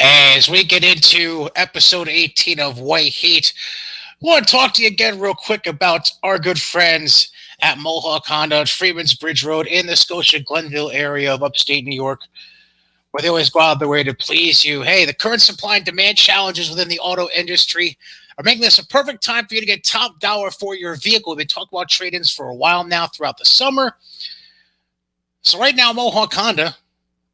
As we get into episode 18 of White Heat, I want to talk to you again real quick about our good friends at Mohawk Honda at Freeman's Bridge Road in the Scotia Glenville area of upstate New York, where they always go out of their way to please you. Hey, the current supply and demand challenges within the auto industry are making this a perfect time for you to get top dollar for your vehicle. We've been talking about trade-ins for a while now throughout the summer. So right now, Mohawk Honda,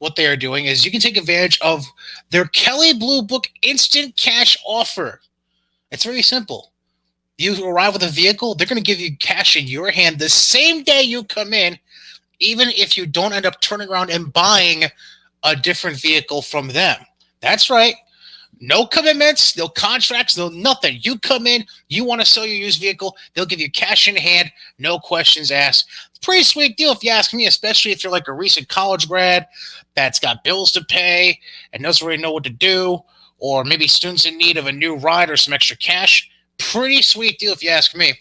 what they are doing is you can take advantage of their Kelly Blue Book instant cash offer. It's very simple. You arrive with a vehicle, they're going to give you cash in your hand the same day you come in, even if you don't end up turning around and buying a different vehicle from them. That's right. No commitments, no contracts, no nothing. You come in, you want to sell your used vehicle, they'll give you cash in hand, no questions asked. Pretty sweet deal if you ask me, especially if you're like a recent college grad that's got bills to pay and doesn't really know what to do, or maybe students in need of a new ride or some extra cash. Pretty sweet deal if you ask me.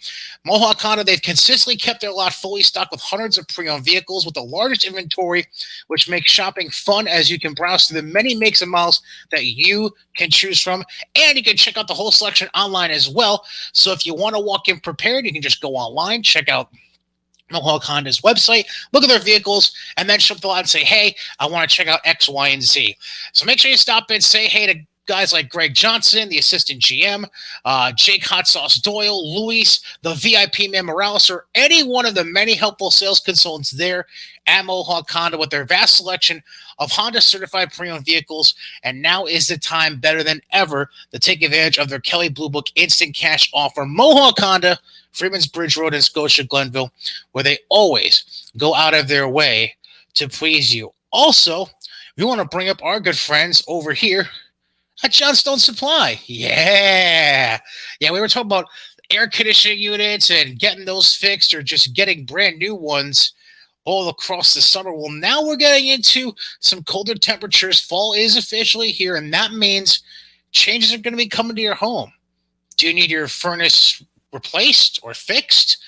Mohawk Honda, they've consistently kept their lot fully stocked with hundreds of pre-owned vehicles with the largest inventory, which makes shopping fun as you can browse through the many makes and models that you can choose from. And you can check out the whole selection online as well. So if you want to walk in prepared, you can just go online, check out Mohawk Honda's website, look at their vehicles, and then show up the lot and say, hey, I want to check out X, Y, and Z. So make sure you stop in, say hey to guys like Greg Johnson, the assistant GM, Jake Hot Sauce Doyle, Luis, the VIP man Morales, or any one of the many helpful sales consultants there at Mohawk Honda with their vast selection of Honda certified pre-owned vehicles. And now is the time better than ever to take advantage of their Kelly Blue Book instant cash offer. Mohawk Honda, Freeman's Bridge Road in Scotia Glenville, where they always go out of their way to please you. Also, we want to bring up our good friends over here at Johnstone Supply. Yeah, we were talking about air conditioning units and getting those fixed or just getting brand new ones all across the summer. Well, now we're getting into some colder temperatures. Fall is officially here, and that means changes are going to be coming to your home. Do you need your furnace replaced or fixed?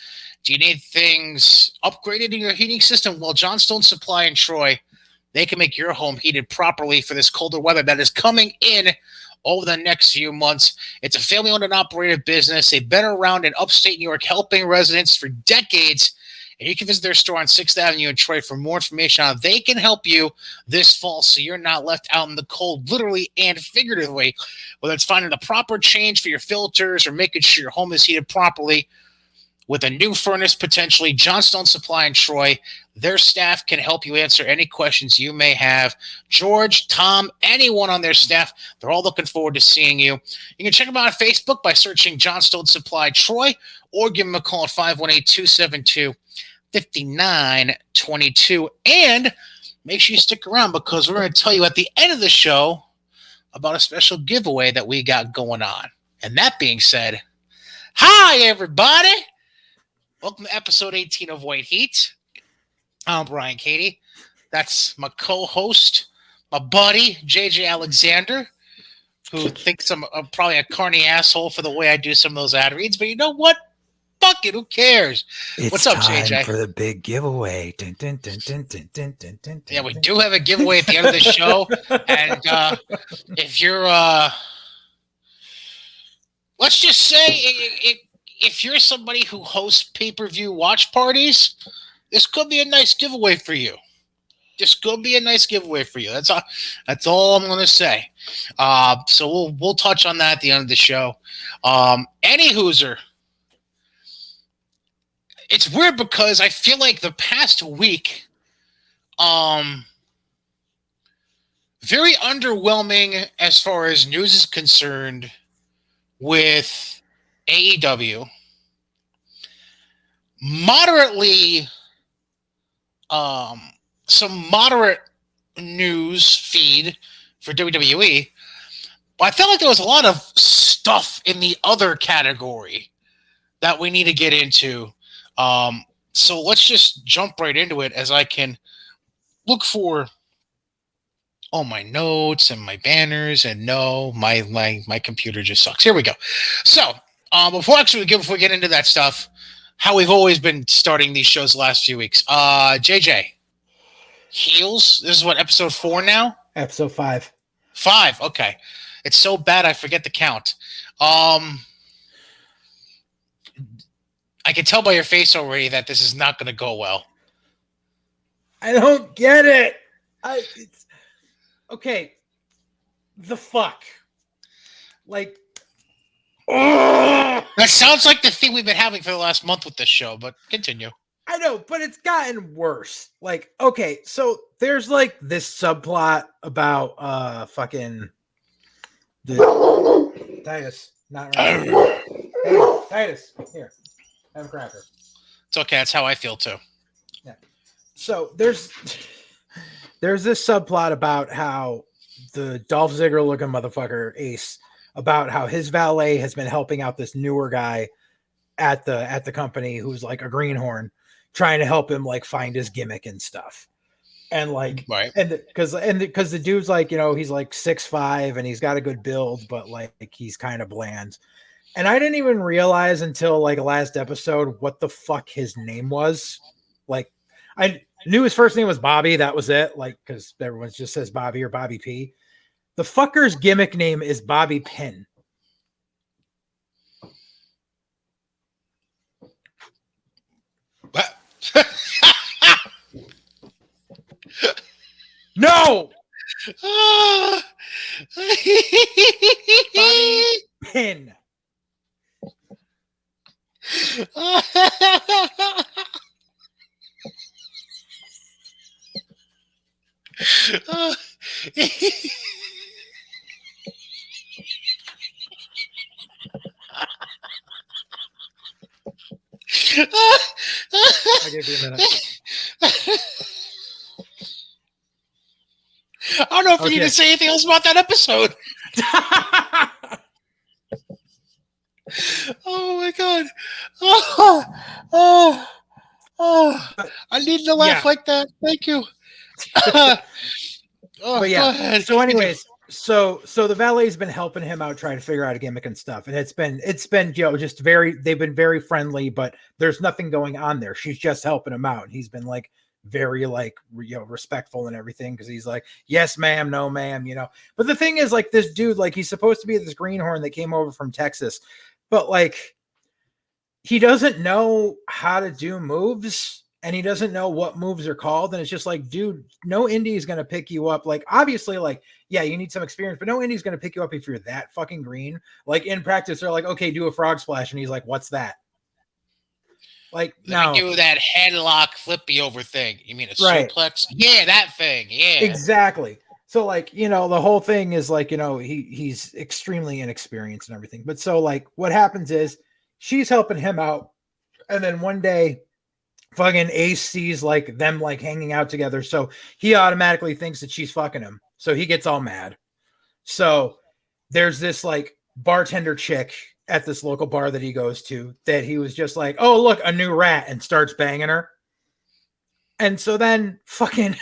Do you need things upgraded in your heating system? Well, Johnstone Supply in Troy, they can make your home heated properly for this colder weather that is coming in over the next few months. It's a family-owned and operated business. They've been around in upstate New York helping residents for decades, and you can visit their store on 6th Avenue in Troy for more information on how they can help you this fall so you're not left out in the cold, literally and figuratively, whether it's finding the proper change for your filters or making sure your home is heated properly. With a new furnace, potentially, Johnstone Supply in Troy, their staff can help you answer any questions you may have. George, Tom, anyone on their staff, they're all looking forward to seeing you. You can check them out on Facebook by searching Johnstone Supply Troy or give them a call at 518-272-5922. And make sure you stick around because we're going to tell you at the end of the show about a special giveaway that we got going on. And that being said, hi, everybody. Welcome to episode 18 of White Heat. I'm Brian Cady. That's my co-host, my buddy, JJ Alexander, who thinks I'm probably a carny asshole for the way I do some of those ad reads. But you know what? Fuck it. Who cares? What's up, JJ? It's time for the big giveaway. Dun, dun, dun, dun, dun, dun, dun, dun, yeah, we do have a giveaway at the end of the show. And if you're, let's just say, if you're somebody who hosts pay-per-view watch parties, this could be a nice giveaway for you. This could be a nice giveaway for you. That's all I'm going to say. So we'll touch on that at the end of the show. Any hooser. It's weird because I feel like the past week, very underwhelming as far as news is concerned with AEW, moderately, some moderate news feed for WWE, but I felt like there was a lot of stuff in the other category that we need to get into. So let's just jump right into it as I can look for all my notes and my banners, and no, my computer just sucks. Here we go. So, before we get into that stuff, how we've always been starting these shows the last few weeks. JJ, heels. This is what, episode 4 now? Episode 5. 5. Okay. It's so bad I forget the count. Um, I can tell by your face already that this is not going to go well. I don't get it. It's okay. The fuck, like, ugh! That sounds like the thing we've been having for the last month with this show, but continue. I know, but it's gotten worse. Like, okay, so there's like this subplot about fucking the Titus, not right. Hey, Titus, here, have a cracker. It's okay. That's how I feel too. Yeah. So there's this subplot about how the Dolph Ziggler looking motherfucker Ace, about how his valet has been helping out this newer guy at the company who's like a greenhorn, trying to help him like find his gimmick and stuff. And like, Right. and because the dude's like, he's like 6'5" and he's got a good build, but like he's kind of bland. And I didn't even realize until like last episode what the fuck his name was. Like, I knew his first name was Bobby. That was it. Like, because everyone just says Bobby or Bobby P. The fucker's gimmick name is Bobby Pin. No, Bobby Pin. I'll give you a minute. I don't know if you need to say anything else about that episode. Oh my god. I need to laugh like that. Thank you. But yeah. So anyways, so the valet's been helping him out trying to figure out a gimmick and stuff. And it's been just they've been very friendly, but there's nothing going on there. She's just helping him out. And he's been like very like respectful and everything, because he's like, yes ma'am, no ma'am, but the thing is, like, this dude, like, he's supposed to be this greenhorn that came over from Texas, but like he doesn't know how to do moves, and he doesn't know what moves are called. And it's just like, dude, no indie is going to pick you up. Like, obviously, like, yeah, you need some experience, but no indie is going to pick you up if you're that fucking green. Like, in practice, they're like, okay, do a frog splash. And he's like, what's that? Like, let me do that headlock flippy over thing. You mean a suplex? Yeah, that thing. Yeah, exactly. So like, the whole thing is like, he's extremely inexperienced and everything. But so like what happens is she's helping him out. And then one day fucking Ace sees like them like hanging out together. So he automatically thinks that she's fucking him. So he gets all mad. So there's this like bartender chick at this local bar that he goes to that he was just like, oh, look, a new rat, and starts banging her. And so then fucking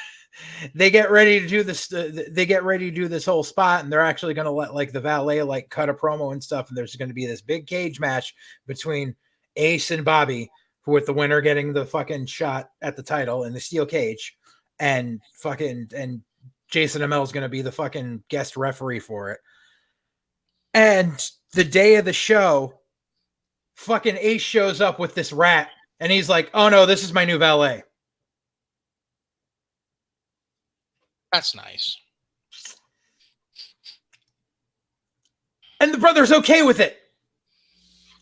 they get ready to do this. They get ready to do this whole spot, and they're actually going to let like the valet like cut a promo and stuff. And there's going to be this big cage match between Ace and Bobby, with the winner getting the fucking shot at the title in the steel cage, and Jason Amell is going to be the fucking guest referee for it. And the day of the show, fucking Ace shows up with this rat, and he's like, oh no, this is my new valet. That's nice. And the brother's okay with it.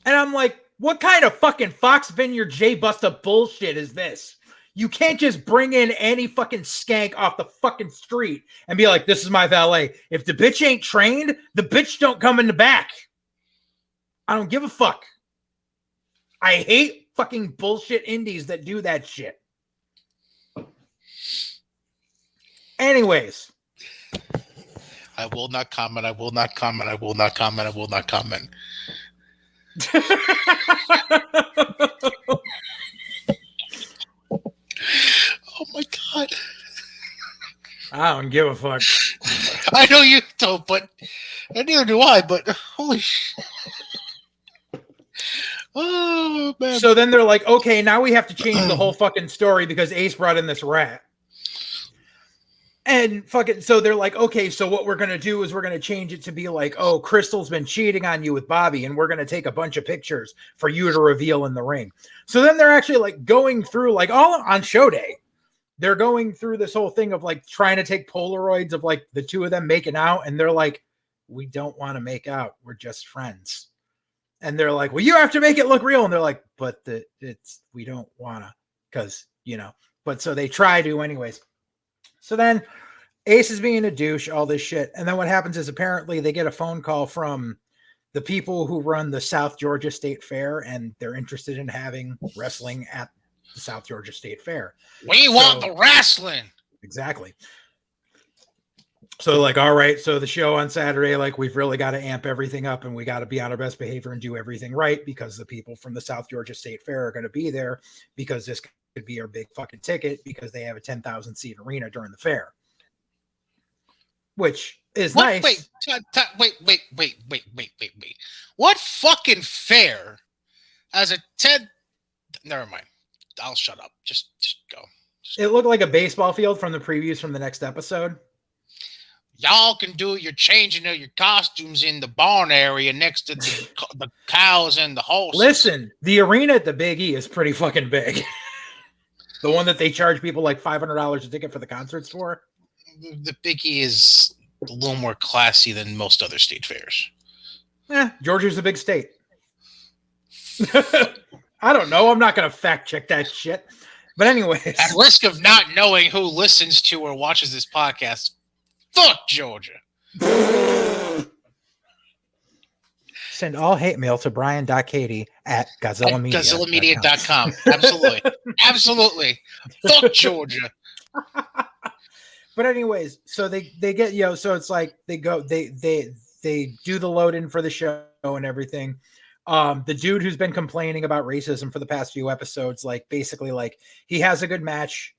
And I'm like, what kind of fucking Fox Vineyard J Busta bullshit is this? You can't just bring in any fucking skank off the fucking street and be like, this is my valet. If the bitch ain't trained, the bitch don't come in the back. I don't give a fuck. I hate fucking bullshit indies that do that shit. Anyways. I will not comment. I will not comment. I will not comment. I will not comment. Oh my god. I don't give a fuck. I know you don't, but neither do I, but holy shit. Oh man. So then they're like, okay, now we have to change the whole fucking story because Ace brought in this rat. And fucking, so they're like, okay, so what we're going to do is we're going to change it to be like, oh, Crystal's been cheating on you with Bobby, and we're going to take a bunch of pictures for you to reveal in the ring. So then they're actually like going through, like, all on show day, they're going through this whole thing of like trying to take Polaroids of like the two of them making out. And they're like, we don't want to make out. We're just friends. And they're like, well, you have to make it look real. And they're like, but we don't want to, because, but so they try to anyways. So then Ace is being a douche, all this shit. And then what happens is apparently they get a phone call from the people who run the South Georgia State Fair, and they're interested in having wrestling at the South Georgia State Fair. We want the wrestling. Exactly. So like, all right, so the show on Saturday, like we've really got to amp everything up and we got to be on our best behavior and do everything right because the people from the South Georgia State Fair are going to be there because this could be our big fucking ticket because they have a 10,000 seat arena during the fair. Which is nice. Wait. What fucking fair as a 10? Never mind. I'll shut up. Just go. It looked like a baseball field from the previews from the next episode. Y'all can do your changing of your costumes in the barn area next to the cows and the horses. Listen, the arena at the Big E is pretty fucking big. The one that they charge people like $500 a ticket for the concerts for. The Big E is a little more classy than most other state fairs. Georgia's a big state. I don't know. I'm not going to fact check that shit. But anyways. At risk of not knowing who listens to or watches this podcast, fuck Georgia. Send all hate mail to brian.katie@GodzillaMedia.com. Absolutely. Absolutely. Fuck Georgia. But anyways, so they get, so it's like they go, they do the load in for the show and everything. The dude who's been complaining about racism for the past few episodes, like basically like he has a good match.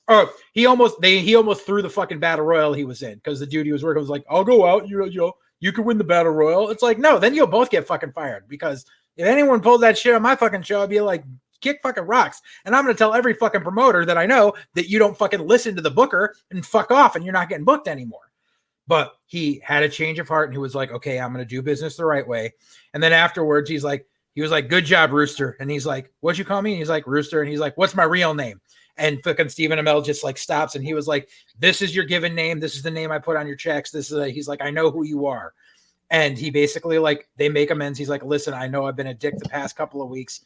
Oh, he almost threw the fucking battle royal he was in because the dude he was working was like, I'll go out, you can win the battle royal. It's like, no, then you'll both get fucking fired because if anyone pulls that shit on my fucking show, I'd be like, kick fucking rocks. And I'm going to tell every fucking promoter that I know that you don't fucking listen to the booker and fuck off and you're not getting booked anymore. But he had a change of heart and he was like, okay, I'm going to do business the right way. And then afterwards, he was like, good job, Rooster. And he's like, what'd you call me? And he's like, Rooster. And he's like, what's my real name? And fucking Stephen Amell just like stops and he was like, this is your given name. This is the name I put on your checks. He's like, I know who you are. And he basically like, they make amends. He's like, listen, I know I've been a dick the past couple of weeks.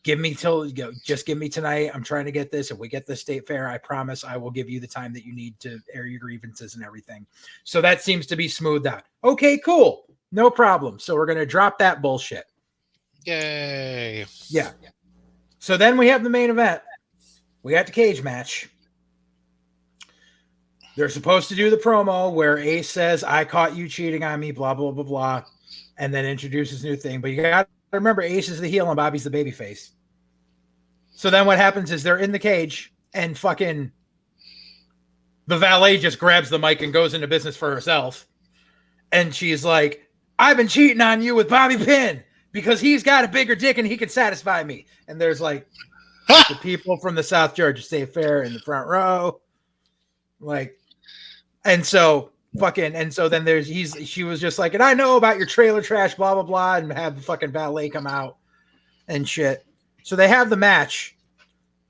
Just give me tonight. I'm trying to get this. If we get the state fair, I promise I will give you the time that you need to air your grievances and everything. So that seems to be smoothed out. Okay, cool. No problem. So we're going to drop that bullshit. Yay. Yeah. So then we have the main event. We got the cage match. They're supposed to do the promo where Ace says, I caught you cheating on me, blah, blah, blah, blah, and then introduces new thing. But you got to remember, Ace is the heel and Bobby's the babyface. So then what happens is they're in the cage and fucking the valet just grabs the mic and goes into business for herself. And she's like, I've been cheating on you with Bobby Pinn because he's got a bigger dick and he can satisfy me. And there's like the people from the South Georgia State Fair in the front row. Like, and so then she was just like, and I know about your trailer trash, blah, blah, blah, and have the fucking valet come out and shit. So they have the match.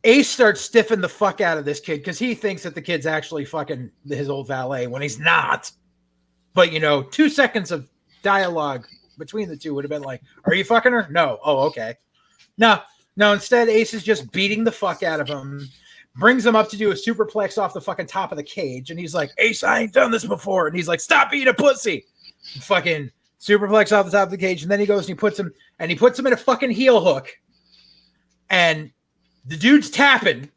Ace starts stiffing the fuck out of this kid because he thinks that the kid's actually fucking his old valet when he's not. But 2 seconds of dialogue between the two would have been like, are you fucking her? No. Oh, okay. No, instead Ace is just beating the fuck out of him, brings him up to do a superplex off the fucking top of the cage. And he's like, Ace, I ain't done this before. And he's like, stop being a pussy. And fucking superplex off the top of the cage. And then he goes and he puts him in a fucking heel hook. And the dude's tapping.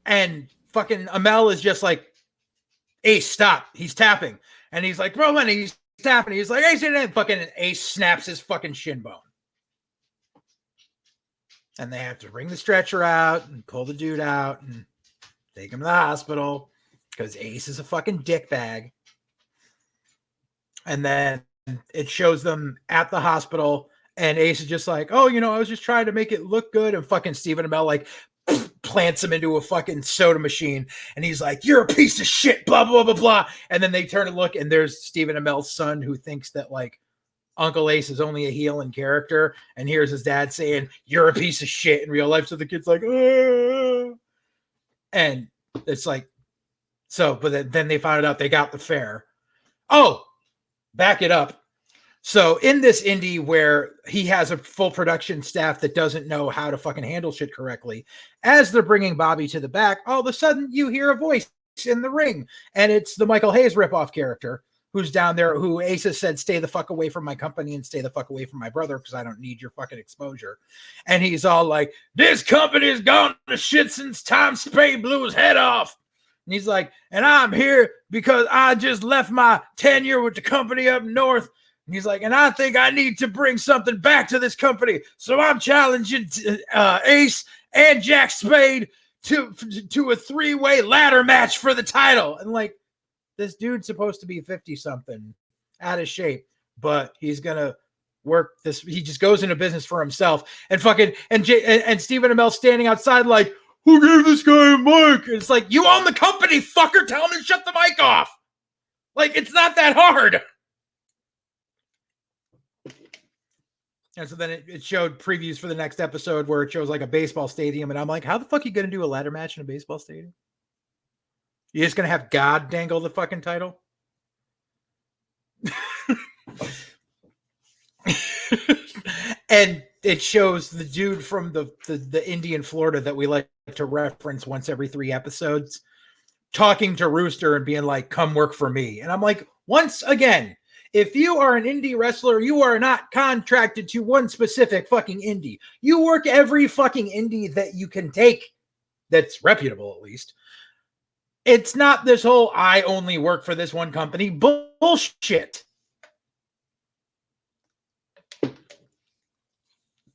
And fucking Amell is just like, Ace, stop. He's tapping. And he's like, bro, man, he's tapping. He's like, Ace, and fucking Ace snaps his fucking shin bone. And they have to bring the stretcher out and pull the dude out and take him to the hospital because Ace is a fucking dickbag. And then it shows them at the hospital and Ace is just like, oh, I was just trying to make it look good. And fucking Stephen Amell like plants him into a fucking soda machine, and he's like, "You're a piece of shit," blah blah blah blah. And then they turn and look, and there's Stephen Amell's son, who thinks that like Uncle Ace is only a heel in character, and here's his dad saying, "You're a piece of shit" in real life. So the kid's like, "Ugh." And it's like, so, but then they found out they got the fair. Oh, back it up. So in this indie where he has a full production staff that doesn't know how to fucking handle shit correctly, as they're bringing Bobby to the back, all of a sudden you hear a voice in the ring, and it's the Michael Hayes ripoff character who's down there, who Ace has said, "Stay the fuck away from my company and stay the fuck away from my brother because I don't need your fucking exposure." And he's all like, "This company's gone to shit since Tom Spade blew his head off." And he's like, "And I'm here because I just left my tenure with the company up north." And he's like, "And I think I need to bring something back to this company. So I'm challenging Ace and Jack Spade to a 3-way ladder match for the title." And like, this dude's supposed to be 50-something, out of shape, but he's going to work this. He just goes into business for himself. And fucking, and Stephen Amell standing outside like, "Who gave this guy a mic?" And it's like, you own the company, fucker. Tell him to shut the mic off. Like, it's not that hard. And so then it showed previews for the next episode where it shows like a baseball stadium. And I'm like, how the fuck are you going to do a ladder match in a baseball stadium? You're just going to have God dangle the fucking title? And it shows the dude from the Indian Florida that we like to reference once every 3 episodes talking to Rooster and being like, "Come work for me." And I'm like, once again, if you are an indie wrestler, you are not contracted to one specific fucking indie. You work every fucking indie that you can take that's reputable, at least. It's not this whole, "I only work for this one company" bullshit.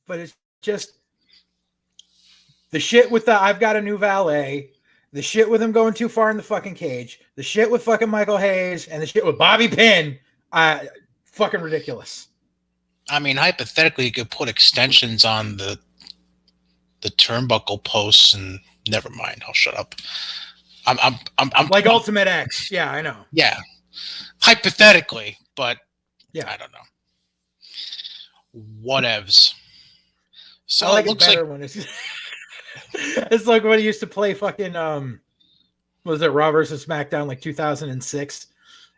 But it's just the shit with the "I've got a new valet," the shit with him going too far in the fucking cage, the shit with fucking Michael Hayes, and the shit with Bobby Pinn. Fucking ridiculous. I mean, hypothetically, you could put extensions on the turnbuckle posts, and never mind. I'll shut up. I'm like Ultimate X. Yeah, I know. Yeah, hypothetically, but yeah, I don't know. Whatevs. So I like it looks it better like when it's it's like when he used to play fucking was it Raw versus SmackDown like 2006,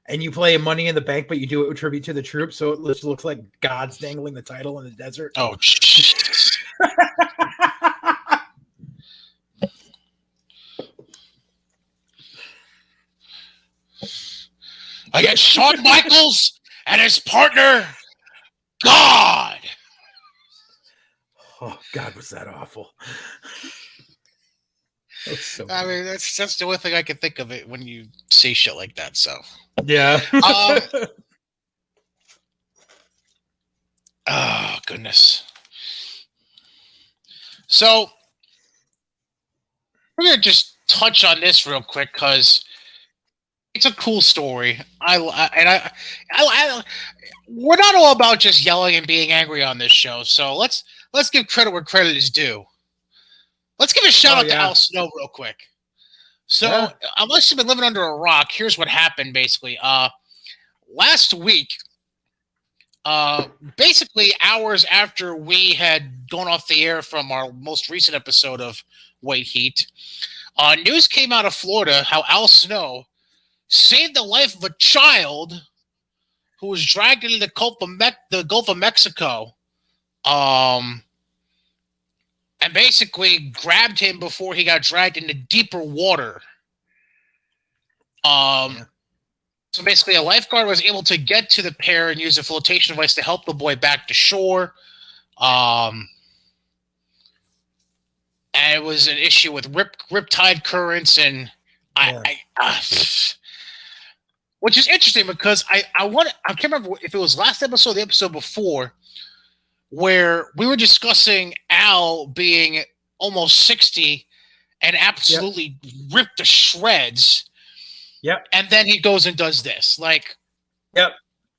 and you play Money in the Bank, but you do it with tribute to the troops, so it looks like God's dangling the title in the desert. Oh shit. Against Shawn Michaels and his partner, God. Oh God, was that awful? That so I mean, that's the only thing I can think of it when you say shit like that. So yeah. Oh goodness. So we're gonna just touch on this real quick because it's a cool story. We're not all about just yelling and being angry on this show. So let's give credit where credit is due. Let's give a shout out to Al Snow real quick. So unless you've been living under a rock, here's what happened basically. Last week, basically hours after we had gone off the air from our most recent episode of White Heat, news came out of Florida how Al Snow saved the life of a child who was dragged into the Gulf of Mexico, and basically grabbed him before he got dragged into deeper water. So basically, a lifeguard was able to get to the pair and use a flotation device to help the boy back to shore. And it was an issue with riptide currents, and which is interesting because I can't remember if it was last episode or the episode before, where we were discussing Al being almost 60 and absolutely ripped to shreds. Yep. And then he goes and does this. Like, yep.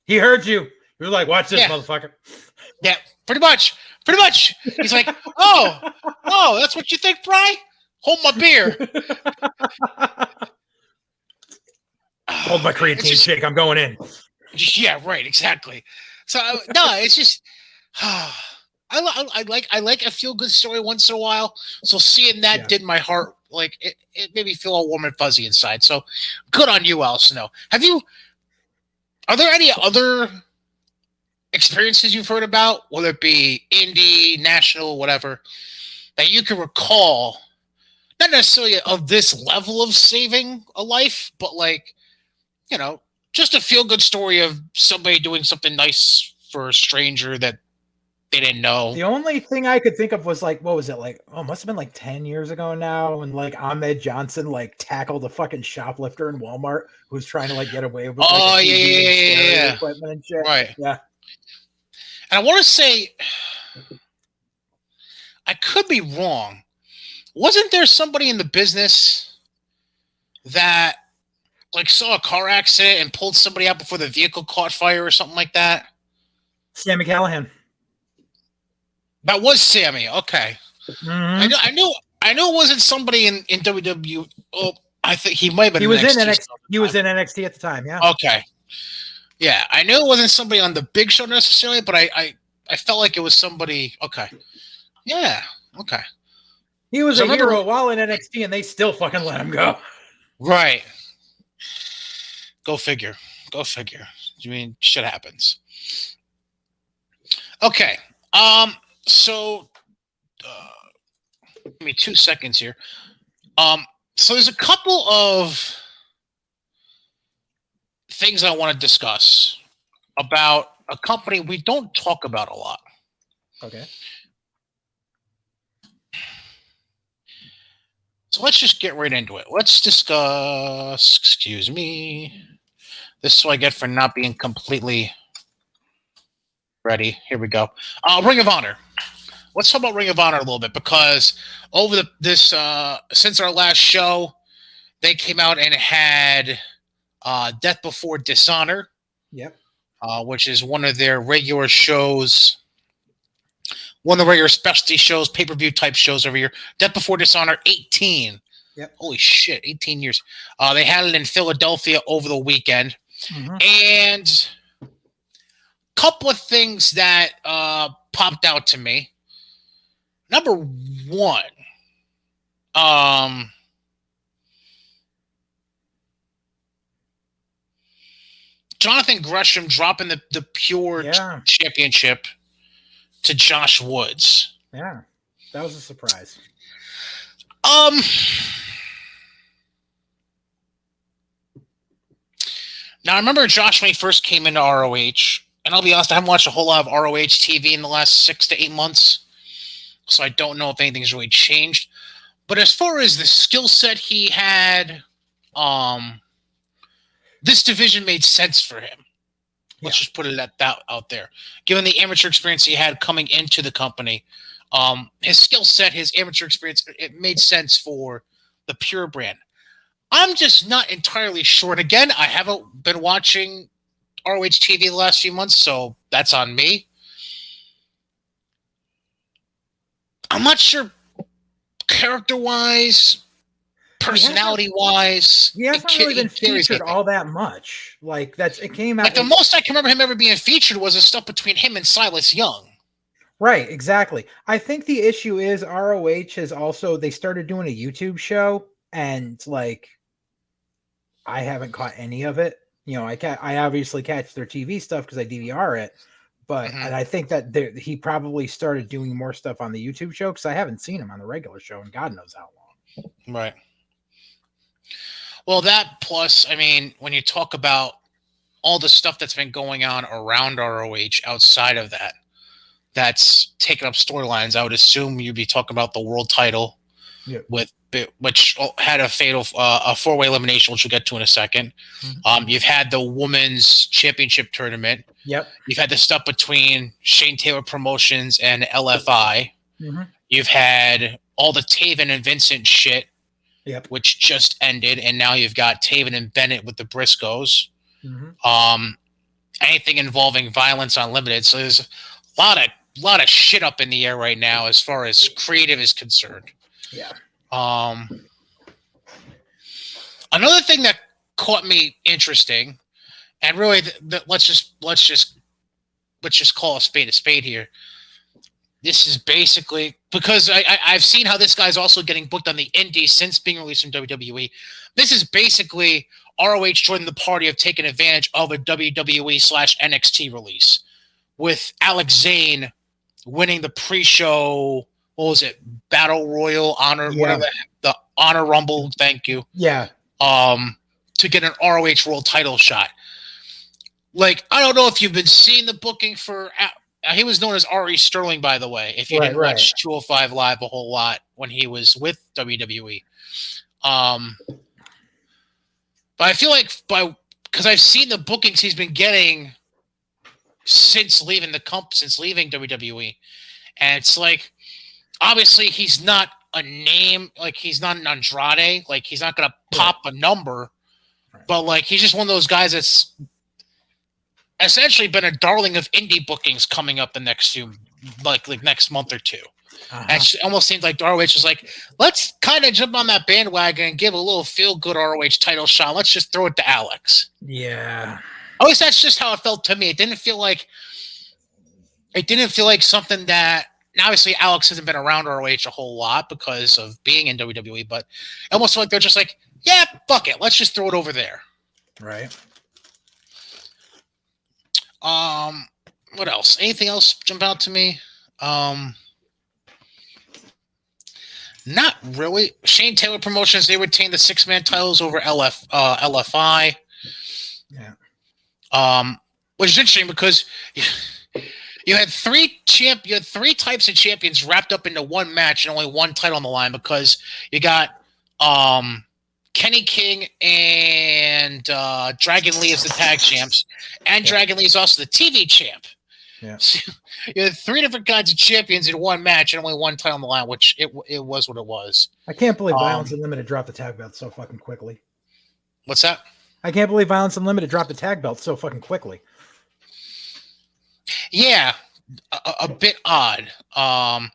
He heard you. He was like, "Watch this, motherfucker." Yeah, pretty much. He's like, oh, that's what you think, Bri? Hold my beer. Hold my creatine shake. I'm going in. Yeah, right. Exactly. So no, it's just I like a feel good story once in a while. So seeing that did my heart like it made me feel all warm and fuzzy inside. So good on you, Al Snow. Are there any other experiences you've heard about, whether it be indie, national, whatever, that you can recall? Not necessarily of this level of saving a life, but like, just a feel good story of somebody doing something nice for a stranger that they didn't know. The only thing I could think of was like, what was it like? Oh, it must have been like 10 years ago now. When like Ahmed Johnson like tackled a fucking shoplifter in Walmart who's trying to like get away with like a TV and stereo equipment and shit. Right. Yeah. And I want to say, I could be wrong. Wasn't there somebody in the business that like saw a car accident and pulled somebody out before the vehicle caught fire or something like that? Sammy Callahan. That was Sammy. Okay. Mm-hmm. I knew it wasn't somebody in WWE. Oh, I think he might have been. He was in NXT. He was in NXT at the time. Yeah. Okay. Yeah, I knew it wasn't somebody on the big show necessarily, but I felt like it was somebody. Okay. Yeah. Okay. He was a hero while in NXT, and they still fucking let him go. Right. Go figure. Go figure. I mean, shit happens. Okay. So, give me 2 seconds here. So there's a couple of things I want to discuss about a company we don't talk about a lot. Okay. So let's just get right into it. Let's discuss, excuse me. This is what I get for not being completely ready. Here we go. Ring of Honor. Let's talk about Ring of Honor a little bit because over since our last show, they came out and had Death Before Dishonor. Yep. Which is one of their regular shows, one of the regular specialty shows, pay-per-view type shows every year. Death Before Dishonor 18. Yep. Holy shit, 18 years. They had it in Philadelphia over the weekend. Mm-hmm. And a couple of things that popped out to me. Number one, Jonathan Gresham dropping the pure championship to Josh Woods. Yeah, that was a surprise. Now I remember Josh when he first came into ROH, and I'll be honest, I haven't watched a whole lot of ROH TV in the last 6 to 8 months, so I don't know if anything's really changed. But as far as the skill set he had, this division made sense for him. Let's just put it out there. Given the amateur experience he had coming into the company, his skill set, his amateur experience, it made sense for the pure brand. I'm just not entirely sure. And again, I haven't been watching ROH TV the last few months, so that's on me. I'm not sure character-wise, personality-wise. He hasn't really been featured all that much. Like it came out. Like the most I can remember him ever being featured was the stuff between him and Silas Young. Right, exactly. I think the issue is ROH has also they started doing a YouTube show, and like I haven't caught any of it. You know, I obviously catch their TV stuff because I DVR it, but and I think that he probably started doing more stuff on the YouTube show because I haven't seen him on the regular show in God knows how long. Right. Well, that plus, I mean, when you talk about all the stuff that's been going on around ROH outside of that, that's taken up storylines. I would assume you'd be talking about the world title, which had a fatal a 4-way elimination, which we'll get to in a second. Mm-hmm. You've had the women's championship tournament. Yep. You've had the stuff between Shane Taylor Promotions and LFI. Mm-hmm. You've had all the Taven and Vincent shit. Yep. Which just ended, and now you've got Taven and Bennett with the Briscoes. Mm-hmm. Anything involving Violence Unlimited. So there's a lot of shit up in the air right now as far as creative is concerned. Yeah. Another thing that caught me interesting, and really, let's just call a spade here. This is basically because I've seen how this guy's also getting booked on the Indies since being released from WWE. This is basically ROH joining the party of taking advantage of a WWE/NXT release, with Alex Zane winning the pre-show. What was it? Battle Royal Honor, whatever the Honor Rumble. Thank you. Yeah. To get an ROH World Title shot. Like, I don't know if you've been seeing the booking for. He was known as R.E. Sterling, by the way, if you didn't watch 205 Live a whole lot when he was with WWE. But I feel like because I've seen the bookings he's been getting since leaving WWE, and it's like, obviously he's not a name, like he's not an Andrade, like he's not gonna pop a number, but like he's just one of those guys that's essentially been a darling of indie bookings coming up the next few, like next month or two. And it almost seems like ROH is like, let's kind of jump on that bandwagon and give a little feel-good ROH title shot. Let's just throw it to Alex. Yeah. At least that's just how it felt to me. It didn't feel like something that. Obviously, Alex hasn't been around ROH a whole lot because of being in WWE, but it almost felt like they're just like, yeah, fuck it, let's just throw it over there. Right. What else? Anything else jump out to me? Not really. Shane Taylor Promotions, they retained the 6-man titles over LFI. Yeah. Which is interesting because you had three types of champions wrapped up into one match and only one title on the line, because you got Kenny King and Dragon Lee as the tag champs, and Dragon Lee is also the TV champ. Yeah. So you had three different kinds of champions in one match and only one title on the line, which it was what it was. I can't believe Violence Unlimited dropped the tag belt so fucking quickly. What's that? I can't believe Violence Unlimited dropped the tag belt so fucking quickly. Yeah, a bit odd. I'm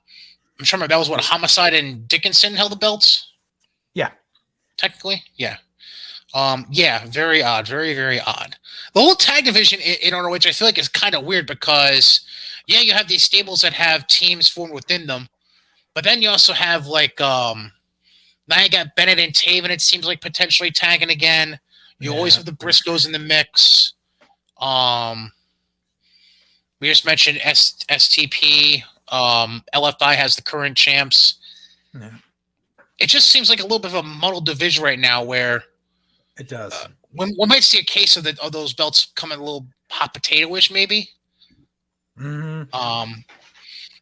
trying to remember, that was what, Homicide and Dickinson held the belts? Yeah. Technically, yeah. Yeah, very odd. Very, very odd. The whole tag division in ROH, I feel like, is kind of weird because, yeah, you have these stables that have teams formed within them, but then you also have, like, now you got Bennett and Taven, it seems like, potentially tagging again. You always have the Briscoes in the mix. We just mentioned STP. LFI has the current champs. Yeah. It just seems like a little bit of a muddled division right now where it does. We might see a case of those belts coming a little hot potato-ish, maybe. Mm-hmm.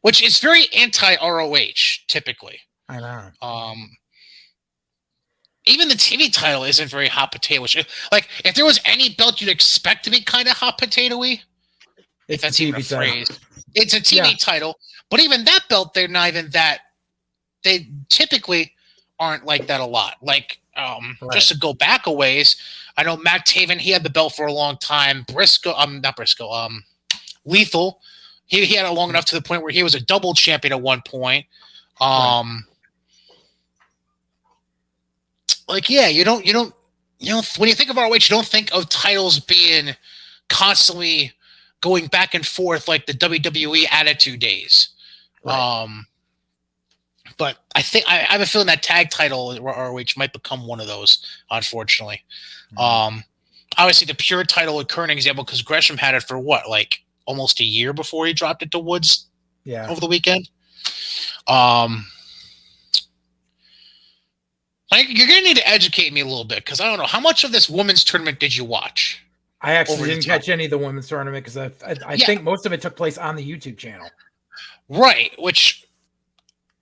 Which is very anti-ROH, typically. I know. Even the TV title isn't very hot potato-ish. Like, if there was any belt you'd expect to be kind of hot potato-y, if that's even a phrase, it's a TV title. But even that belt, they're not even that. They typically aren't like that a lot. Like, just to go back a ways, I know Matt Taven, he had the belt for a long time. Lethal, he had it long enough to the point where he was a double champion at one point. Like, yeah, you don't, when you think of ROH, you don't think of titles being constantly going back and forth like the WWE Attitude days. Right. But I think I have a feeling that tag title ROH might become one of those, unfortunately. Mm-hmm. Obviously, the pure title would current example, because Gresham had it for what, like almost a year before he dropped it to Woods. Yeah. Over the weekend. Like, you're gonna need to educate me a little bit, because I don't know, how much of this women's tournament did you watch? I actually didn't catch any of the women's tournament because I think most of it took place on the YouTube channel. Right, which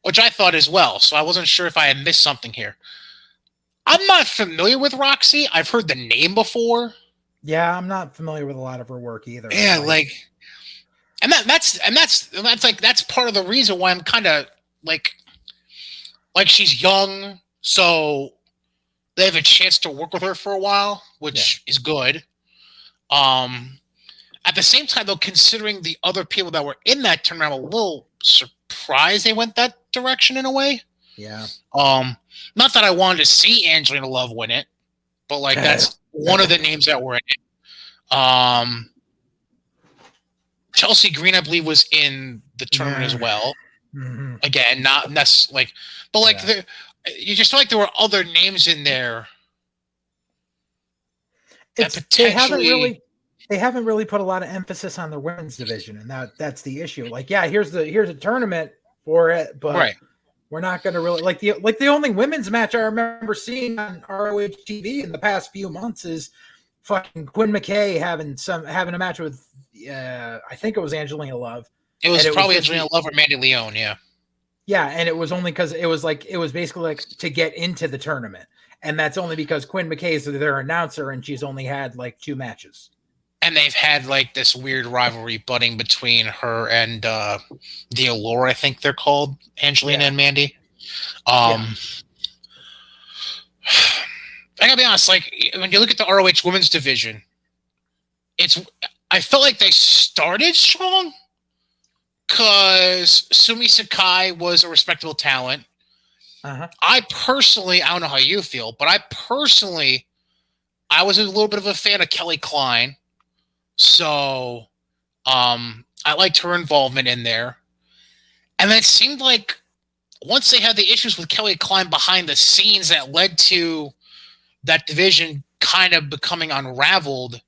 I thought as well. So I wasn't sure if I had missed something here. I'm not familiar with Roxy. I've heard the name before. Yeah, I'm not familiar with a lot of her work either. Yeah, that's part of the reason why I'm kind of like she's young, so they have a chance to work with her for a while, which is good. At the same time, though, considering the other people that were in that tournament, I'm a little surprised they went that direction in a way. Yeah. Not that I wanted to see Angelina Love win it, but like that's one of the names that were in it. Chelsea Green, I believe, was in the tournament as well. Mm-hmm. Again, not that's like, but like Yeah. you just feel like there were other names in there that It's they haven't potentially. really put a lot of emphasis on the women's division, and that's the issue. Like, yeah, here's a tournament for it, but Right. we're not going to really the only women's match I remember seeing on ROH TV in the past few months is fucking Quinn McKay having a match with I think it was Angelina Love, It and was it was probably just Angelina Love or Mandy Leone, yeah. yeah, and it was only because it was basically like to get into the tournament, and that's only because Quinn McKay is their announcer, and she's only had like 2 matches. And they've had like this weird rivalry budding between her and the Allure, I think they're called, Angelina and Mandy. I gotta be honest, like when you look at the ROH women's division, I felt like they started strong because Sumi Sakai was a respectable talent. Uh-huh. I don't know how you feel, but I was a little bit of a fan of Kelly Klein. So I liked her involvement in there. And then it seemed like once they had the issues with Kelly Klein behind the scenes that led to that division kind of becoming unraveled,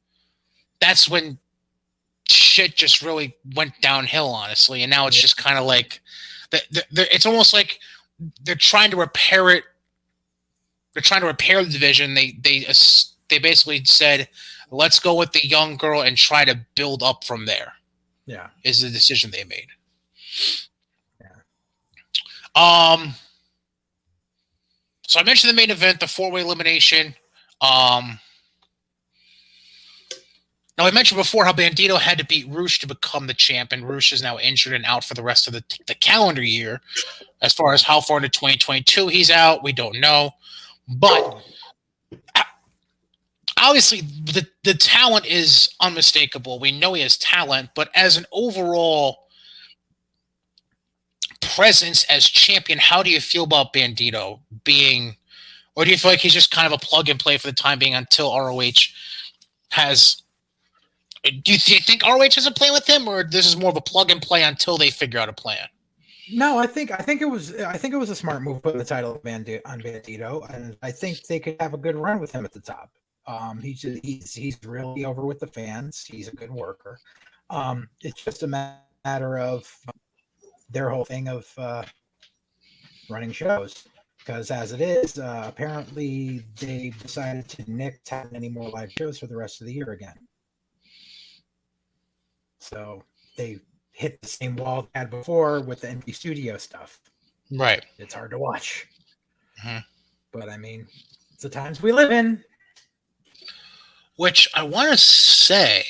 that's when shit just really went downhill, honestly. And now it's just kind of like it's almost like they're trying to repair it. They're trying to repair the division. They basically said, let's go with the young girl and try to build up from there. Yeah, is the decision they made. Yeah. So I mentioned the main event, the 4-way elimination. Now, I mentioned before how Bandito had to beat Roosh to become the champ, and Roosh is now injured and out for the rest of the calendar year. As far as how far into 2022 he's out, we don't know. But obviously, the talent is unmistakable. We know he has talent, but as an overall presence as champion, how do you feel about Bandito being, or do you feel like he's just kind of a plug and play for the time being until ROH has? Do you think ROH has a plan with him, or this is more of a plug and play until they figure out a plan? No, I think it was a smart move putting the title on Bandito, and I think they could have a good run with him at the top. He's really over with the fans. He's a good worker. It's just a matter of their whole thing of running shows, because as it is, apparently they decided to nix having any more live shows for the rest of the year again. So they hit the same wall they had before with the empty studio stuff. Right. It's hard to watch. Mm-hmm. But I mean, it's the times we live in. Which I want to say,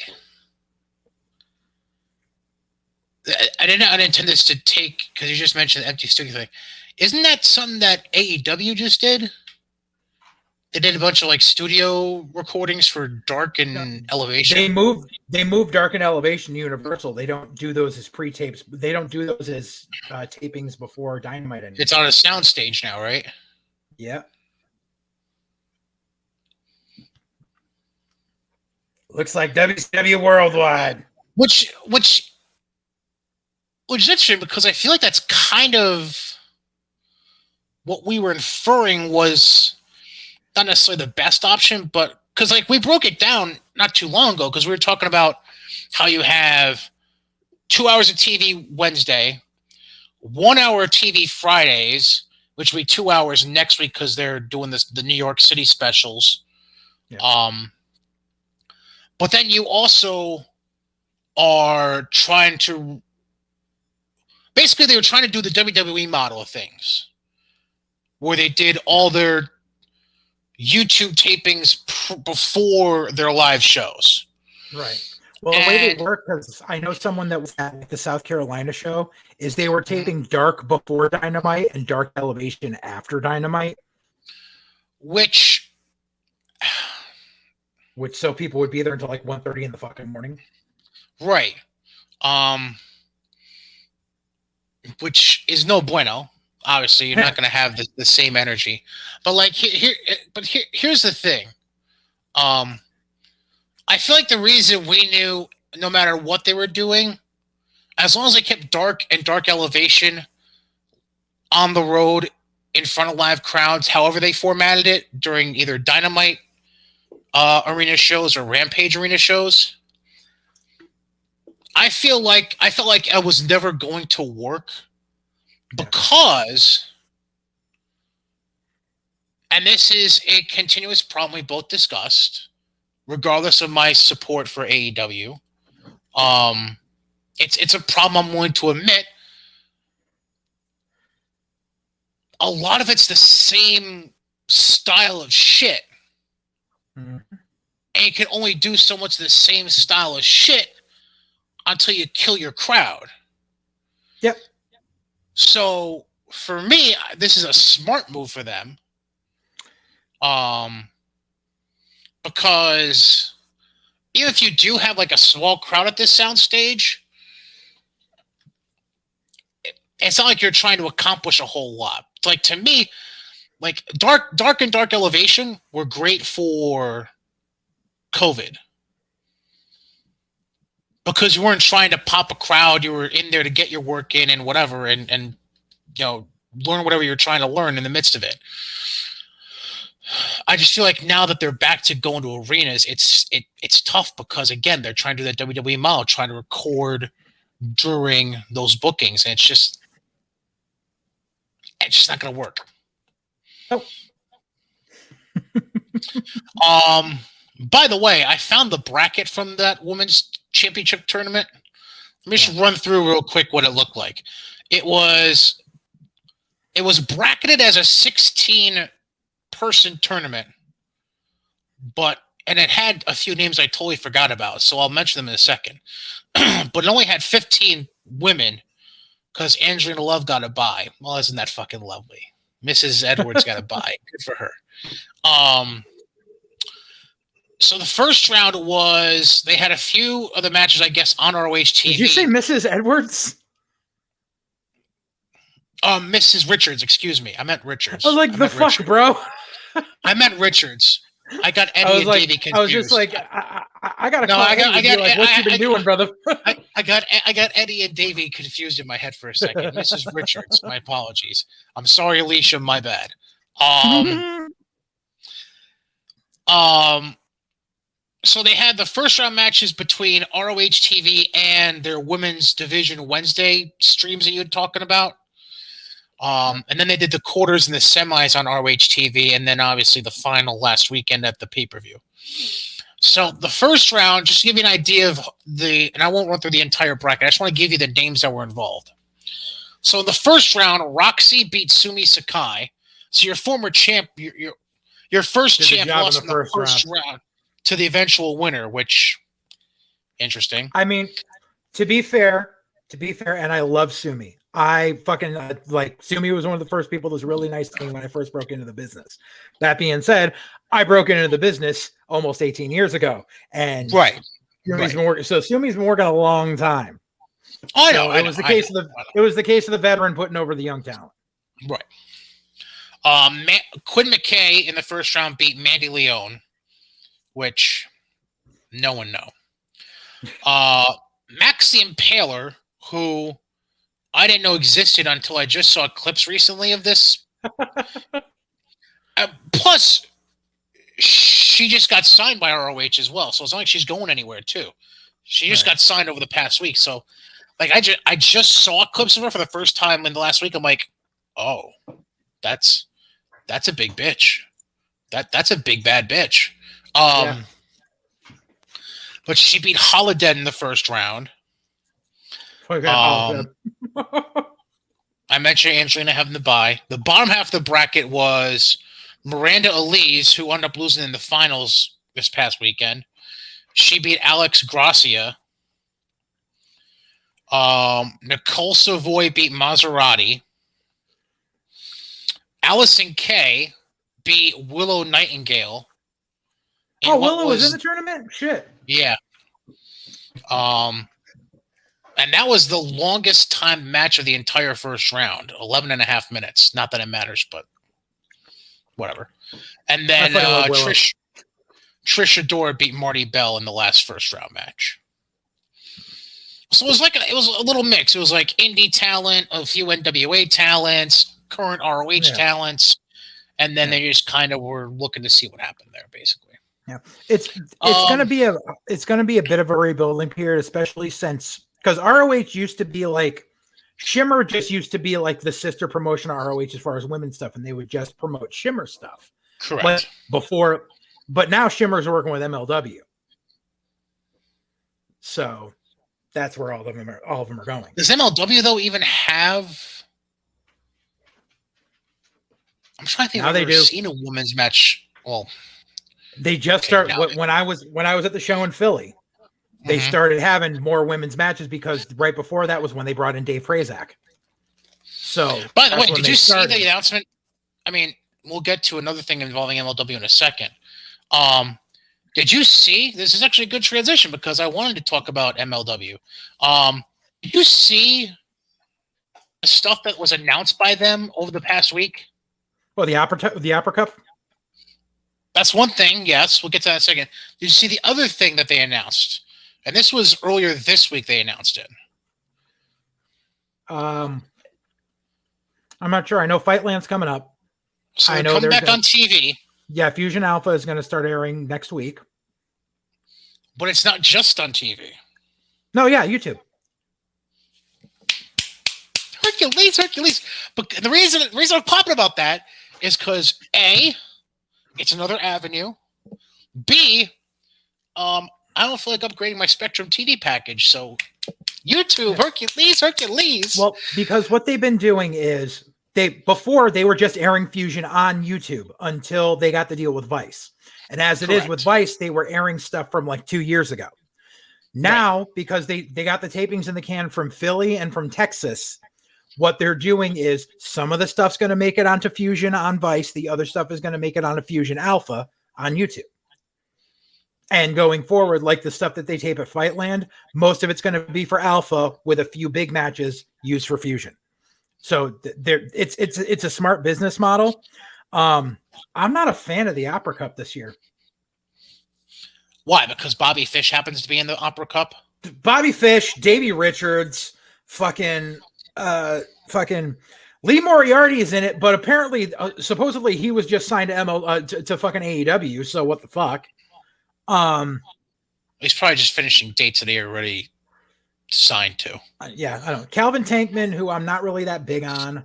I didn't intend this to take, because you just mentioned the empty studio thing. Isn't that something that AEW just did? They did a bunch of like studio recordings for Dark and Elevation. They moved Dark and Elevation to Universal. They don't do those as pre-tapes. They don't do those as tapings before Dynamite anymore. It's on a soundstage now, right? Yeah. Looks like WCW Worldwide. Which is interesting, because I feel like that's kind of what we were inferring was not necessarily the best option, but because like we broke it down not too long ago, because we were talking about how you have 2 hours of TV Wednesday, 1 hour of TV Fridays, which will be 2 hours next week because they're doing the New York City specials. Yeah. But then you also are trying to, basically they were trying to do the WWE model of things, where they did all their YouTube tapings before their live shows. Right. Well, the way they work, because I know someone that was at the South Carolina show, is they were taping Dark before Dynamite and Dark Elevation after Dynamite. Which so people would be there until like 1:30 in the fucking morning. Right. Which is no bueno. Obviously, you're not going to have the same energy. But like here's the thing. Um, I feel like the reason we knew, no matter what they were doing, as long as they kept dark and dark elevation on the road in front of live crowds, however they formatted it during either Dynamite arena shows or Rampage arena shows, I felt like I was never going to work because, and this is a continuous problem we both discussed, regardless of my support for AEW. It's a problem I'm willing to admit. A lot of it's the same style of shit. And you can only do so much of the same style of shit until you kill your crowd. Yep. So for me, this is a smart move for them. Because even if you do have like a small crowd at this soundstage, it's not like you're trying to accomplish a whole lot. Like, to me, like dark and dark elevation were great for COVID because you weren't trying to pop a crowd. You were in there to get your work in and whatever, and you know, learn whatever you're trying to learn in the midst of it. I just feel like now that they're back to going to arenas, it's tough because, again, they're trying to do that WWE model, trying to record during those bookings, and it's just not going to work. Nope. By the way, I found the bracket from that women's championship tournament. Let me just run through real quick what it looked like. It was bracketed as a 16-person tournament, and it had a few names I totally forgot about, so I'll mention them in a second. But it only had 15 women because Angelina Love got a bye. Well, isn't that fucking lovely? Mrs. Edwards got a bye. Good for her. So the first round was, they had a few of the matches, I guess, on ROH TV. Did you say Mrs. Edwards? Mrs. Richards, excuse me. I meant Richards. I was like, the fuck, Richards. Bro? I meant Richards. I got Eddie and Davey confused. I was just like, I gotta call what you been doing, brother? I got Eddie and Davey confused in my head for a second. Mrs. Richards, my apologies. I'm sorry, Alicia, my bad. So they had the first round matches between ROH TV and their women's division Wednesday streams that you were talking about. And then they did the quarters and the semis on ROH TV, and then obviously the final last weekend at the pay-per-view. So the first round, just to give you an idea of and I won't run through the entire bracket, I just want to give you the names that were involved. So in the first round, Roxy beat Sumi Sakai. So your former champ, your first champ lost in the first round to the eventual winner, which, interesting. I mean, to be fair, and I love Sumi. I fucking like Sumi was one of the first people that was really nice to me when I first broke into the business. That being said, I broke into the business almost 18 years ago, and Sumi's been working. So Sumi's been working a long time. I know. It was the case of the veteran putting over the young talent. Right. Quinn McKay in the first round beat Mandy Leone, which no one know. Maxie Impaler, who I didn't know existed until I just saw clips recently of this. Plus, she just got signed by ROH as well, so it's not like she's going anywhere too. She just got signed over the past week, so like I just saw clips of her for the first time in the last week. I'm like, oh, that's a big bitch. That's a big bad bitch. But she beat Holodead in the first round. I mentioned Angelina having the bye. The bottom half of the bracket was Miranda Elise, who ended up losing in the finals this past weekend. She beat Alex Gracia. Nicole Savoy beat Maserati. Allison Kay beat Willow Nightingale. Willow was in the tournament? Shit. Yeah. And that was the longest time match of the entire first round, 11 and a half minutes. Not that it matters, but whatever. And then Trish Adora beat Marty Bell in the last first round match. So it was a little mix. It was like indie talent, a few NWA talents, current ROH talents, and then they just kind of were looking to see what happened there, basically. Yeah, it's gonna be a bit of a rebuilding period, especially since because ROH used to be like Shimmer just used to be like the sister promotion of ROH as far as women's stuff, and they would just promote Shimmer stuff. Correct. But now Shimmer's working with MLW, so that's where all of them are going. Does MLW though even have? I'm trying to think. Now I've never seen a women's match. Well, they just started when I was at the show in Philly. They started having more women's matches because right before that was when they brought in Dave Frazak. So, by the way, did you see the announcement? I mean, we'll get to another thing involving MLW in a second. Did you see? This is actually a good transition because I wanted to talk about MLW. Did you see the stuff that was announced by them over the past week? Well, the Opera Cup. That's one thing. Yes, we'll get to that in a second. Did you see the other thing that they announced? And this was earlier this week. They announced it. I'm not sure. I know Fightland's coming up. So I know coming back on TV. Yeah, Fusion Alpha is going to start airing next week. But it's not just on TV. No, yeah, YouTube. Hercules. But the reason I'm popping about that is because A, it's another avenue. B, I don't feel like upgrading my Spectrum TV package, so YouTube, Hercules. Well, because what they've been doing is before they were just airing Fusion on YouTube until they got the deal with Vice. And as it is with Vice, they were airing stuff from like 2 years ago. Now, because they got the tapings in the can from Philly and from Texas, what they're doing is some of the stuff's going to make it onto Fusion on Vice. The other stuff is going to make it onto Fusion Alpha on YouTube. And going forward, like the stuff that they tape at Fightland, most of it's going to be for Alpha with a few big matches used for Fusion. So it's a smart business model. I'm not a fan of the Opera Cup this year. Why? Because Bobby Fish happens to be in the Opera Cup? Bobby Fish, Davey Richards, fucking Lee Moriarty is in it, but apparently, supposedly he was just signed to fucking AEW. So what the fuck? He's probably just finishing dates that he already signed to. Yeah, I don't know. Calvin Tankman, who I'm not really that big on.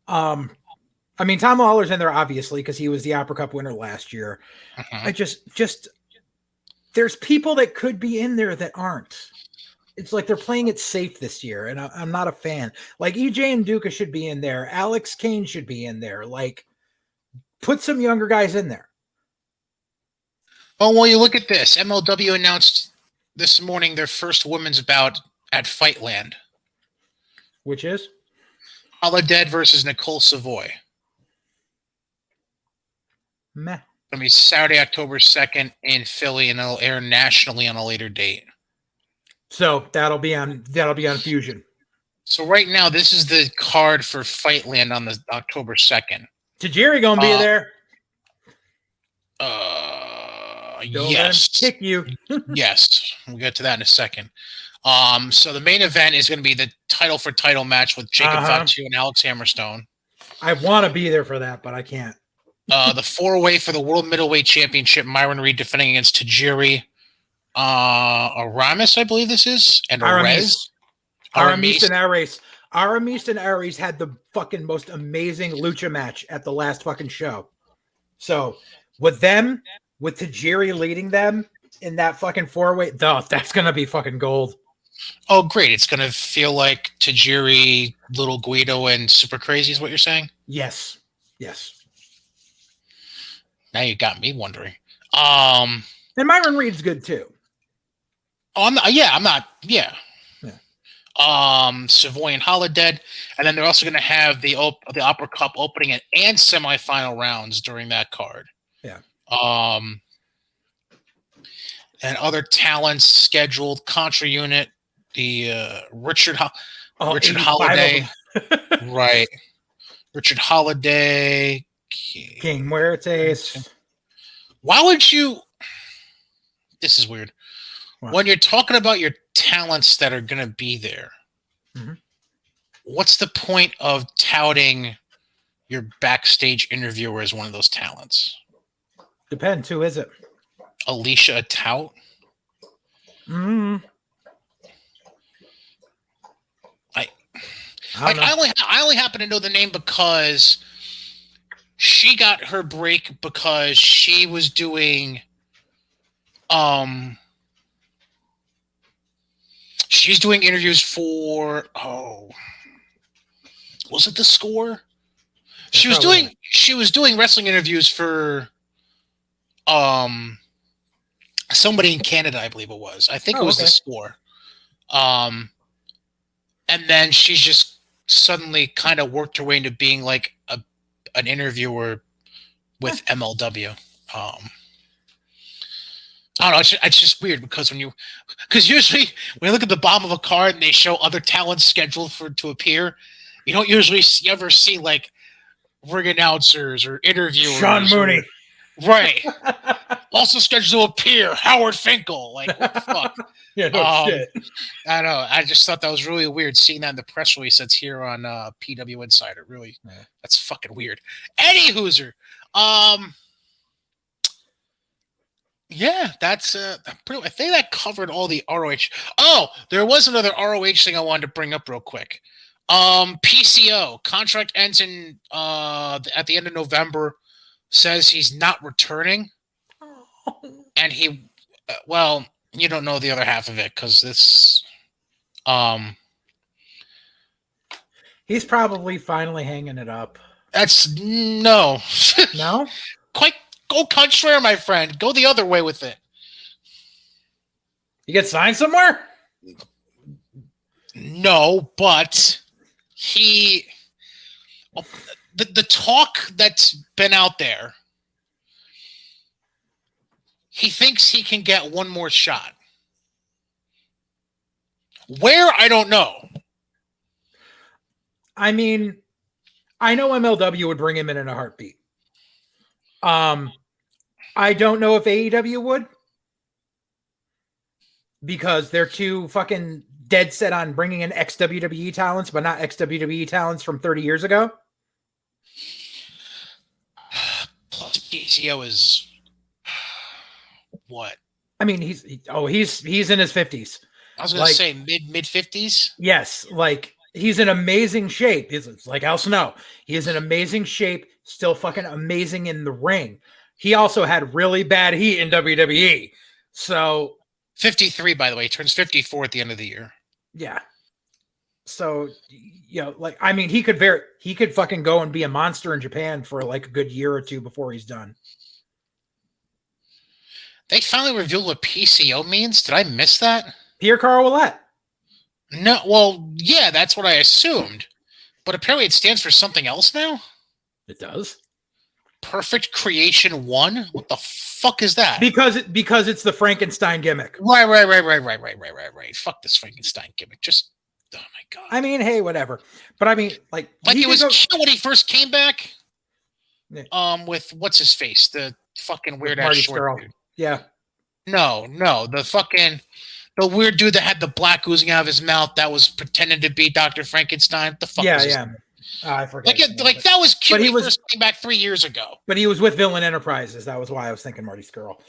I mean, Tom Lawler's in there obviously because he was the Opera Cup winner last year. I just there's people that could be in there that aren't. It's like they're playing it safe this year, and I'm not a fan. Like EJ and Duca should be in there. Alex Kane should be in there. Like, put some younger guys in there. Oh, well, you look at this. MLW announced this morning their first women's bout at Fightland. Which is? Holodead versus Nicole Savoy. Meh. It'll be Saturday, October 2nd in Philly, and it'll air nationally on a later date. So that'll be on Fusion. So right now, this is the card for Fightland on the October 2nd. Tajiri gonna be there. Yes. Kick you. Yes. We'll get to that in a second. So the main event is going to be the title for title match with Jacob Fatu and Alex Hammerstone. I want to be there for that, but I can't. The 4-way for the World Middleweight Championship, Myron Reed defending against Tajiri. Aramis, I believe this is, and Aramis and Ares. Aramis and Ares had the fucking most amazing lucha match at the last fucking show. So with Tajiri leading them in that fucking 4-way, that's gonna be fucking gold. Oh, great! It's gonna feel like Tajiri, Little Guido, and Super Crazy is what you're saying? Yes. Now you got me wondering. And Myron Reed's good too. Savoy and Holodead, and then they're also going to have the Opera Cup opening and semifinal rounds during that card. Yeah. And other talents scheduled: Contra Unit, Richard All Richard 85 of Holiday, them. right? Richard Holiday, King Muertes. Why would you? This is weird. Wow. When you're talking about your talents that are going to be there, what's the point of touting your backstage interviewer as one of those talents? Depends. Who is it? Alicia, a tout? I only happen to know the name because she got her break because she was doing she's doing interviews for was it The Score? She was doing wrestling interviews for somebody in Canada, I believe it was. I think it was The Score. And then she's just suddenly kind of worked her way into being like an interviewer with MLW. I don't know. It's just weird because usually when you look at the bottom of a card and they show other talents scheduled to appear, you don't usually ever see like ring announcers or interviewers. Sean Mooney. Right. Also scheduled to appear, Howard Finkel. Like, what the fuck? Yeah, no shit. I don't know. I just thought that was really weird seeing that in the press release that's here on PW Insider. Really, that's fucking weird. Eddie Hooser. Yeah, that's I think that covered all the ROH. Oh, there was another ROH thing I wanted to bring up real quick. PCO contract ends in at the end of November. Says he's not returning, and he well, you don't know the other half of it because this he's probably finally hanging it up. That's no quite go contrary, my friend. Go the other way with it. You get signed somewhere? No, but the talk that's been out there, he thinks he can get one more shot. Where, I don't know. I mean, I know MLW would bring him in a heartbeat. I don't know if AEW would, because they're too fucking dead set on bringing in ex-WWE talents, but not ex-WWE talents from 30 years ago. Plus, PCO is what? I mean, he's in his 50s. I was going to say mid 50s. Yes, like he's in amazing shape. It's like Al Snow. He is in amazing shape, still fucking amazing in the ring. He also had really bad heat in WWE. So 53, by the way, he turns 54 at the end of the year. Yeah. So, you know, like, I mean, he could fucking go and be a monster in Japan for like a good year or two before he's done. They finally revealed what PCO means. Did I miss that? Pierre Carl Ouellet. No, well, yeah, that's what I assumed. But apparently it stands for something else now? It does. Perfect Creation 1? What the fuck is that? Because it's the Frankenstein gimmick. Right. Fuck this Frankenstein gimmick. Just, oh my God. I mean, hey, whatever. But I mean, like it was cute when he first came back. With what's his face? The fucking weird ass short dude. Yeah. No, the weird dude that had the black oozing out of his mouth that was pretending to be Dr. Frankenstein. What the fuck was his name? I forgot. That was cute. But he first came back 3 years ago. But he was with Villain Enterprises. That was why I was thinking Marty Skrull.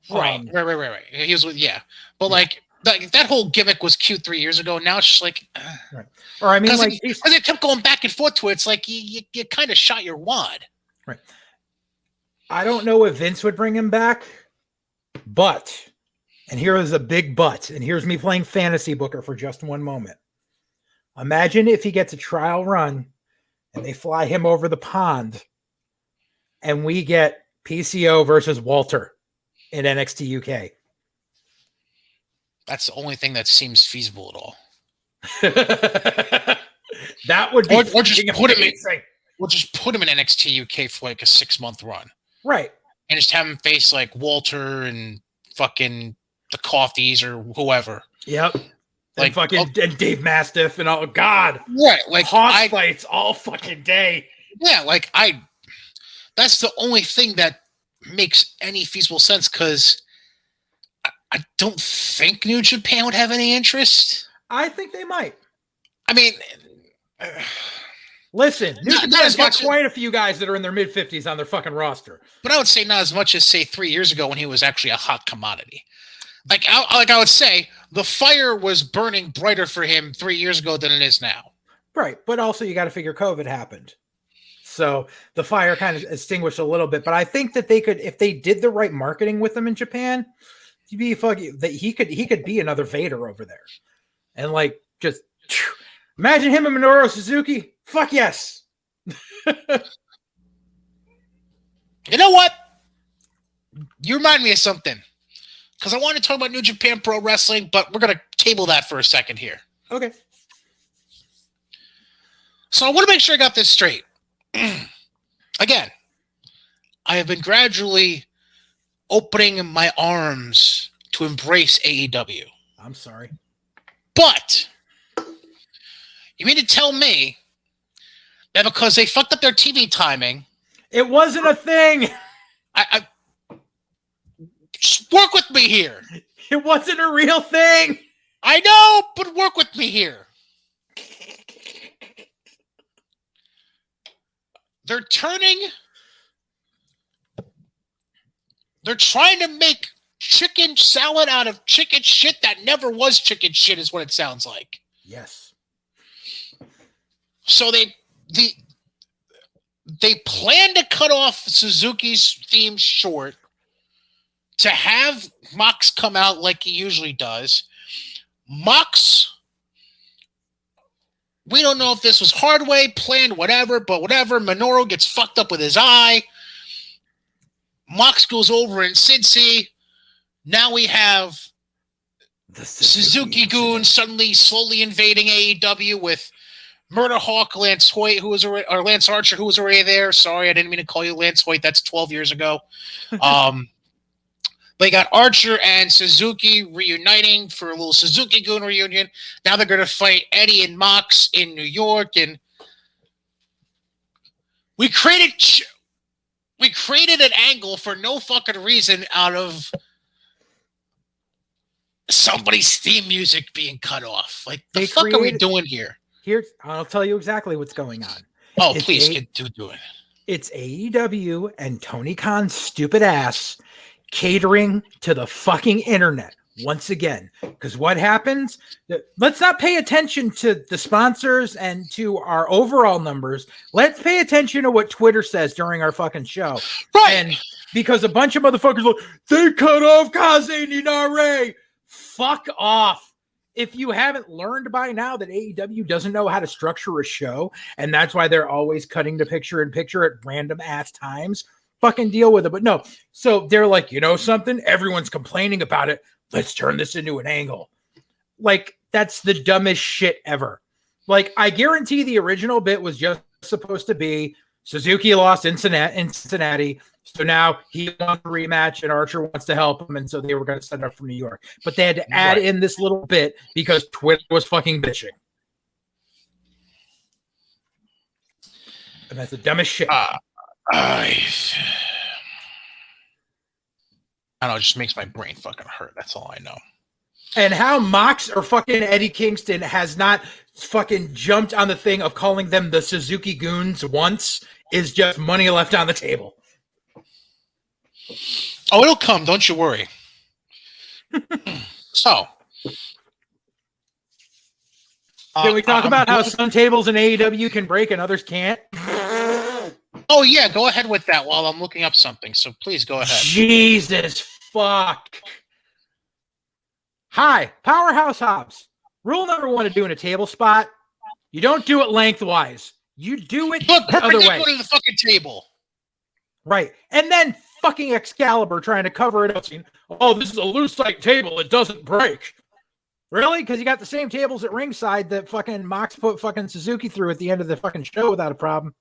Right. He was with But like that whole gimmick was cute 3 years ago. Now it's just like, right. Or I mean, like, because they kept going back and forth to it. It's like you kind of shot your wad. Right. I don't know if Vince would bring him back, but, and here is a big but, and here's me playing fantasy booker for just one moment. Imagine if he gets a trial run and they fly him over the pond and we get PCO versus Walter in NXT UK. That's the only thing that seems feasible at all. That would be or just put him in. We'll just put him in NXT UK for like a 6-month run. Right. And just have him face like Walter and fucking the Coffees or whoever. Yep. and fucking and Dave Mastiff and all. God, right? Like Hoss fights all fucking day. Yeah, like that's the only thing that makes any feasible sense because I don't think New Japan would have any interest. I think they might. I mean, listen, New Japan's got quite a few guys that are in their mid-50s on their fucking roster. But I would say not as much as, say, 3 years ago when he was actually a hot commodity. Like I would say, the fire was burning brighter for him 3 years ago than it is now. Right, but also you got to figure COVID happened. So the fire kind of extinguished a little bit. But I think that they could, if they did the right marketing with him in Japan, he'd be fucking, that he could be another Vader over there. And like, just imagine him and Minoru Suzuki. Fuck yes. You know what? You remind me of something. Because I want to talk about New Japan Pro Wrestling, but we're going to table that for a second here. Okay. So I want to make sure I got this straight. Again, I have been gradually opening my arms to embrace AEW. I'm sorry. But you mean to tell me that because they fucked up their TV timing... It wasn't a thing! I just work with me here. It wasn't a real thing! I know, but work with me here. They're trying to make chicken salad out of chicken shit that never was chicken shit is what it sounds like. Yes. So they plan to cut off Suzuki's theme short to have Mox come out like he usually does. Mox, we don't know if this was hard way, planned, whatever, but whatever. Minoru gets fucked up with his eye. Mox goes over in Cincy. Now we have the Suzuki Goon suddenly slowly invading AEW with Murder Hawk, Lance Hoyt, Lance Archer, who was already there. Sorry, I didn't mean to call you Lance Hoyt. That's 12 years ago. They got Archer and Suzuki reuniting for a little Suzuki Goon reunion. Now they're going to fight Eddie and Mox in New York, and we created an angle for no fucking reason out of somebody's theme music being cut off. Like, the fuck are we doing here? I'll tell you exactly what's going on. Oh, please get to it. It's AEW and Tony Khan's stupid ass catering to the fucking internet once again. Because what happens? Let's not pay attention to the sponsors and to our overall numbers. Let's pay attention to what Twitter says during our fucking show. Right. And because a bunch of motherfuckers look, they cut off Kaze Ninare. Fuck off. If you haven't learned by now that AEW doesn't know how to structure a show, and that's why they're always cutting to picture in picture at random ass times, fucking deal with it. But no, so they're like, you know something? Everyone's complaining about it. Let's turn this into an angle. Like, that's the dumbest shit ever. Like, I guarantee the original bit was just supposed to be Suzuki lost in Cincinnati. So now he wants a rematch and Archer wants to help him. And so they were going to send up from New York. But they had to add in this little bit because Twitter was fucking bitching. And that's the dumbest shit. I don't know. It just makes my brain fucking hurt. That's all I know. And how Mox or fucking Eddie Kingston has not fucking jumped on the thing of calling them the Suzuki Goons once is just money left on the table. Oh, it'll come. Don't you worry. So. Can we talk about how some tables in AEW can break and others can't? Oh, yeah. Go ahead with that while I'm looking up something. So please go ahead. Jesus fuck. Hi, Powerhouse Hobbs. Rule number 1 of doing a table spot, you don't do it lengthwise. You do it the other way. Perpendicular to the fucking table. Right. And then fucking Excalibur trying to cover it up saying, oh, this is a loose-like table. It doesn't break. Really? Because you got the same tables at ringside that fucking Mox put fucking Suzuki through at the end of the fucking show without a problem.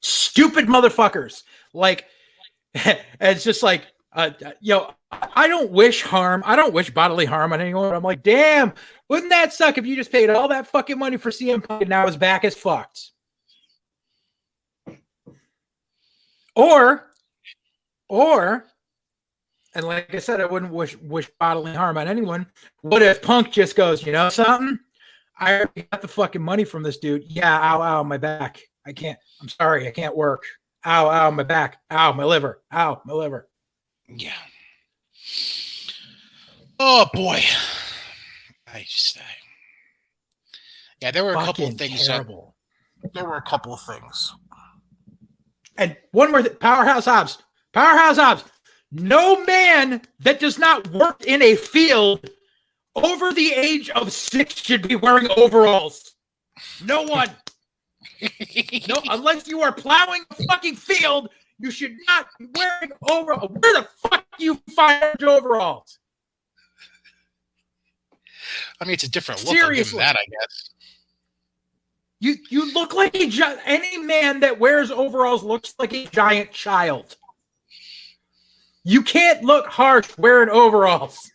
Stupid motherfuckers. Like, it's just like, I don't wish harm. I don't wish bodily harm on anyone. I'm like, damn, wouldn't that suck if you just paid all that fucking money for CM Punk and now his back is fucked? Or, and like I said, I wouldn't wish bodily harm on anyone. What if Punk just goes, you know something? I already got the fucking money from this dude. Yeah, ow, my back. I can't. I'm sorry, I can't work. Ow, my back. Ow, my liver. Ow, my liver. Yeah. Oh boy. Yeah, there were a couple of things. Terrible. There were a couple of things. And one more Powerhouse Hobbs. No man that does not work in a field over the age of 6 should be wearing overalls. No one. No, unless you are plowing a fucking field, you should not be wearing overalls. Where the fuck do you find overalls? I mean, it's a different look. Seriously, that I guess. You look like any man that wears overalls looks like a giant child. You can't look harsh wearing overalls.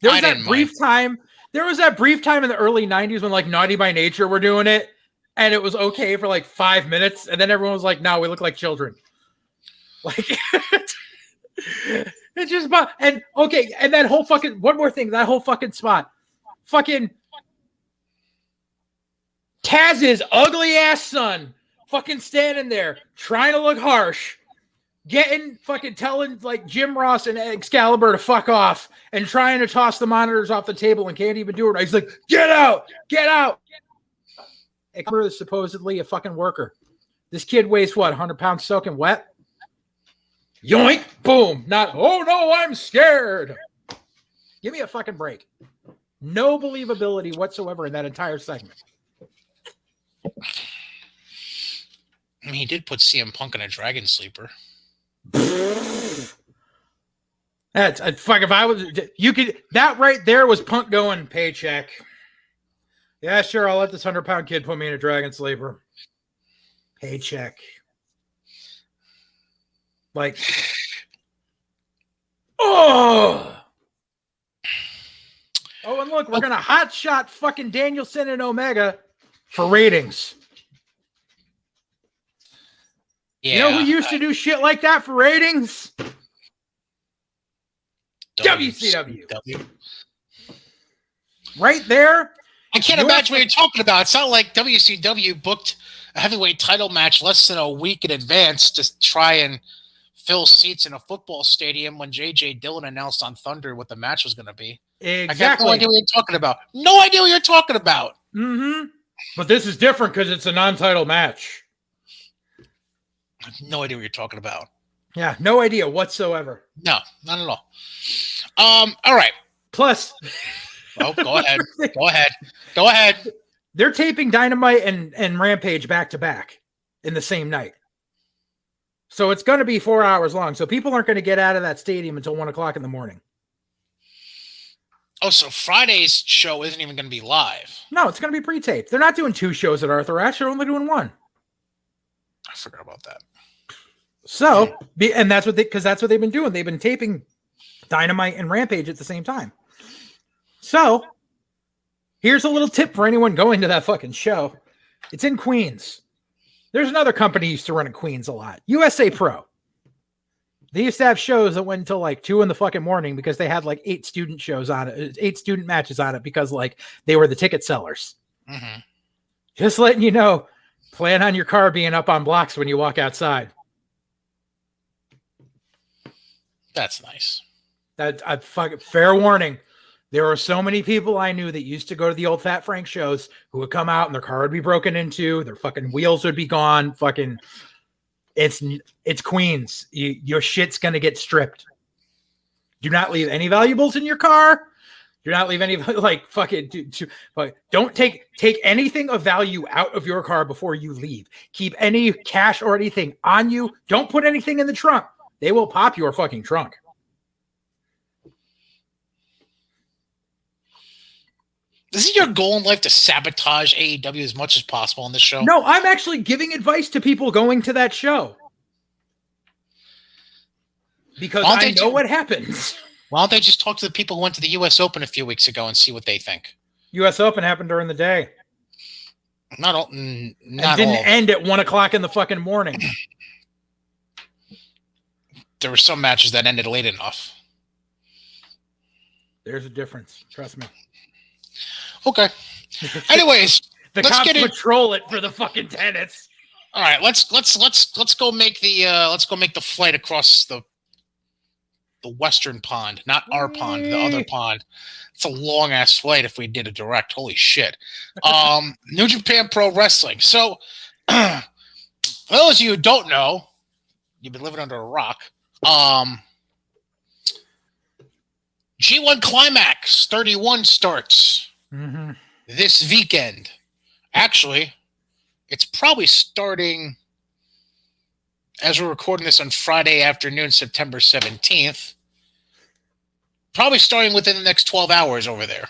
There was that brief time in the early 90s when like Naughty by Nature were doing it, and it was okay for like 5 minutes, and then everyone was like, no, we look like children. Like it's just and okay, and that whole fucking one more thing, that whole fucking spot. Fucking Taz's ugly ass son fucking standing there trying to look harsh, telling like Jim Ross and Excalibur to fuck off and trying to toss the monitors off the table and can't even do it. He's like, get out. Excalibur is supposedly a fucking worker. This kid weighs what, 100 pounds soaking wet? Yoink, boom. Not, oh no, I'm scared. Give me a fucking break. No believability whatsoever in that entire segment. I mean, he did put CM Punk in a dragon sleeper. That's fuck. If I was, you could. That right there was Punk going paycheck. Yeah, sure. I'll let this 100-pound kid put me in a dragon sleeper. Paycheck. Like, oh, and look, we're gonna hot shot fucking Danielson and Omega for ratings. Yeah, you know who used to do shit like that for ratings? WCW. Right there. I can't imagine what you're talking about. It's not like WCW booked a heavyweight title match less than a week in advance to try and fill seats in a football stadium when J.J. Dillon announced on Thunder what the match was going to be. Exactly. I have no idea what you're talking about. No idea what you're talking about. Mm-hmm. But this is different because it's a non-title match. I have no idea what you're talking about. Yeah, no idea whatsoever. No, not at all. All right. Plus, go ahead. Go ahead. They're taping Dynamite and Rampage back to back in the same night. So it's going to be 4 hours long. So people aren't going to get out of that stadium until 1 o'clock in the morning. Oh, so Friday's show isn't even going to be live. No, it's going to be pre-taped. They're not doing 2 shows at Arthur Ashe. They're only doing 1. I forgot about that. So, and that's what they've been doing. They've been taping Dynamite and Rampage at the same time. So, here's a little tip for anyone going to that fucking show. It's in Queens. There's another company used to run in Queens a lot. USA Pro. They used to have shows that went until like 2 in the fucking morning because they had like 8 student shows on it, 8 student matches on it because like they were the ticket sellers. Mm-hmm. Just letting you know, plan on your car being up on blocks when you walk outside. That's nice. That fucking fair warning. There are so many people I knew that used to go to the old Fat Frank shows who would come out and their car would be broken into, their fucking wheels would be gone. Fucking, it's Queens. Your shit's gonna get stripped. Do not leave any valuables in your car. Do not leave any like fucking. Don't take anything of value out of your car before you leave. Keep any cash or anything on you. Don't put anything in the trunk. They will pop your fucking trunk. Isn't your goal in life to sabotage AEW as much as possible on this show? No, I'm actually giving advice to people going to that show. Because I know what happens. Why don't they just talk to the people who went to the U.S. Open a few weeks ago and see what they think? U.S. Open happened during the day. Not Didn't all. End at 1:00 in the fucking morning. There were some matches that ended late enough. There's a difference. Trust me. Okay. Anyways, the cops patrol it for the fucking tennis. All right, let's go make the flight across the western pond, not our pond, the other pond. It's a long ass flight if we did a direct. Holy shit. New Japan Pro Wrestling. So, for those of you who don't know, you've been living under a rock. G1 Climax 31 starts this weekend. Actually, it's probably starting as we're recording this on Friday afternoon, September 17th. Probably starting within the next 12 hours over there.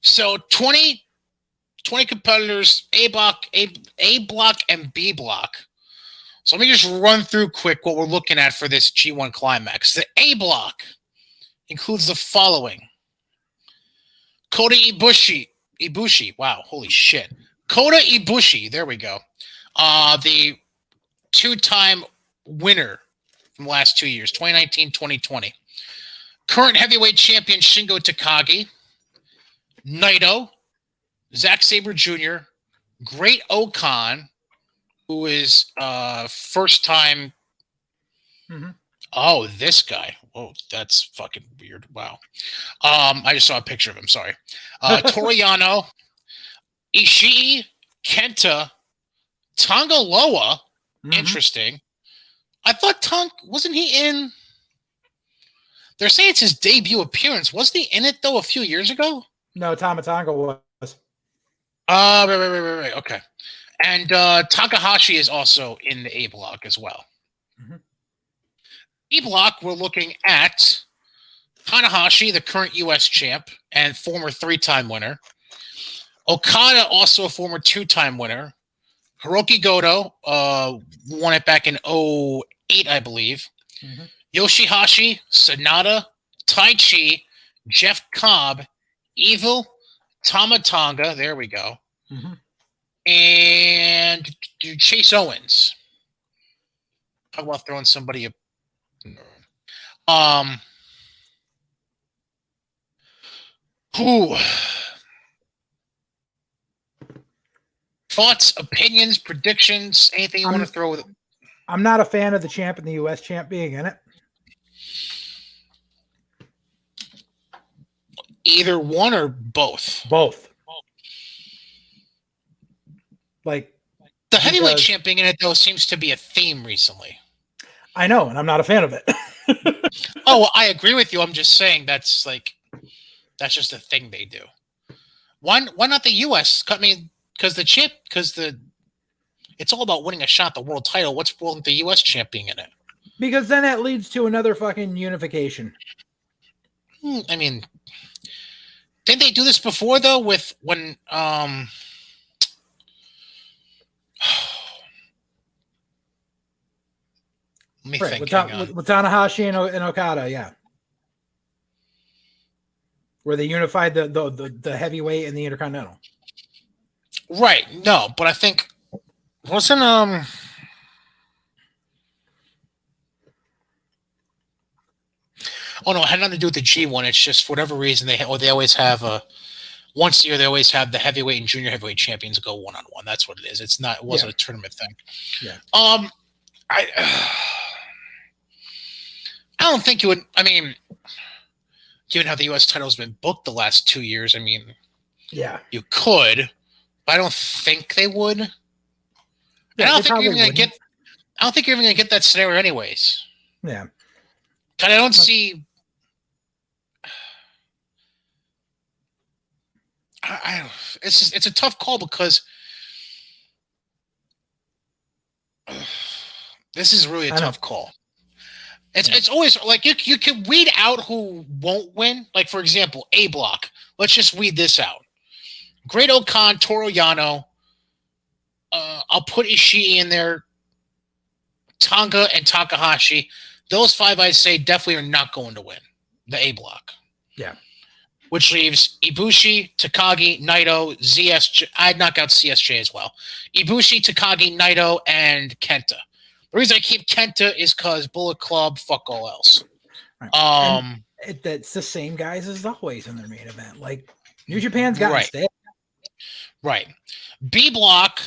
So 20 competitors, A block, and B block. So let me just run through quick what we're looking at for this G1 Climax. The A block includes the following. Kota Ibushi. Wow, holy shit. Kota Ibushi, there we go. The two-time winner from the last 2 years, 2019, 2020. Current heavyweight champion Shingo Takagi. Naito. Zack Sabre Jr. Great Okan, who is first time. Oh, this guy. Oh, that's fucking weird. Wow. I just saw a picture of him. Sorry. Toru Yano, Ishii, Kenta, Tonga Loa. Interesting. I thought wasn't he in? They're saying it's his debut appearance. Wasn't he in it though a few years ago? No, Tama Tonga was. Right. Okay. And Takahashi is also in the A block as well. B block, we're looking at Tanahashi, the current U.S. champ and former 3-time winner. Okada, also a former 2-time winner. Hiroki Goto won it back in 2008, I believe. Yoshihashi, Sonata, Taichi, Jeff Cobb, Evil, Tama Tonga, there we go. And Chase Owens. Talk about throwing somebody thoughts, opinions, predictions, anything you want to throw with it? I'm not a fan of the champ and the U.S. champ being in it. Either one or both? Both. Like the heavyweight champ being in it though seems to be a theme recently. I know, and I'm not a fan of it. Oh, well, I agree with you. I'm just saying that's just a thing they do. Why not the U.S.? I mean, because it's all about winning a shot at the world title. What's wrong with the U.S. champ being in it? Because then that leads to another fucking unification. I mean, didn't they do this before though? With when let me think. With Tanahashi and Okada, yeah. Where they unified the heavyweight and the Intercontinental. Right. No, but I think wasn't oh no, it had nothing to do with the G1. It's just for whatever reason they always have once a year they always have the heavyweight and junior heavyweight champions go one-on-one. That's what it is. It wasn't a tournament thing. Yeah. I don't think you would. I mean, given how the U.S. title has been booked the last 2 years, I mean, yeah, you could, but I don't think they would. Yeah, I don't think you're even gonna get that scenario, anyways. Yeah, and I don't see. It's a tough call because this is really a tough call. It's always like you can weed out who won't win. Like, for example, A block. Let's just weed this out. Great Okan, Toru Yano. I'll put Ishii in there. Tonga, and Takahashi. Those 5, I'd say, definitely are not going to win the A block. Yeah. Which leaves Ibushi, Takagi, Naito, ZSJ. I'd knock out CSJ as well. Ibushi, Takagi, Naito, and Kenta. The reason I keep Kenta is because Bullet Club, fuck all else. Right. That's the same guys as always in their main event. Like, New Japan's got to stay. Right. B block.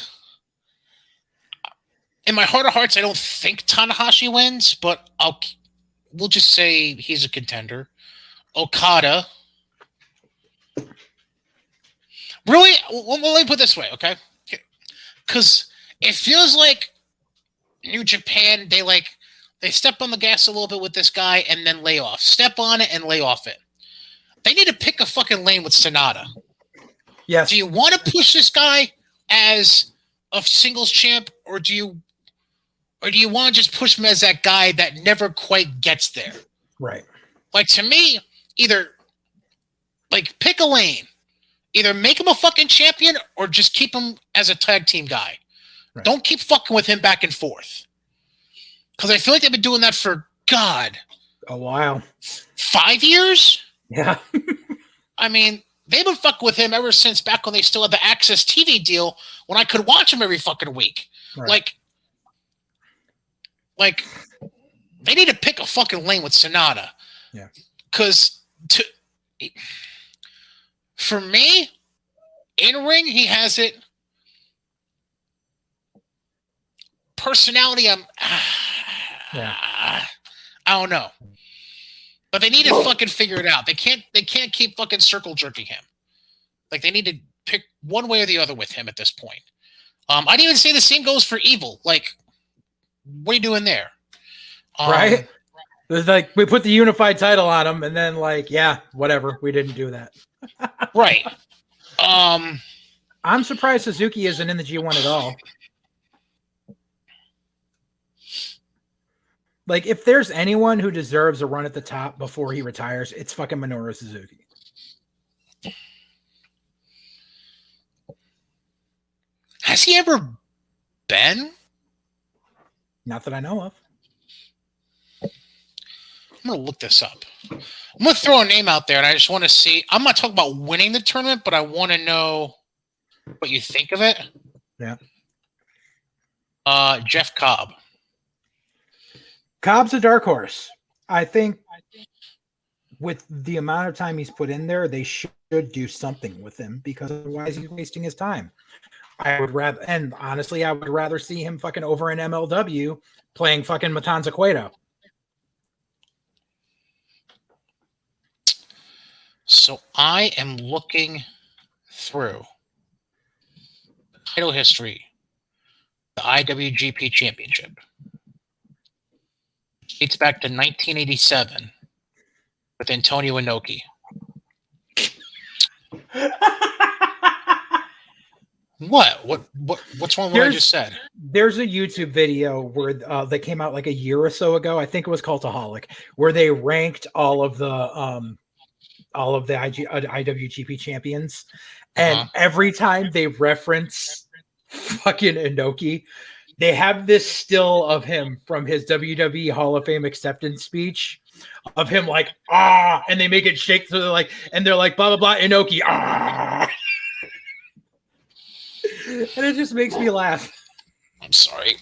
In my heart of hearts, I don't think Tanahashi wins, but we'll just say he's a contender. Okada. Really? Well, let me put it this way, okay? Because it feels like New Japan, they step on the gas a little bit with this guy and then lay off. Step on it and lay off it. They need to pick a fucking lane with Sonata. Yes. Do you want to push this guy as a singles champ, or do you want to just push him as that guy that never quite gets there? Right. Like, to me, either pick a lane. Either make him a fucking champion or just keep him as a tag team guy. Right. Don't keep fucking with him back and forth. Because I feel like they've been doing that for, God, a while. 5 years? Yeah. I mean, they've been fucking with him ever since back when they still had the Access TV deal when I could watch him every fucking week. Right. Like, they need to pick a fucking lane with Sonata. Yeah. Because for me, in ring, he has it. Personality, I don't know. But they need to fucking figure it out. They can't keep fucking circle jerking him. Like, they need to pick one way or the other with him at this point. I'd even say the same goes for Evil. Like, what are you doing there? Right? It's like we put the unified title on him, and then whatever. We didn't do that. Right. I'm surprised Suzuki isn't in the G1 at all. Like, if there's anyone who deserves a run at the top before he retires, it's fucking Minoru Suzuki. Has he ever been? Not that I know of. I'm going to look this up. I'm going to throw a name out there, and I just want to see. I'm not talking about winning the tournament, but I want to know what you think of it. Yeah. Jeff Cobb. Cobb's a dark horse. I think with the amount of time he's put in there, they should do something with him, because otherwise he's wasting his time. I would rather see him fucking over in MLW playing fucking Matanza Cueto. So I am looking through title history, the IWGP Championship. Dates back to 1987 with Antonio Inoki. What's wrong with what I just said? There's a YouTube video where that came out like a year or so ago. I think it was Cultaholic, where they ranked all of the IWGP champions, and every time they reference fucking Inoki, they have this still of him from his WWE Hall of Fame acceptance speech of him like, and they make it shake. So they're like, blah, blah, blah, Inoki, and it just makes me laugh. I'm sorry.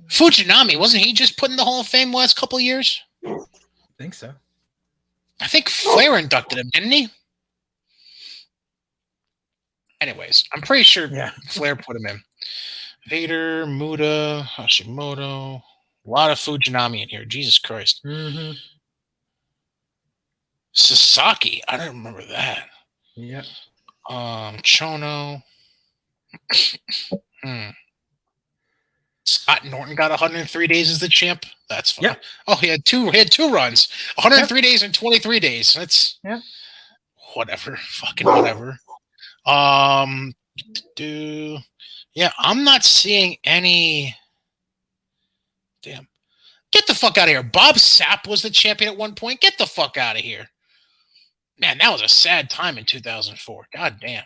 Fujinami, wasn't he just put in the Hall of Fame last couple of years? I think so. I think Flair inducted him, didn't he? Anyways, I'm pretty sure Flair put him in. Vader, Muda, Hashimoto. A lot of Fujinami in here. Jesus Christ. Mm-hmm. Sasaki. I don't remember that. Yeah. Chono. Scott Norton got 103 days as the champ. That's fine. Yep. Oh, he had two runs. 103 days and 23 days. That's whatever. Fucking whatever. I'm not seeing any. Damn. Get the fuck out of here. Bob Sapp was the champion at one point. Get the fuck out of here. Man, that was a sad time in 2004. God damn.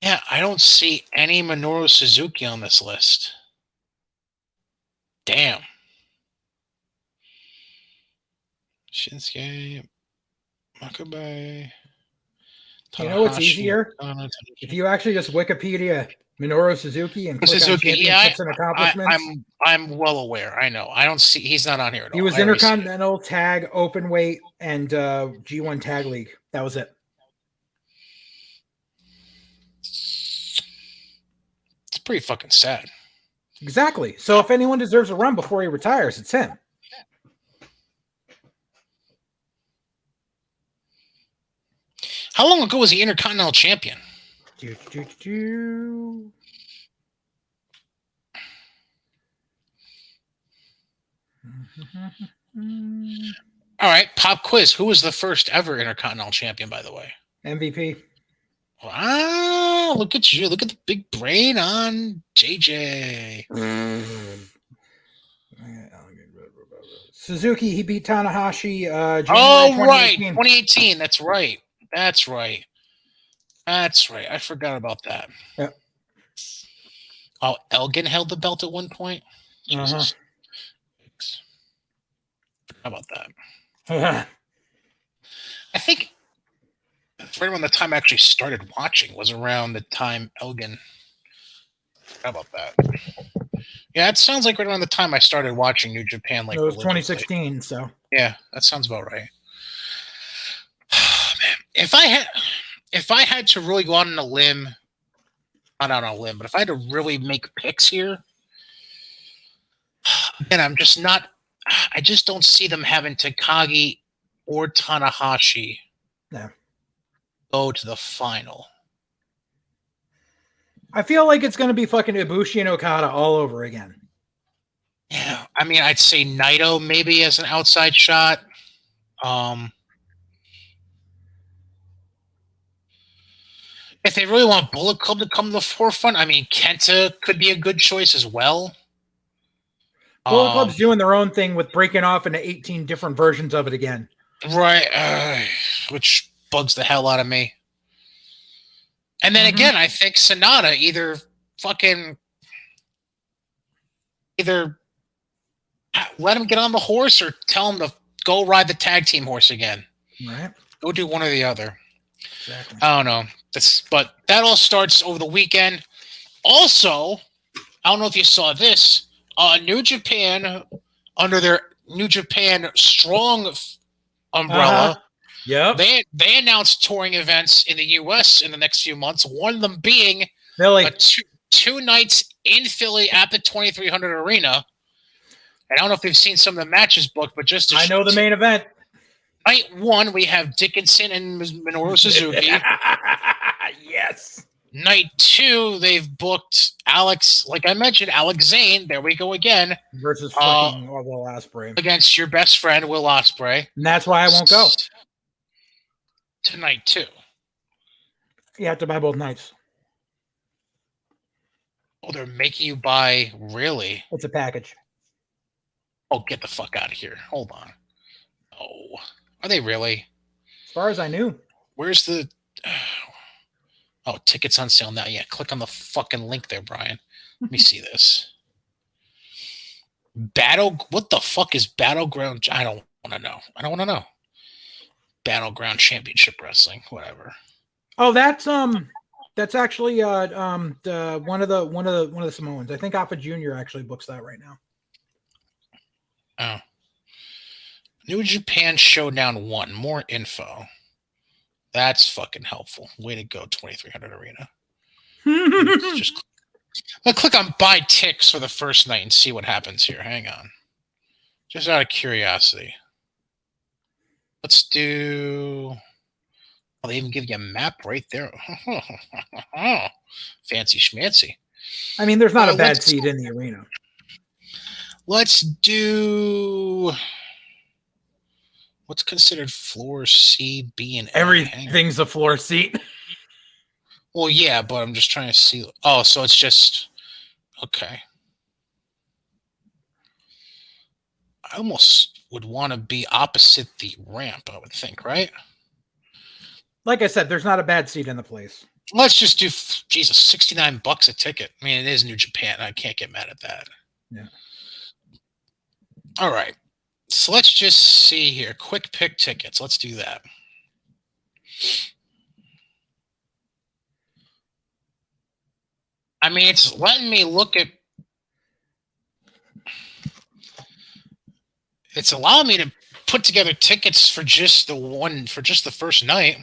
Yeah, I don't see any Minoru Suzuki on this list. Damn. Shinsuke, Makabe, You know what's Tanahashi, easier? If you actually just Wikipedia Minoru Suzuki and click on Suzuki. Yeah, championships and accomplishments, I'm well aware. I know. I don't see. He's not on here at he all. was I already see it. Intercontinental, Tag, Openweight, and G1 Tag League. That was it. It's pretty fucking sad. Exactly. So if anyone deserves a run before he retires, it's him. How long ago was he Intercontinental Champion? All right, pop quiz. Who was the first ever Intercontinental Champion, by the way? MVP. Wow, look at you. Look at the big brain on JJ. Suzuki, he beat Tanahashi January Oh, right. 2018. 2018. That's right. That's right. That's right. I forgot about that. Yep. Oh, Elgin held the belt at one point? Jesus. How about that? I think right around the time I actually started watching was around the time Elgin. How about that? Yeah, it sounds like right around the time I started watching New Japan. Like it was 2016, so yeah, that sounds about right. Man, if I had to really go out on a limb, not out on a limb, but if I had to really make picks here, and I just don't see them having Takagi or Tanahashi go to the final. I feel like it's going to be fucking Ibushi and Okada all over again. Yeah, I mean, I'd say Naito maybe as an outside shot. If they really want Bullet Club to come to the forefront, I mean, Kenta could be a good choice as well. Bullet Club's doing their own thing with breaking off into 18 different versions of it again. Right, which bugs the hell out of me. And then again, I think Sonata either let him get on the horse or tell him to go ride the tag team horse again. Right. Go do one or the other. Exactly. I don't know. But that all starts over the weekend. Also, I don't know if you saw this. New Japan, under their New Japan Strong umbrella, they announced touring events in the U.S. in the next few months. One of them being Philly. Two nights in Philly at the 2300 Arena. And I don't know if you've seen some of the matches booked, but just I know the main event. Night one, we have Dickinson and Minoru Suzuki. Yes. Night two, they've booked Alex, like I mentioned, Alex Zane. There we go again. Versus fucking Will Ospreay. Against your best friend, Will Ospreay. And that's why I won't go. Tonight two. You have to buy both nights. Oh, they're making you buy, really? It's a package. Oh, get the fuck out of here. Hold on. Oh, are they really? As far as I knew. Where's the... Oh, tickets on sale now. Yeah, click on the fucking link there, Brian. Let me see this. What the fuck is Battleground? I don't want to know. I don't want to know. Battleground Championship Wrestling, whatever. Oh, that's actually the one of the Samoans. I think Alpha Junior actually books that right now. Oh. New Japan Showdown 1. More info. That's fucking helpful. Way to go, 2300 Arena. I'll click on buy ticks for the first night and see what happens here. Hang on. Just out of curiosity. Let's do... Oh, they even give you a map right there. Fancy schmancy. I mean, there's not a bad seat in the arena. Let's do... What's considered floor C, B, and A? Everything's a floor seat. Well, yeah, but I'm just trying to see. Oh, so it's just... Okay. I almost would want to be opposite the ramp, I would think, right? Like I said, there's not a bad seat in the place. Let's just do Jesus, $69 a ticket. I mean, it is New Japan. I can't get mad at that. Yeah. All right. So let's just see here. Quick pick tickets. Let's do that. I mean, it's letting me look at. It's allowing me to put together tickets for just the first night.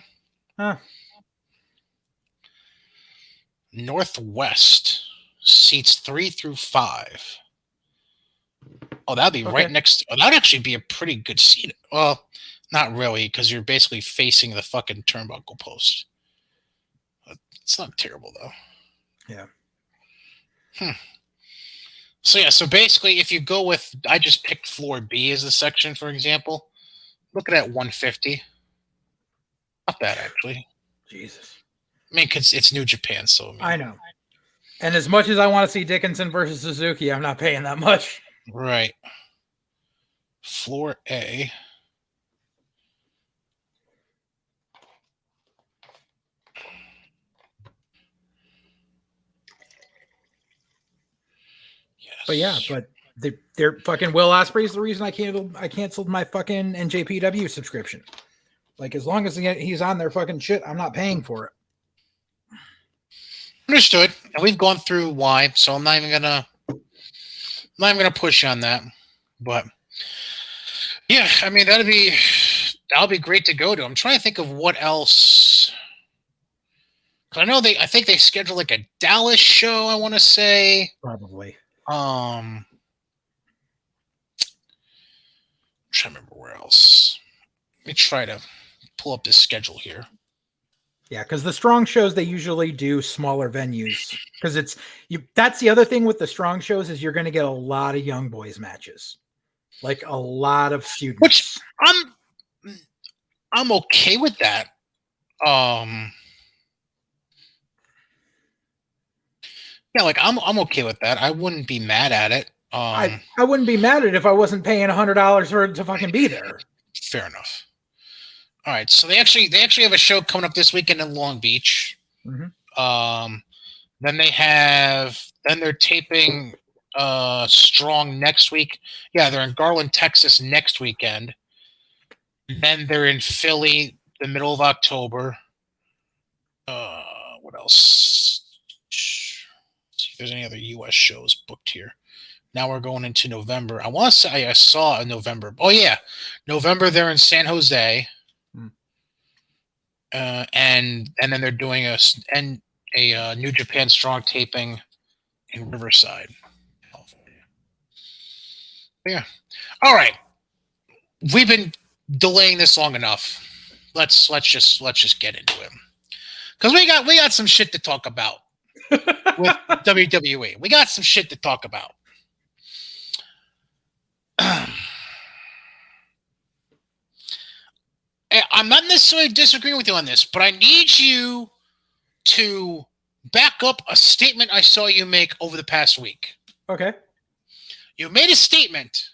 Huh. Northwest seats 3 through 5. Oh, that'd be right next. Oh, that'd actually be a pretty good seat. Well, not really, because you're basically facing the fucking turnbuckle post. It's not terrible though. Yeah. So yeah, so basically, if you go with, I just picked floor B as a section, for example. Looking at 150. Not bad actually. Jesus. I mean, because it's New Japan, so I know. And as much as I want to see Dickinson versus Suzuki, I'm not paying that much. Right. Floor A. Yes. But yeah, but they're fucking Will Ospreay's the reason I canceled my fucking NJPW subscription. Like, as long as he's on their fucking shit, I'm not paying for it. Understood. And we've gone through why, so I'm not even gonna push on that. But yeah, I mean that'll be great to go to. I'm trying to think of what else. Cause I think they scheduled like a Dallas show, I want to say. Probably. I'm trying to remember where else. Let me try to pull up this schedule here. Yeah, because the strong shows, they usually do smaller venues. Because that's the other thing with the strong shows is you're going to get a lot of young boys matches, like a lot of students. Which I'm okay with that. Yeah, like I'm okay with that. I wouldn't be mad at it. I wouldn't be mad at it if I wasn't paying $100 to fucking be there. Fair enough. All right, so they actually have a show coming up this weekend in Long Beach. Mm-hmm. Then they're taping Strong next week. Yeah, they're in Garland, Texas next weekend. Then they're in Philly the middle of October. What else? See if there's any other U.S. shows booked here. Now we're going into November. I want to say I saw a November. Oh yeah, November they're in San Jose. And then they're doing a New Japan Strong taping in Riverside, California. Yeah. All right. We've been delaying this long enough. Let's just get into it. Because we got some shit to talk about with WWE. We got some shit to talk about. I'm not necessarily disagreeing with you on this, but I need you to back up a statement I saw you make over the past week. Okay. You made a statement,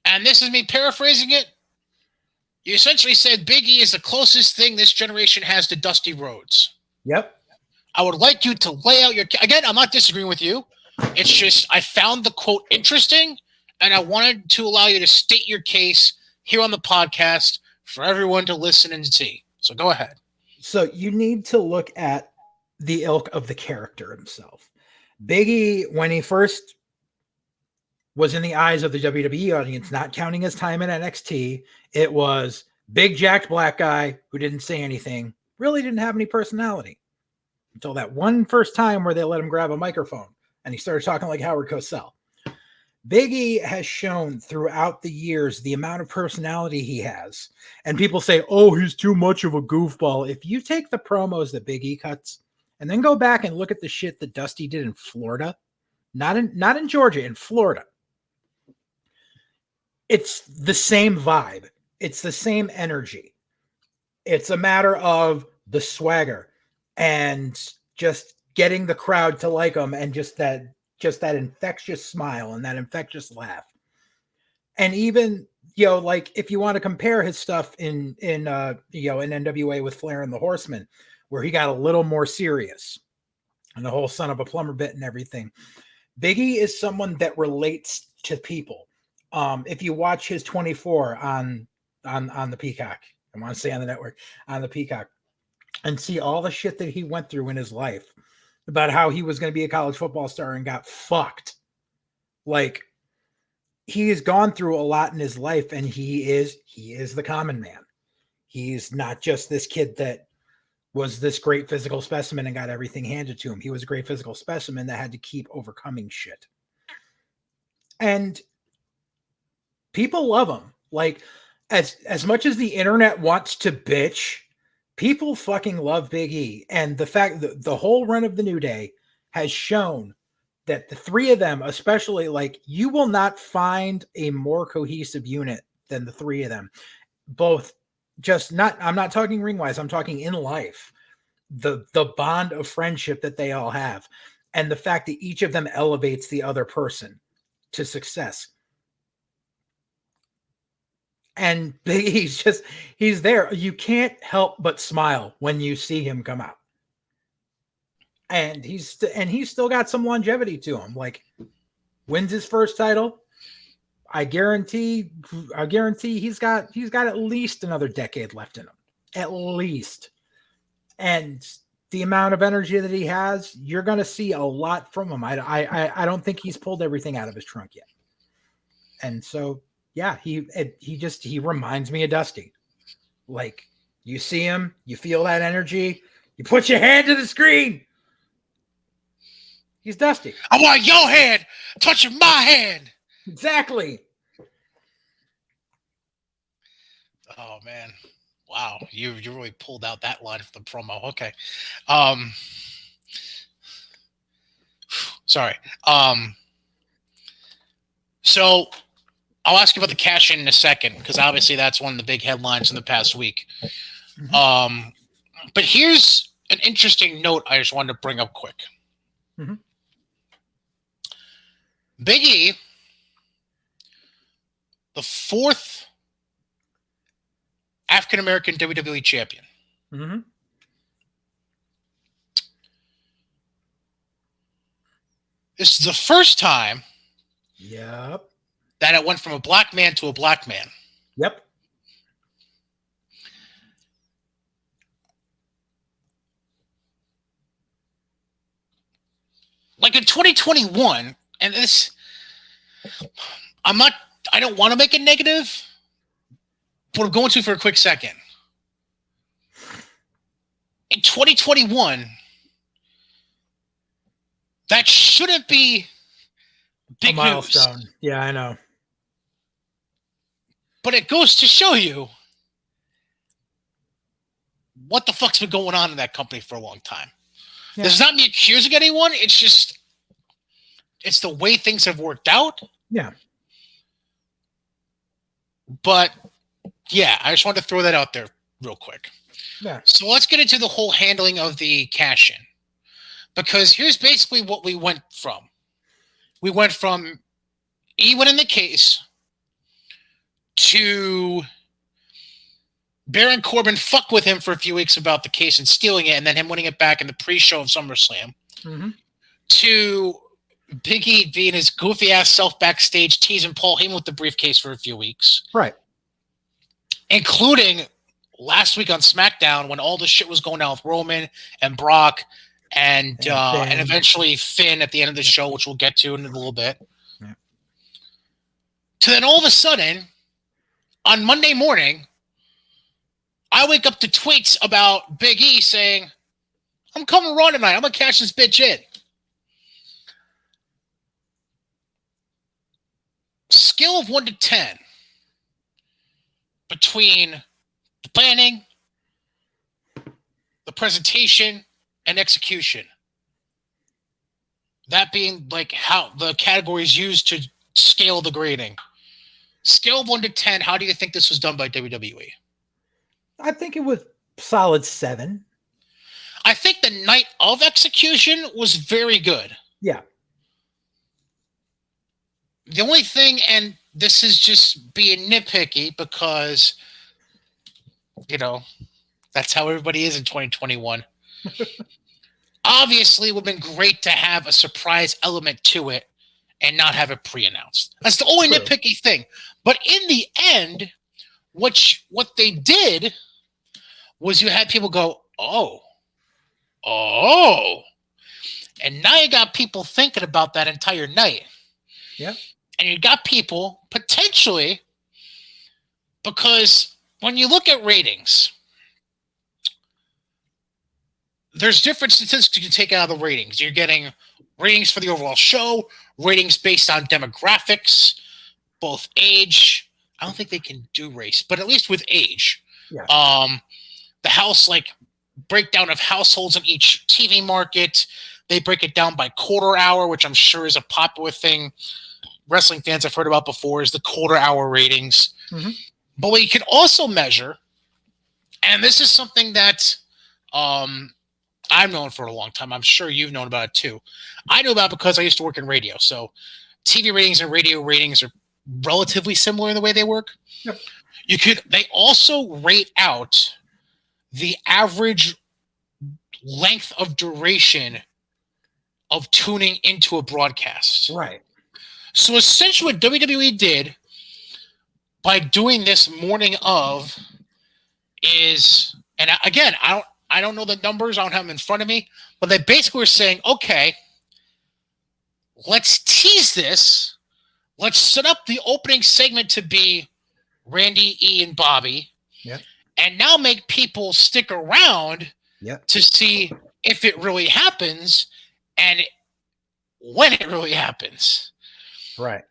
and this is me paraphrasing it. You essentially said Big E is the closest thing this generation has to Dusty Rhodes. Yep. I would like you to lay out again, I'm not disagreeing with you. It's just I found the quote interesting, and I wanted to allow you to state your case here on the podcast for everyone to listen and see. So go ahead. So you need to look at the ilk of the character himself. Big E, when he first was in the eyes of the WWE audience, not counting his time in NXT, it was big jacked black guy who didn't say anything, really didn't have any personality until that one first time where they let him grab a microphone and he started talking like Howard Cosell. Big E has shown throughout the years the amount of personality he has. And people say, oh, he's too much of a goofball. If you take the promos that Big E cuts and then go back and look at the shit that Dusty did in Florida, not in Georgia, in Florida, it's the same vibe. It's the same energy. It's a matter of the swagger and just getting the crowd to like him and just that infectious smile and that infectious laugh. And even, like if you want to compare his stuff in NWA with Flair and the Horsemen, where he got a little more serious and the whole son of a plumber bit and everything. Biggie is someone that relates to people. If you watch his 24 on the Peacock, I want to say on the network, on the Peacock, and see all the shit that he went through in his life about how he was going to be a college football star and got fucked. Like, he has gone through a lot in his life, and he is the common man. He's not just this kid that was this great physical specimen and got everything handed to him. He was a great physical specimen that had to keep overcoming shit. And people love him. Like, as much as the internet wants to bitch, people fucking love Big E. And the fact that the whole run of the New Day has shown that the three of them, especially, like, you will not find a more cohesive unit than the three of them. Both just not, I'm not talking ring wise, I'm talking in life. The bond of friendship that they all have, and the fact that each of them elevates the other person to success. And he's there. You can't help but smile when you see him come out. And he's still got some longevity to him. Like, wins his first title, I guarantee he's got at least another decade left in him. At least. And the amount of energy that he has, you're going to see a lot from him. I don't think he's pulled everything out of his trunk yet. And so, yeah, he reminds me of Dusty. Like, you see him, you feel that energy, you put your hand to the screen. He's Dusty. I want your hand touching my hand. Exactly. Oh, man. Wow. You really pulled out that line of the promo. Okay. Sorry. So I'll ask you about the cash in a second, because obviously that's one of the big headlines in the past week. Mm-hmm. But here's an interesting note I just wanted to bring up quick. Mm-hmm. Big E, the fourth African-American WWE champion. Mm-hmm. This is the first time that it went from a black man to a black man. Yep. Like in 2021, and this, I don't want to make it negative, but I'm going to for a quick second. In 2021, that shouldn't be big a milestone. News. Yeah, I know. But it goes to show you what the fuck's been going on in that company for a long time. Yeah. This is not me accusing anyone. It's just, it's the way things have worked out. Yeah. But, yeah, I just wanted to throw that out there real quick. Yeah. So let's get into the whole handling of the cash-in. Because here's basically what we went from. We went from E winning the case to Baron Corbin fuck with him for a few weeks about the case and stealing it, and then him winning it back in the pre-show of SummerSlam, to Big E being his goofy-ass self backstage teasing Paul Heyman with the briefcase for a few weeks. Right. Including last week on SmackDown when all this shit was going down with Roman and Brock and eventually Finn at the end of the show, which we'll get to in a little bit. Yeah. To then all of a sudden, on Monday morning, I wake up to tweets about Big E saying, I'm coming Raw tonight. I'm going to cash this bitch in. Scale of 1 to 10 between the planning, the presentation, and execution. That being like how the categories used to scale the grading. Scale of 1 to 10, how do you think this was done by WWE? I think it was solid 7. I think the night of execution was very good. Yeah. The only thing, and this is just being nitpicky because, you know, that's how everybody is in 2021. Obviously, it would have been great to have a surprise element to it and not have it pre-announced. That's the only True. nitpicky thing. But in the end, what they did was you had people go, oh, and now you got people thinking about that entire night. Yeah. And you got people potentially, because when you look at ratings, there's different statistics you can take out of the ratings. You're getting ratings for the overall show, ratings based on demographics, both age. I don't think they can do race, but at least with age. Yeah. The house, like, breakdown of households in each TV market. They break it down by quarter hour, which I'm sure is a popular thing wrestling fans have heard about before, is the quarter hour ratings. Mm-hmm. But what you can also measure, and this is something that I've known for a long time. I'm sure you've known about it too. I know about it because I used to work in radio. So TV ratings and radio ratings are relatively similar in the way they work. Yep. They also rate out the average length of duration of tuning into a broadcast. Right. So essentially what WWE did by doing this morning of is, and again, I don't know the numbers, I don't have them in front of me, but they basically were saying, okay, let's tease this. Let's set up the opening segment to be Randy, E, and Bobby. Yep. And now make people stick around to see if it really happens and when it really happens. Right.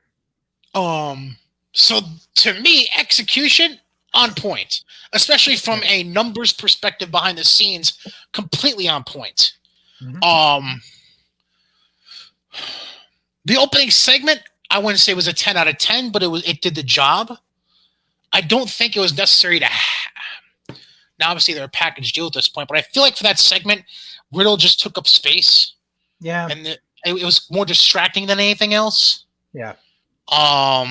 So to me, execution on point, especially from a numbers perspective behind the scenes, completely on point. Mm-hmm. The opening segment, I wouldn't say was a 10 out of 10, but it did the job. I don't think it was necessary to now, obviously, they're a package deal at this point, but I feel like for that segment, Riddle just took up space. Yeah. And it was more distracting than anything else. Yeah. I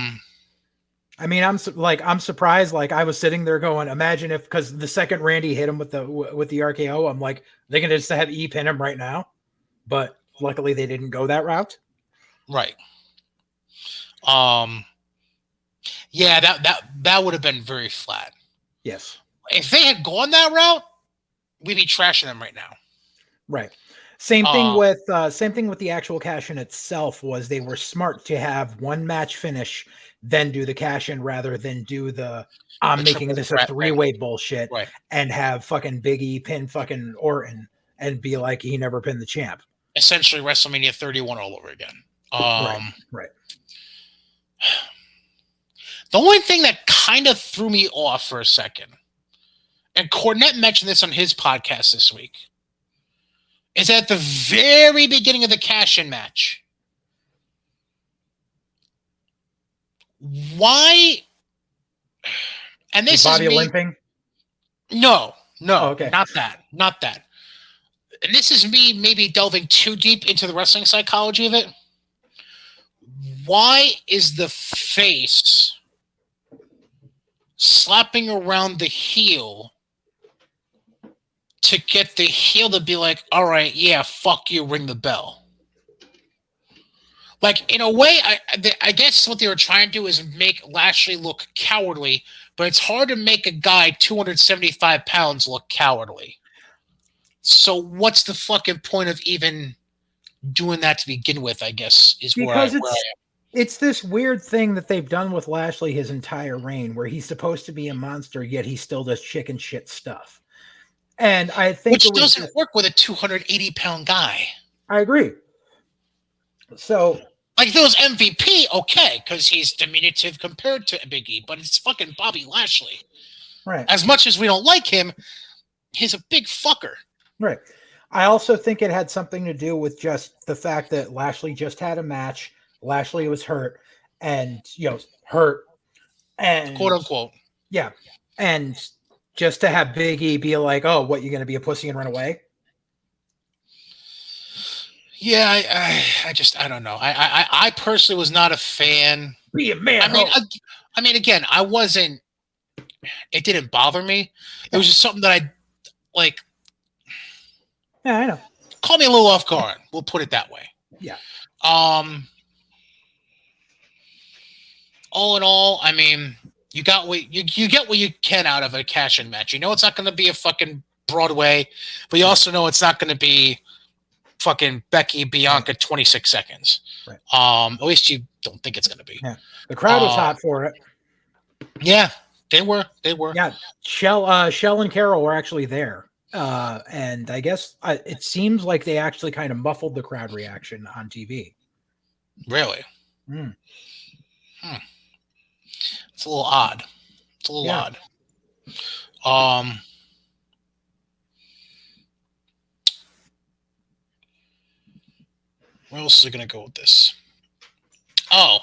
mean, I'm surprised. Like, I was sitting there going, imagine if, because the second Randy hit him with the RKO, I'm like, they can just have E pin him right now. But luckily, they didn't go that route. Right. Yeah, that would have been very flat. Yes. If they had gone that route, we'd be trashing them right now. Right. Same thing with the actual cash in itself. Was they were smart to have one match finish, then do the cash in rather than do the making this a 3-way bullshit, right, and have fucking Big E pin fucking Orton and be like he never pinned the champ. Essentially WrestleMania 31 all over again. Right. The only thing that kind of threw me off for a second, and Cornette mentioned this on his podcast this week, is at the very beginning of the cash-in match. Why? And this Bobby is me limping? No, okay. Not that. And this is me maybe delving too deep into the wrestling psychology of it. Why is the face slapping around the heel to get the heel to be like, all right, yeah, fuck you, ring the bell? Like, in a way, I guess what they were trying to do is make Lashley look cowardly, but it's hard to make a guy 275 pounds look cowardly. So what's the fucking point of even doing that to begin with, I guess, is because it's this weird thing that they've done with Lashley his entire reign, where he's supposed to be a monster, yet he still does chicken shit stuff. And I think which doesn't work with a 280-pound guy. I agree. So, like, if it was MVP, okay, because he's diminutive compared to Big E, but it's fucking Bobby Lashley. Right. As much as we don't like him, he's a big fucker. Right. I also think it had something to do with just the fact that Lashley just had a match. Lashley was hurt, and hurt, and quote unquote. Yeah, and just to have Big E be like, "Oh, what, you going to be a pussy and run away?" Yeah, I don't know. I personally was not a fan. Be a man. I mean, again, I wasn't. It didn't bother me. It was just something that I like. Yeah, I know. Caught me a little off guard. We'll put it that way. Yeah. All in all, I mean, you get what you can out of a cash-in match. You know it's not going to be a fucking Broadway, but you also know it's not going to be fucking Becky Bianca 26 seconds. Right. At least you don't think it's going to be. Yeah. The crowd was hot for it. Yeah, they were. They were. Yeah. Shell and Carol were actually there. And I guess it seems like they actually kind of muffled the crowd reaction on TV. Really? Mm. It's a little odd. It's a little odd. Where else is it going to go with this? Oh,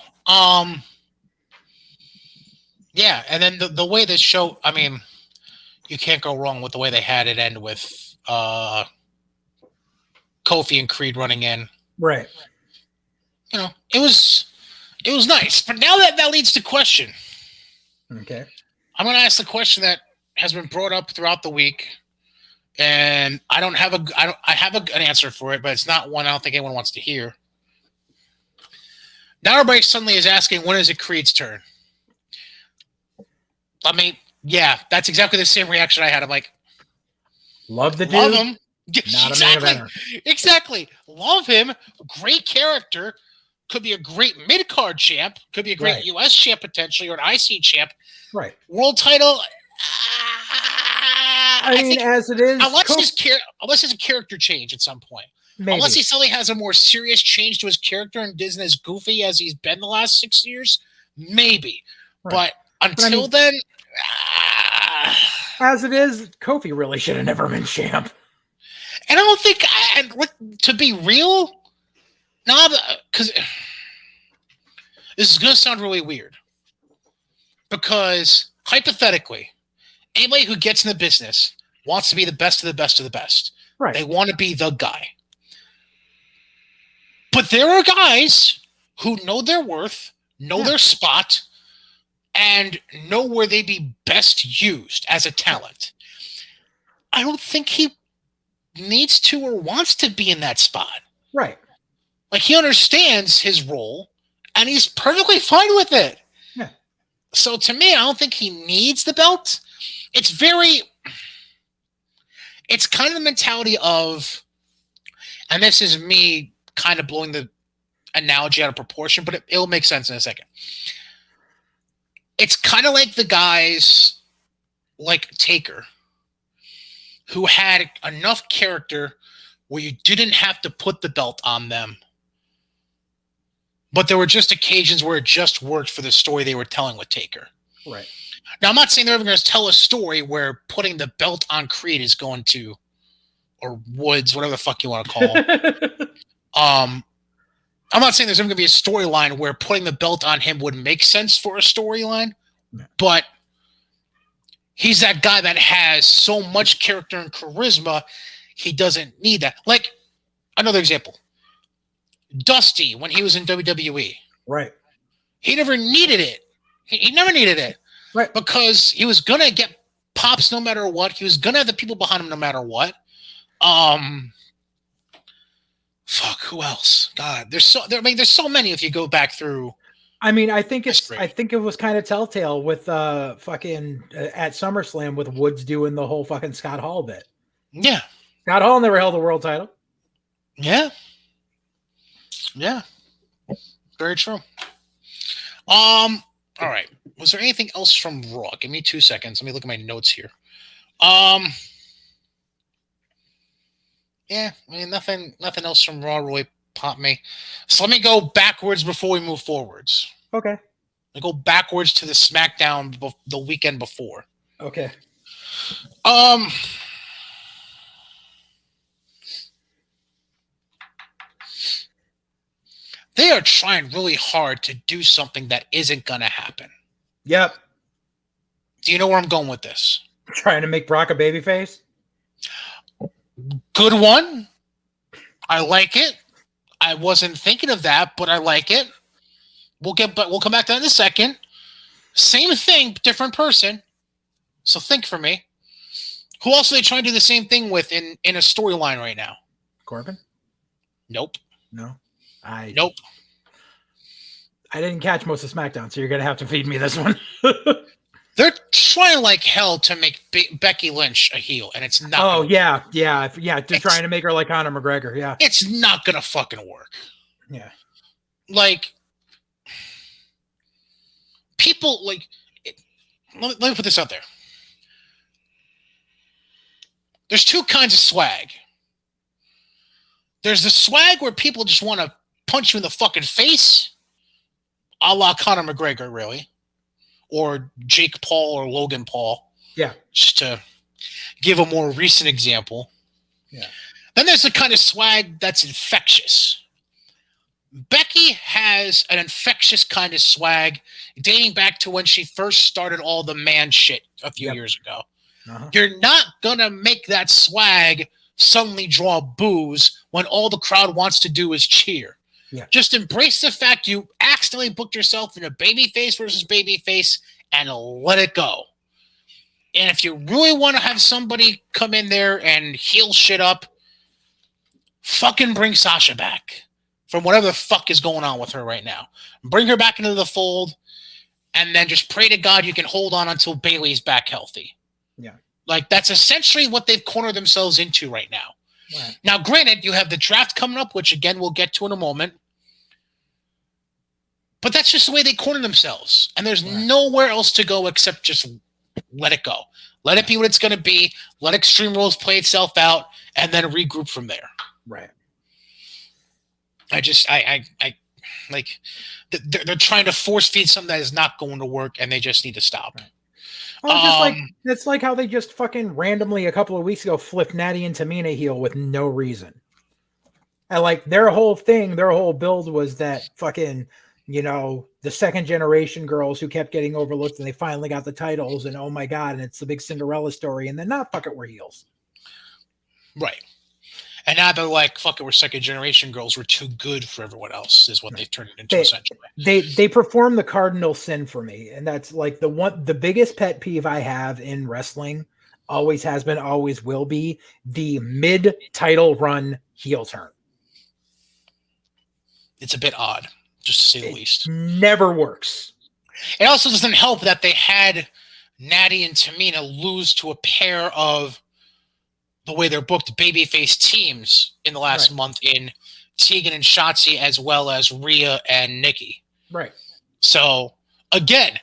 yeah, and then the way this show, I mean, you can't go wrong with the way they had it end with Kofi and Creed running in. Right. You know, it was nice. But now that leads to question. Okay. I'm going to ask the question that has been brought up throughout the week, and I have an answer for it, but it's not one I don't think anyone wants to hear. Now everybody suddenly is asking, when is it Creed's turn? I mean, yeah, that's exactly the same reaction I had. I'm like, love the dude. Love him. Not exactly. Love him. Great character. Could be a great mid-card champ. Could be a great U.S. champ potentially, or an IC champ. Right. World title. I mean, as it is, unless there's a character change at some point. Maybe. Unless he suddenly has a more serious change to his character and isn't as goofy as he's been the last 6 years, maybe. Right. But until then, as it is, Kofi really should have never been champ. And I don't think, to be real, because this is going to sound really weird. Because hypothetically, anybody who gets in the business wants to be the best of the best of the best. Right. They want to be the guy. But there are guys who know their worth, know their spot, and know where they'd be best used as a talent. I don't think he needs to or wants to be in that spot. Right. Like, he understands his role, and he's perfectly fine with it. Yeah. So to me, I don't think he needs the belt. It's kind of the mentality of, and this is me kind of blowing the analogy out of proportion, but it'll make sense in a second. It's kind of like the guys like Taker, who had enough character where you didn't have to put the belt on them, but there were just occasions where it just worked for the story they were telling with Taker. Right. Now, I'm not saying they're ever going to tell a story where putting the belt on Creed is going to, or Woods, whatever the fuck you want to call him. I'm not saying there's ever going to be a storyline where putting the belt on him would make sense for a storyline, but he's that guy that has so much character and charisma, he doesn't need that. Like, another example. Dusty, when he was in WWE. Right. He never needed it. He never needed it. Right. Because he was going to get pops no matter what. He was going to have the people behind him no matter what. Fuck, who else? God, there's so many if you go back through. I mean, I think it was kind of telltale with fucking at SummerSlam with Woods doing the whole fucking Scott Hall bit. Yeah. Scott Hall never held a world title. Yeah. Yeah. Very true. All right. Was there anything else from Raw? Give me 2 seconds. Let me look at my notes here. Yeah, I mean, nothing else from Raw really popped me. So let me go backwards before we move forwards. Okay. Let me go backwards to the SmackDown the weekend before. Okay. They are trying really hard to do something that isn't going to happen. Yep. Do you know where I'm going with this? Trying to make Brock a babyface? Good one. I like it. I wasn't thinking of that, but I like it. We'll come back to that in a second. Same thing, different person. So think for me. Who else are they trying to do the same thing with in a storyline right now? Corbin? Nope. No. Nope. I didn't catch most of SmackDown, so you're gonna have to feed me this one. They're trying like hell to make Becky Lynch a heel, and it's not. Oh yeah. Just trying to make her like Conor McGregor. Yeah. It's not gonna fucking work. Yeah. Like people like. Let me put this out there. There's two kinds of swag. There's the swag where people just want to punch you in the fucking face, a la Conor McGregor, really, or Jake Paul or Logan Paul. Yeah. Just to give a more recent example. Yeah. Then there's the kind of swag that's infectious. Becky has an infectious kind of swag dating back to when she first started all the man shit a few years ago. Uh-huh. You're not going to make that swag suddenly draw boos when all the crowd wants to do is cheer. Yeah. Just embrace the fact you accidentally booked yourself in a babyface versus babyface and let it go. And if you really want to have somebody come in there and heal shit up, fucking bring Sasha back from whatever the fuck is going on with her right now. Bring her back into the fold and then just pray to God you can hold on until Bayley's back healthy. Yeah. Like, that's essentially what they've cornered themselves into right now. Right. Now, granted, you have the draft coming up, which, again, we'll get to in a moment. But that's just the way they corner themselves. And there's nowhere else to go except just let it go. Let it be what it's going to be. Let Extreme Rules play itself out, and then regroup from there. Right. Like, they're trying to force feed something that is not going to work, and they just need to stop. Right. Oh, it's like how they just fucking randomly a couple of weeks ago flipped Natty and Tamina heel with no reason. And like their whole build was that fucking, the second generation girls who kept getting overlooked and they finally got the titles and oh my God, and it's the big Cinderella story. And then fuck it, we're heels. Right. And now they're like, fuck it, we're second generation girls. We're too good for everyone else, is what they've turned it into essentially. They perform the cardinal sin for me. And that's like the biggest pet peeve I have in wrestling, always has been, always will be, the mid-title run heel turn. It's a bit odd, just to say the least. Never works. It also doesn't help that they had Natty and Tamina lose to a pair of the way they're booked babyface teams in the last month in Tegan and Shotzi, as well as Rhea and Nikki. Right. So, again,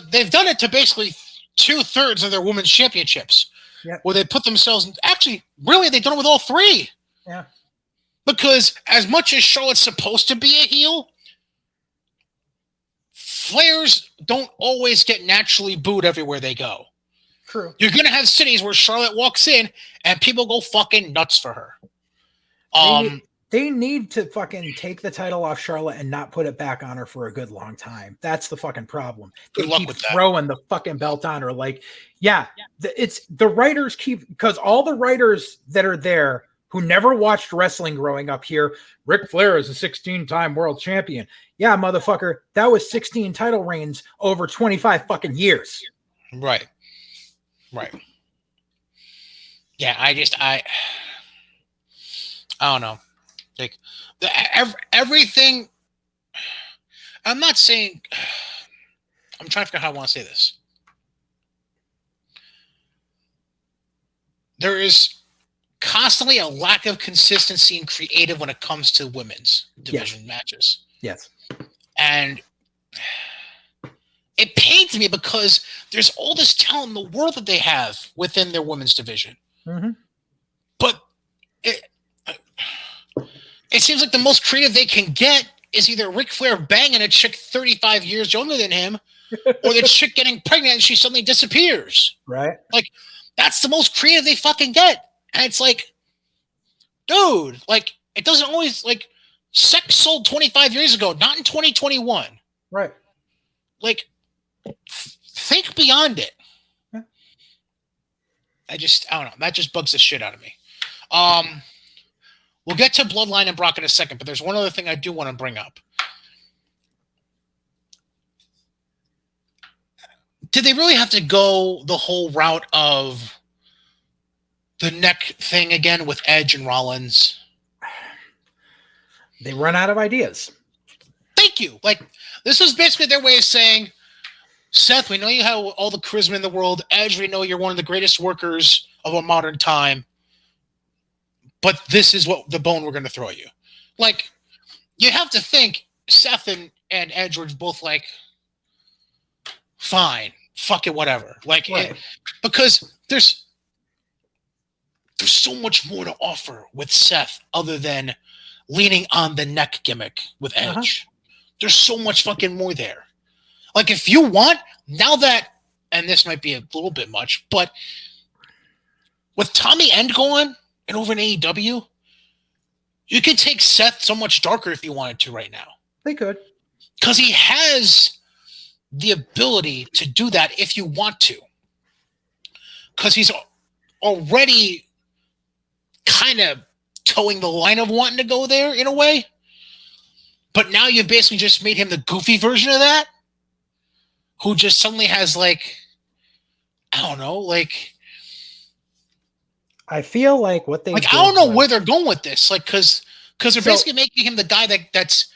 they've done it to basically 2/3 of their women's championships, where they put themselves in, actually, really, they've done it with all three. Yeah. Because as much as Charlotte's supposed to be a heel, Flares don't always get naturally booed everywhere they go. True. You're going to have cities where Charlotte walks in and people go fucking nuts for her. They need to fucking take the title off Charlotte and not put it back on her for a good long time. That's the fucking problem. They keep throwing the fucking belt on her. Like, it's the writers because all the writers that are there who never watched wrestling growing up here, Ric Flair is a 16-time world champion. Yeah, motherfucker, that was 16 title reigns over 25 fucking years. Right. Yeah, I don't know. Like everything. I'm not saying. I'm trying to figure out how I want to say this. There is constantly a lack of consistency and creative when it comes to women's division matches. Yes. And it pains me because there's all this talent in the world that they have within their women's division. Mm-hmm. But it seems like the most creative they can get is either Ric Flair banging a chick 35 years younger than him or the chick getting pregnant and she suddenly disappears. Right. Like, that's the most creative they fucking get. And it's like, dude, like, it doesn't always, like, sex sold 25 years ago, not in 2021. Right. Like, think beyond it. Yeah. I don't know. That just bugs the shit out of me. We'll get to Bloodline and Brock in a second, but there's one other thing I do want to bring up. Did they really have to go the whole route of the neck thing again with Edge and Rollins. They run out of ideas. Thank you. Like, this was basically their way of saying, Seth, we know you have all the charisma in the world. Edge, we know you're one of the greatest workers of a modern time. But this is what the bone we're going to throw you. Like, you have to think Seth and Edge were both like, fine, fuck it, whatever. Like, right. Because there's so much more to offer with Seth other than leaning on the neck gimmick with Edge. Uh-huh. There's so much fucking more there. Like, if you want, now that, and this might be a little bit much, but with Tommy End going and over in AEW, you could take Seth so much darker if you wanted to right now. They could. Because he has the ability to do that if you want to. Because he's already kind of towing the line of wanting to go there in a way. But now you've basically just made him the goofy version of that. Who just suddenly has, like, I don't know, like... I feel like what they... Like, I don't know where they're going with this. Like, because they're basically making him the guy that's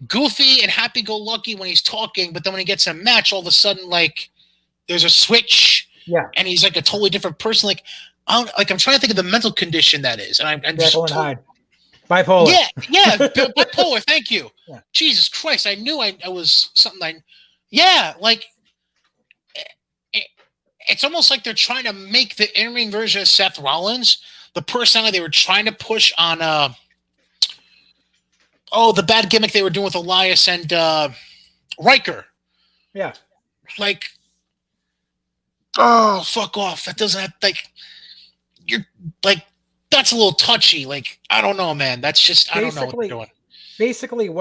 goofy and happy-go-lucky when he's talking, but then when he gets a match, all of a sudden, like, there's a switch. Yeah. And he's, like, a totally different person. Like, I'm trying to think of the mental condition that is. And I'm just... Bipolar. Yeah, bipolar, thank you. Yeah. Jesus Christ, I knew I was something Yeah, like, it's almost like they're trying to make the in-ring version of Seth Rollins the personality they were trying to push on, the bad gimmick they were doing with Elias and Riker. Yeah. Like, oh, fuck off. That doesn't have, like, you're, like, that's a little touchy. Like, I don't know, man. That's just, I don't know what they're doing. Basically,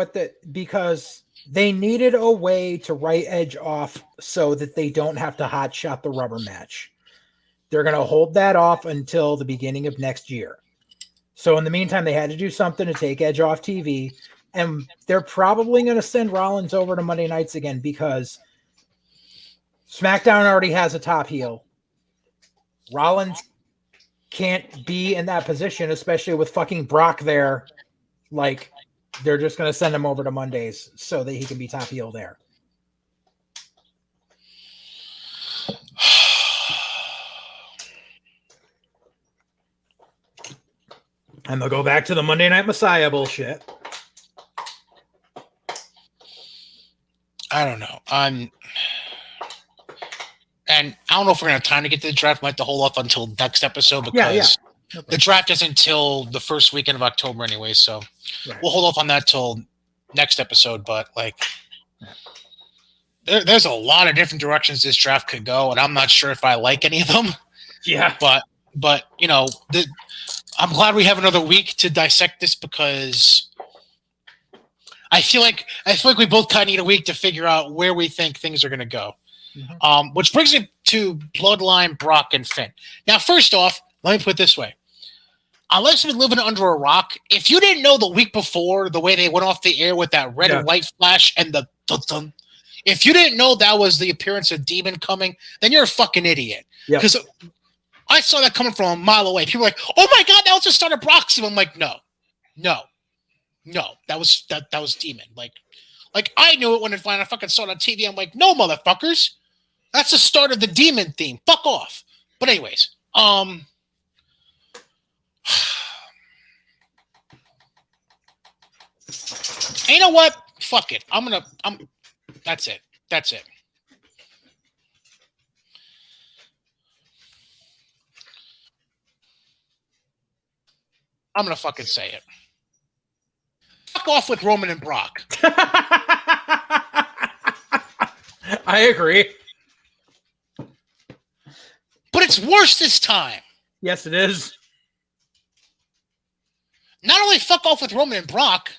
because they needed a way to write Edge off so that they don't have to hotshot the rubber match. They're going to hold that off until the beginning of next year. So in the meantime, they had to do something to take Edge off TV. And they're probably going to send Rollins over to Monday nights again because SmackDown already has a top heel. Rollins can't be in that position, especially with fucking Brock there. Like, they're just going to send him over to Mondays so that he can be top heel there. And they'll go back to the Monday Night Messiah bullshit. I don't know. And I don't know if we're going to have time to get to the draft. Might have to hold off until next episode because the draft isn't until the first weekend of October anyway. So we'll hold off on that till next episode. But, like, there's a lot of different directions this draft could go, and I'm not sure if I like any of them. Yeah. But you know, I'm glad we have another week to dissect this because I feel like we both kind of need a week to figure out where we think things are going to go. Mm-hmm. Which brings me to Bloodline, Brock, and Finn. Now, first off, let me put it this way. Unless you've been living under a rock, if you didn't know the week before the way they went off the air with that red and white flash and the dun-dun, if you didn't know that was the appearance of Demon coming, then you're a fucking idiot. Because I saw that coming from a mile away. People were like, oh my God, that was the start of Brock's. I'm like, no, that was Demon. Like I knew it when I fucking saw it on TV. I'm like, no, motherfuckers. That's the start of the Demon theme. Fuck off. But anyways, and you know what? Fuck it. That's it. I'm going to fucking say it. Fuck off with Roman and Brock. I agree. But it's worse this time. Yes, it is. Not only fuck off with Roman and Brock,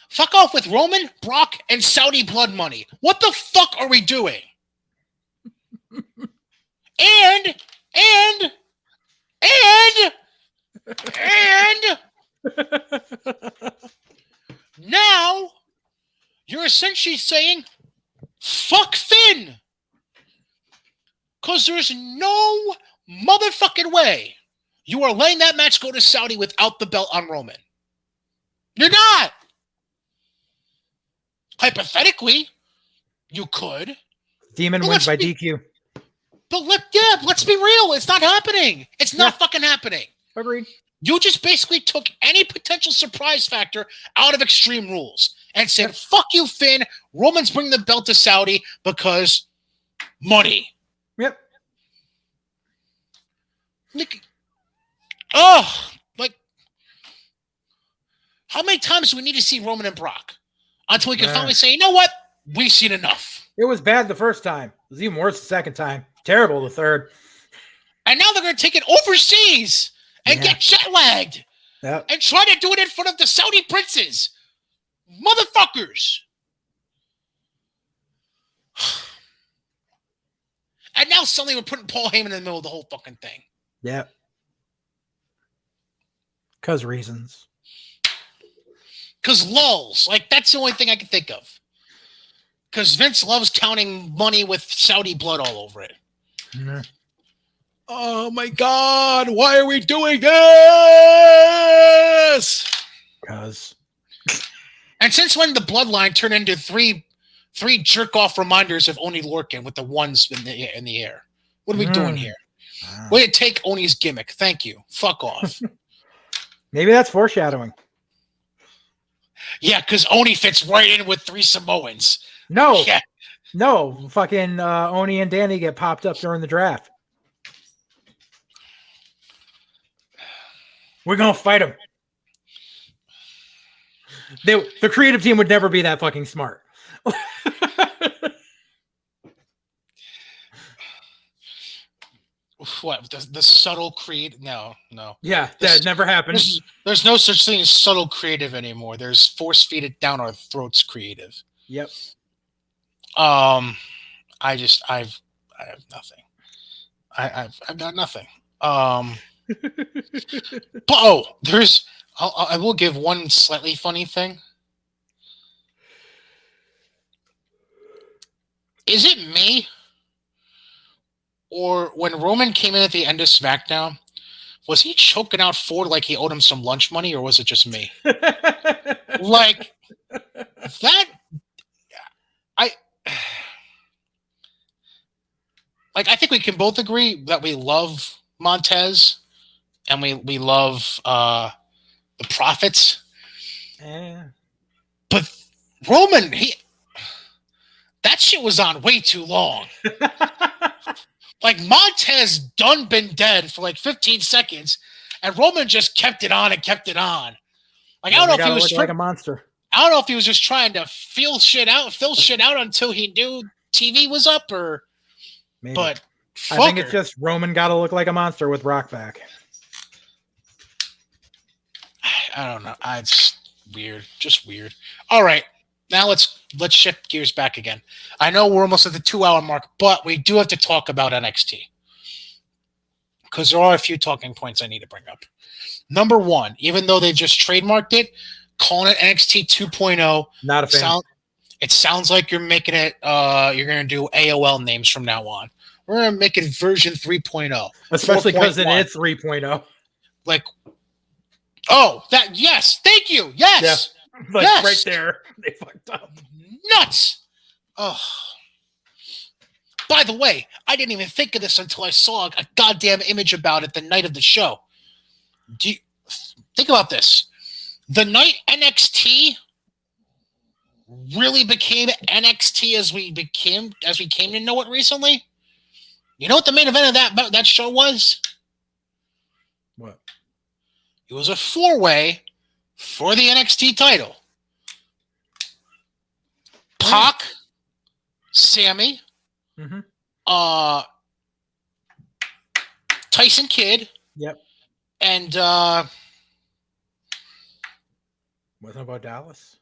fuck off with Roman, Brock, and Saudi blood money. What the fuck are we doing? And now you're essentially saying fuck Finn. Because there's no motherfucking way You are letting that match go to Saudi without the belt on Roman. You're not. Hypothetically, you could. Demon wins by DQ. But let's be real. It's not happening. It's not fucking happening. Agreed. You just basically took any potential surprise factor out of Extreme Rules and said, fuck you, Finn. Roman's bringing the belt to Saudi because money. Yep. Like, how many times do we need to see Roman and Brock until we can finally say, you know what? We've seen enough. It was bad the first time. It was even worse the second time. Terrible the third. And now they're going to take it overseas and get jet-lagged and try to do it in front of the Saudi princes. Motherfuckers. And now suddenly we're putting Paul Heyman in the middle of the whole fucking thing. Yeah. Because reasons. Because lulls. Like, that's the only thing I can think of. Because Vince loves counting money with Saudi blood all over it. Mm-hmm. Oh, my God. Why are we doing this? Because. And since when the bloodline turned into three jerk-off reminders of Oni Lorcan with the ones in the air? What are we doing here? Wow. Way to take Oni's gimmick. Thank you. Fuck off. Maybe that's foreshadowing. Yeah, because Oni fits right in with 3 Samoans. No. Yeah. No. Fucking Oni and Danny get popped up during the draft. We're going to fight them. The creative team would never be that fucking smart. What? The subtle creative? No. Yeah, that never happens. There's no such thing as subtle creative anymore. There's force-feed it down our throats creative. Yep. I have nothing. I've got nothing. But I will give one slightly funny thing. Is it me? Or when Roman came in at the end of SmackDown, was he choking out Ford like he owed him some lunch money, or was it just me? Like, that... I think we can both agree that we love Montez and we love the Profits. But Roman, that shit was on way too long. Like, Montez done been dead for like 15 seconds, and Roman just kept it on and kept it on. Like, I don't know if he was like a monster. I don't know if he was just trying to fill shit out until he knew TV was up, or maybe. But I think it's just Roman got to look like a monster with Brock back. I don't know. It's weird. Just weird. All right. Now let's shift gears back again. I know we're almost at the 2-hour mark, but we do have to talk about NXT. Because there are a few talking points I need to bring up. Number one, even though they've just trademarked it, calling it NXT 2.0. Not a fan. It sounds like you're making it, you're going to do AOL names from now on. We're going to make it version 3.0. Especially because it's 3.0. Like, yes, thank you, yes. Yeah. Like, yes. Right there, they fucked up. Nuts. Oh. By the way, I didn't even think of this until I saw a goddamn image about it the night of the show. Think about this. The night NXT really became NXT as we came to know it recently. You know what the main event of that show was? What? It was a 4-way for the NXT title. Pac, Sammy, Tyson Kidd. Yep. And wasn't about Dallas?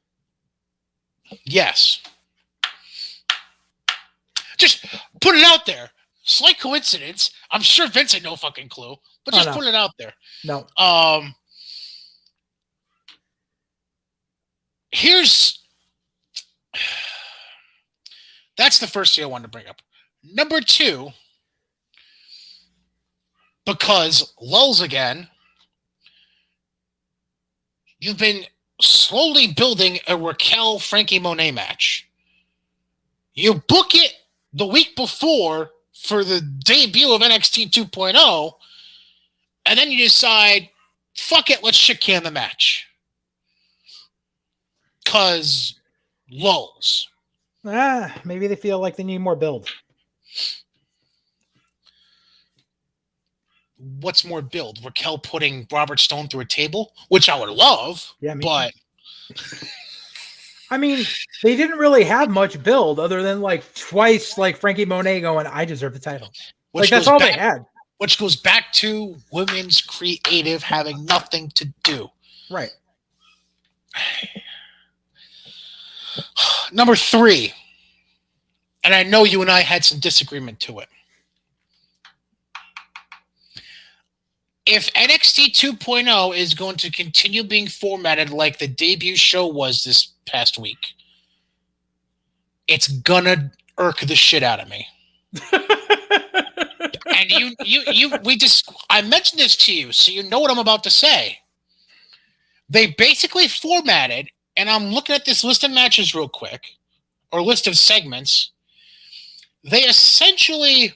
Yes. Just put it out there. Slight coincidence. I'm sure Vince had no fucking clue, but just put it out there. No. That's the first thing I wanted to bring up. Number two, Because lulls again, you've been slowly building a Raquel Frankie Monet match. You book it the week before for the debut of NXT 2.0, and then you decide, fuck it, let's shit can the match. Because lulls. Maybe they feel like they need more build. What's more build? Raquel putting Robert Stone through a table, which I would love, but I mean, they didn't really have much build other than like twice, like Frankie Monet going, "I deserve the title." Like that's all they had. Which goes back to women's creative having nothing to do. Right. Number 3, and I know you and I had some disagreement to it. If NXT 2.0 is going to continue being formatted like the debut show was this past week, it's gonna irk the shit out of me. And I mentioned this to you, so you know what I'm about to say. They basically formatted, and I'm looking at this list of matches real quick, or list of segments. They essentially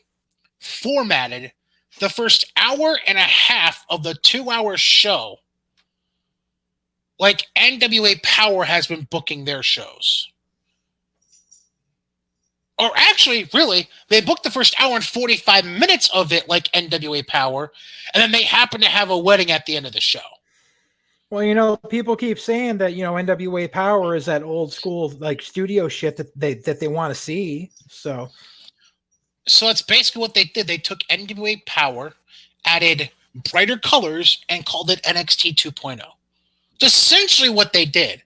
formatted the first hour and a half of the 2-hour show like NWA Power has been booking their shows. Or actually, really, they booked the first hour and 45 minutes of it like NWA Power, and then they happen to have a wedding at the end of the show. Well, you know, people keep saying that, you know, NWA Power is that old school like studio shit that they want to see. So that's basically what they did. They took NWA Power, added brighter colors, and called it NXT 2.0. That's essentially what they did.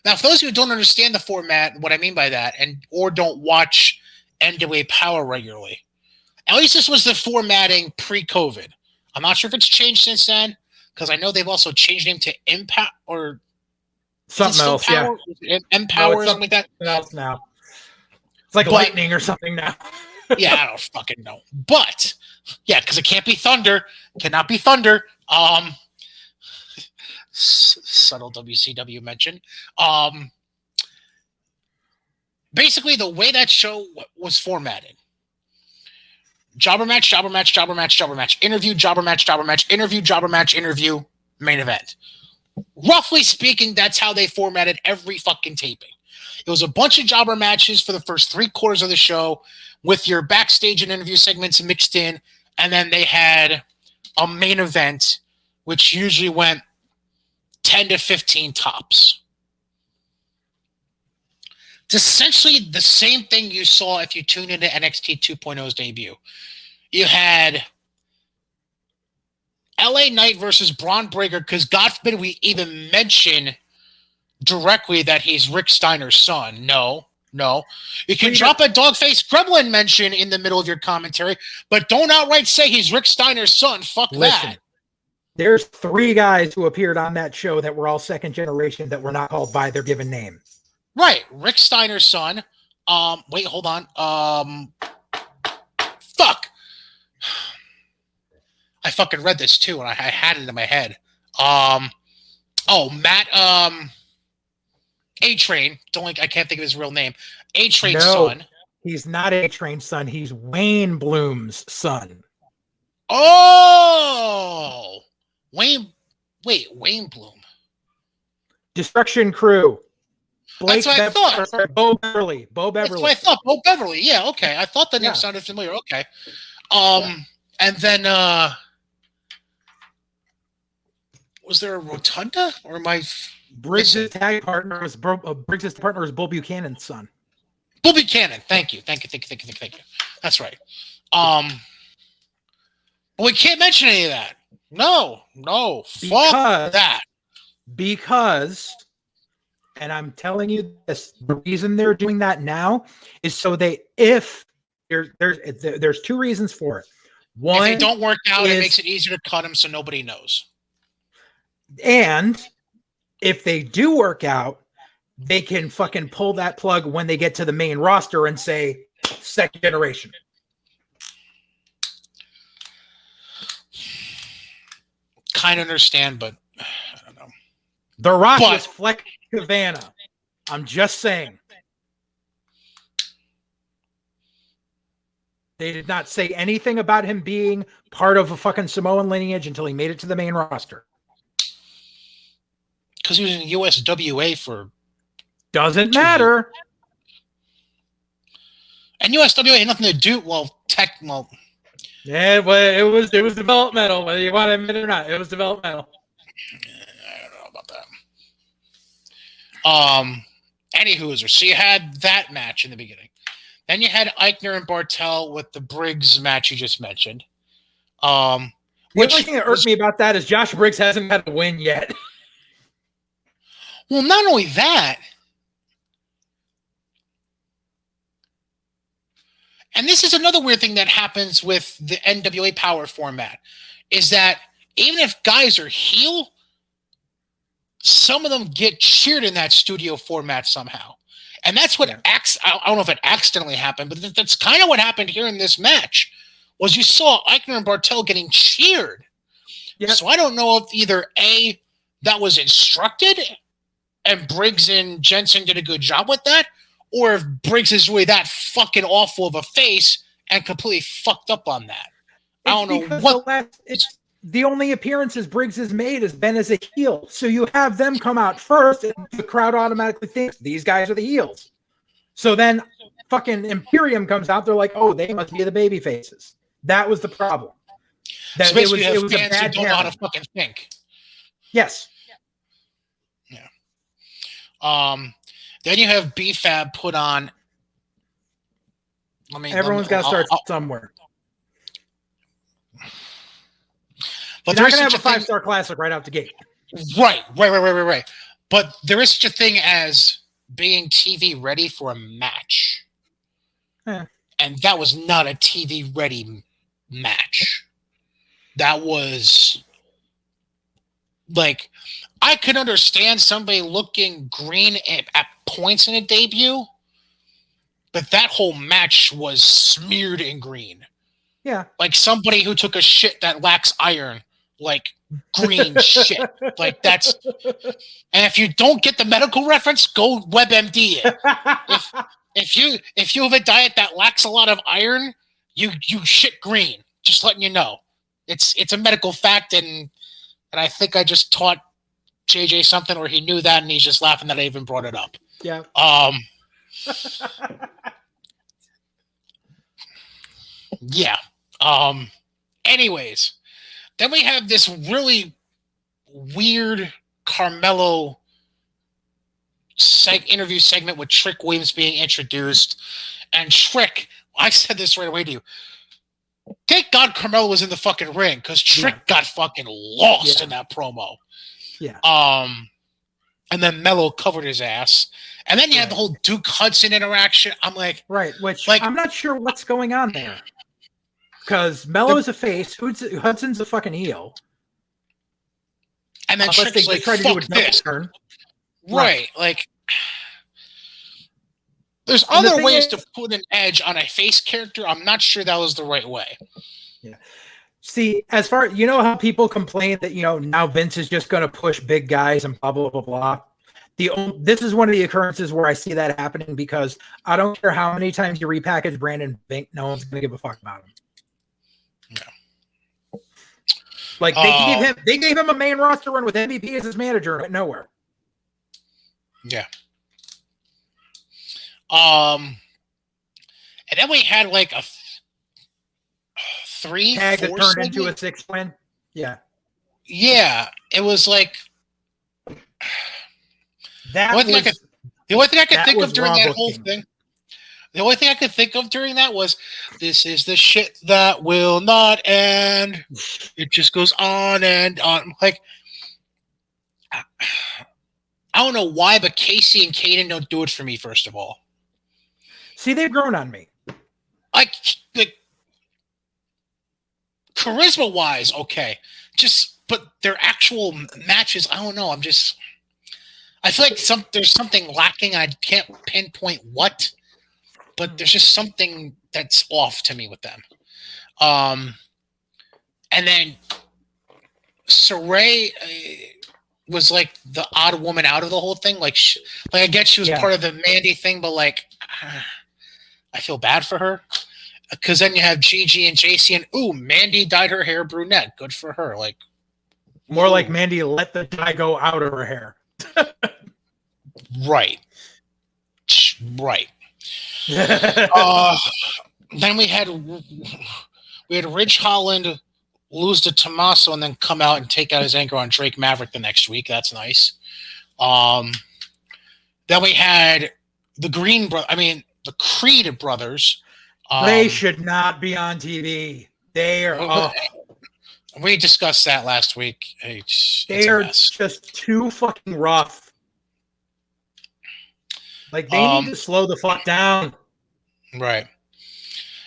Now, for those of you who don't understand the format, what I mean by that, or don't watch NWA Power regularly, at least this was the formatting pre-COVID. I'm not sure if it's changed since then, because I know they've also changed name to Impact or something else. Power? Yeah, Empower or something like that. Else now. It's like lightning or something now. Yeah, I don't fucking know. But yeah, because it can't be thunder, cannot be thunder. Subtle WCW mention. Basically, the way that show was formatted: jobber match, jobber match, jobber match, jobber match, interview, jobber match, jobber match, interview, jobber match, interview, main event. Roughly speaking, that's how they formatted every fucking taping. It was a bunch of jobber matches for the first 3/4 of the show, with your backstage and interview segments mixed in, and then they had a main event, which usually went 10 to 15 tops. It's essentially the same thing you saw if you tuned into NXT 2.0's debut. You had LA Knight versus Braun Breaker, because God forbid we even mention directly that he's Rick Steiner's son. No. You can drop a dog-faced gremlin mention in the middle of your commentary, but don't outright say he's Rick Steiner's son. Fuck that. There's 3 guys who appeared on that show that were all second generation that were not called by their given name. Right. Rick Steiner's son. Wait, hold on. Fuck. I fucking read this too, and I had it in my head. Matt, A-Train. I can't think of his real name. A-Train's son. He's not A-Train's son. He's Wayne Bloom's son. Oh! Wayne Bloom. Destruction Crew. That's what I thought. Bo Beverly. That's what I thought. Bo Beverly. Yeah, okay. I thought the name sounded familiar. Okay. And then was there a Rotunda, or am I Briggs' tag partner was Bull Buchanan's son. Bull Buchanan. Thank you. That's right. But we can't mention any of that. No. Fuck that. Because, and I'm telling you this, the reason they're doing that now is so there's 2 reasons for it. One, if they don't work out, it makes it easier to cut them so nobody knows. And if they do work out, they can fucking pull that plug when they get to the main roster and say second generation. kind of understand, but I don't know. The Rock was Fleck Havana. I'm just saying. They did not say anything about him being part of a fucking Samoan lineage until he made it to the main roster. Because he was in USWA for... Doesn't matter. And USWA had nothing to do... Yeah, but it was developmental, whether you want to admit it or not. It was developmental. I don't know about that. Anywho, so you had that match in the beginning. Then you had Eichner and Bartel with the Briggs match you just mentioned. The only thing that irked me about that is Josh Briggs hasn't had a win yet. Well, not only that, and this is another weird thing that happens with the NWA Power format, is that even if guys are heel, some of them get cheered in that studio format somehow. And that's what I don't know if it accidentally happened, but that's kind of what happened here in this match, was you saw Eichner and Bartel getting cheered. Yep. So I don't know if either A, that was instructed and Briggs and Jensen did a good job with that, or if Briggs is really that fucking awful of a face and completely fucked up on that. I don't know what. The only appearances Briggs has made has been as a heel. So you have them come out first, and the crowd automatically thinks these guys are the heels. So then fucking Imperium comes out. They're like, oh, they must be the baby faces. That was the problem. That so it was a bad who don't know how to fucking think. Yes. Yeah. Then you have BFAB put on. Everyone's got to start somewhere. But you're not going to have a 5-star classic right out the gate. Right. But there is such a thing as being TV ready for a match. Yeah. And that was not a TV ready match. That was like, I could understand somebody looking green at points in a debut, but that whole match was smeared in green. Yeah. Like somebody who took a shit that lacks iron. Like green shit. Like that's, and if you don't get the medical reference, go WebMD it. If you have a diet that lacks a lot of iron, you shit green. Just letting you know. It's a medical fact, and I think I just taught JJ something, or he knew that and he's just laughing that I even brought it up. Yeah. Yeah. Anyways. Then we have this really weird Carmelo interview segment with Trick Williams being introduced. And Trick, I said this right away to you. Thank God Carmelo was in the fucking ring, because Trick got fucking lost in that promo. Yeah. And then Mello covered his ass. And then you have the whole Duke Hudson interaction. I'm like... Right, which I'm not sure what's going on there. Because Mello's a face, Hudson's a fucking heel. And then Trick's like, try to do a double turn. Right, like... There's other ways to put an edge on a face character. I'm not sure that was the right way. Yeah. See, as far... You know how people complain that, now Vince is just going to push big guys and blah, blah, blah, blah. This is one of the occurrences where I see that happening, because I don't care how many times you repackage Brandon Vink, no one's going to give a fuck about him. Yeah. Like they gave him a main roster run with MVP as his manager at nowhere. Yeah. And then we had like a 3-4 tag that turned into a 6-win. Yeah. Yeah. It was like the only thing I could think of during that whole thing. The only thing I could think of during that was, this is the shit that will not end. It just goes on and on. Like, I don't know why, but Casey and Caden don't do it for me, first of all. See, they've grown on me. Like charisma-wise, okay. But their actual matches, I don't know. I feel like there's something lacking. I can't pinpoint what. But there's just something that's off to me with them. And then Saray was like the odd woman out of the whole thing. Like I guess she was part of the Mandy thing, but like I feel bad for her because then you have Gigi and JC, and ooh, Mandy dyed her hair brunette. Good for her. Like more like Mandy let the dye go out of her hair. Right. Then we had Ridge Holland lose to Tommaso and then come out and take out his anger on Drake Maverick the next week. That's nice. Then we had the the Creed brothers. They should not be on TV. They are. We discussed that last week. They are just too fucking rough. Like, they need to slow the fuck down. Right.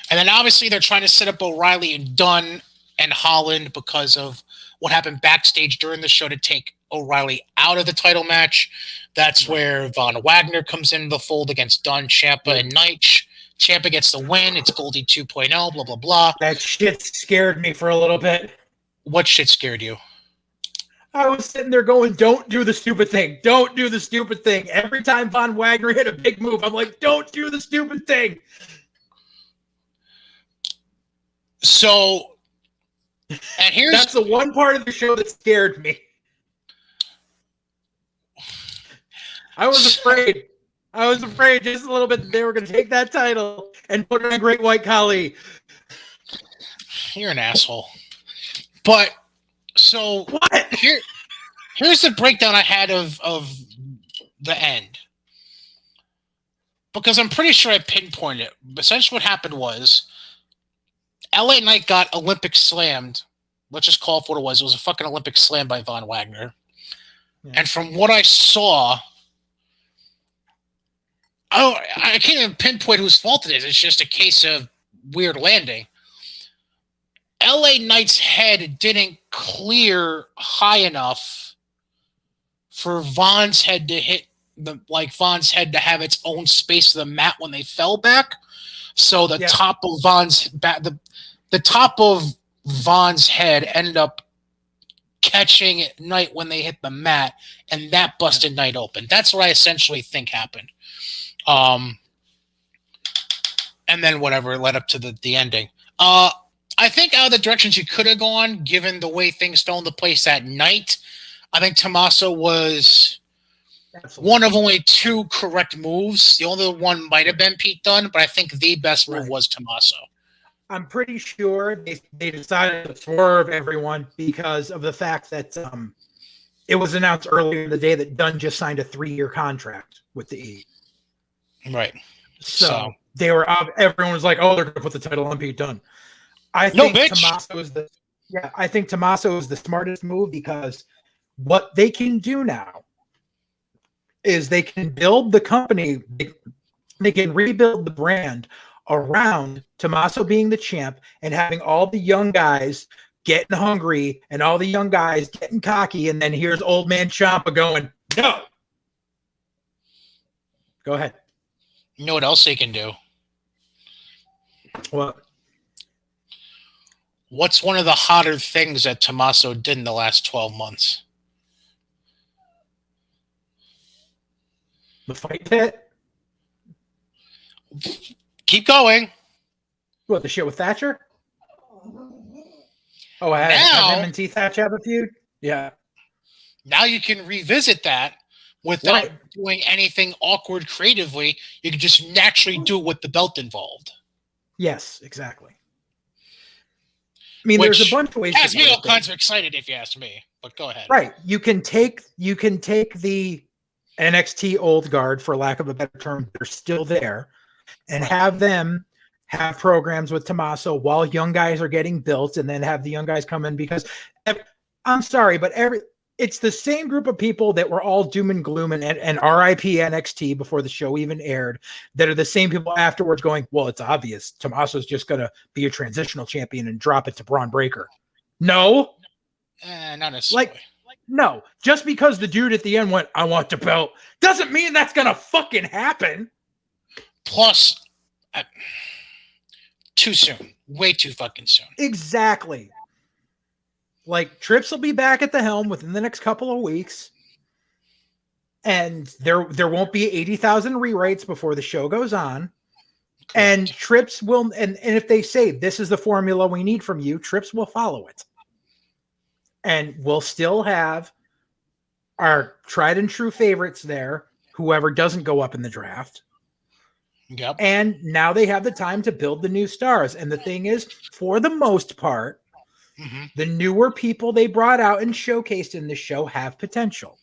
And then obviously they're trying to set up O'Reilly and Dunn and Holland because of what happened backstage during the show to take O'Reilly out of the title match. That's where Von Wagner comes in the fold against Dunn, Ciampa, and Knight. Ciampa gets the win. It's Goldie 2.0, blah, blah, blah. That shit scared me for a little bit. What shit scared you? I was sitting there going, don't do the stupid thing. Don't do the stupid thing. Every time Von Wagner hit a big move, I'm like, don't do the stupid thing. So, and that's the one part of the show that scared me. I was afraid. I was afraid just a little bit that they were going to take that title and put it on Great White Khali. You're an asshole. But, so, here's the breakdown I had of the end. Because I'm pretty sure I pinpointed it. Essentially what happened was LA Knight got Olympic slammed. Let's just call it for what it was. It was a fucking Olympic slam by Von Wagner. Yeah. And from what I saw, I can't even pinpoint whose fault it is. It's just a case of weird landing. LA Knight's head didn't clear high enough for Von's head to hit Von's head to have its own space of the mat when they fell back. So the top of Von's back, the top of Von's head ended up catching Knight when they hit the mat, and that busted Knight open. That's what I essentially think happened. And then whatever led up to the ending. I think out of the directions you could have gone, given the way things fell into place that night, I think Tommaso was one of only two correct moves. The only one might have been Pete Dunne, but I think the best move was Tommaso. I'm pretty sure they decided to swerve everyone because of the fact that it was announced earlier in the day that Dunne just signed a 3-year contract with the E. Right. So they were everyone was like, "Oh, they're going to put the title on Pete Dunne." I think Tommaso is the smartest move because what they can do now is they can build the company, they can rebuild the brand around Tommaso being the champ and having all the young guys getting hungry and all the young guys getting cocky, and then here's old man Ciampa going, "No." Go ahead. You know what else they can do? What? What's one of the hotter things that Tommaso did in the last 12 months? The fight pit? Keep going. What, the shit with Thatcher? Oh, I had him and T. Thatcher have a feud? Yeah. Now you can revisit that without doing anything awkward creatively. You can just naturally do it with the belt involved. Yes, exactly. I mean, there's a bunch of ways. Has me all kinds of excited, if you ask me. But go ahead. Right, you can take the NXT old guard, for lack of a better term, they're still there, and have them have programs with Tommaso while young guys are getting built, and then have the young guys come in because I'm sorry, but it's the same group of people that were all doom and gloom and RIP NXT before the show even aired that are the same people afterwards going, well, it's obvious Tommaso's just going to be a transitional champion and drop it to Braun Breaker. No. Not necessarily. No. Just because the dude at the end went, "I want the belt," doesn't mean that's going to fucking happen. Plus, too soon. Way too fucking soon. Exactly. Like Trips will be back at the helm within the next couple of weeks. And there won't be 80,000 rewrites before the show goes on. Correct. And Trips will, and if they say this is the formula we need from you, Trips will follow it. And we'll still have our tried and true favorites there, whoever doesn't go up in the draft. Yep. And now they have the time to build the new stars. And the thing is, for the most part, the newer people they brought out and showcased in the show have potential.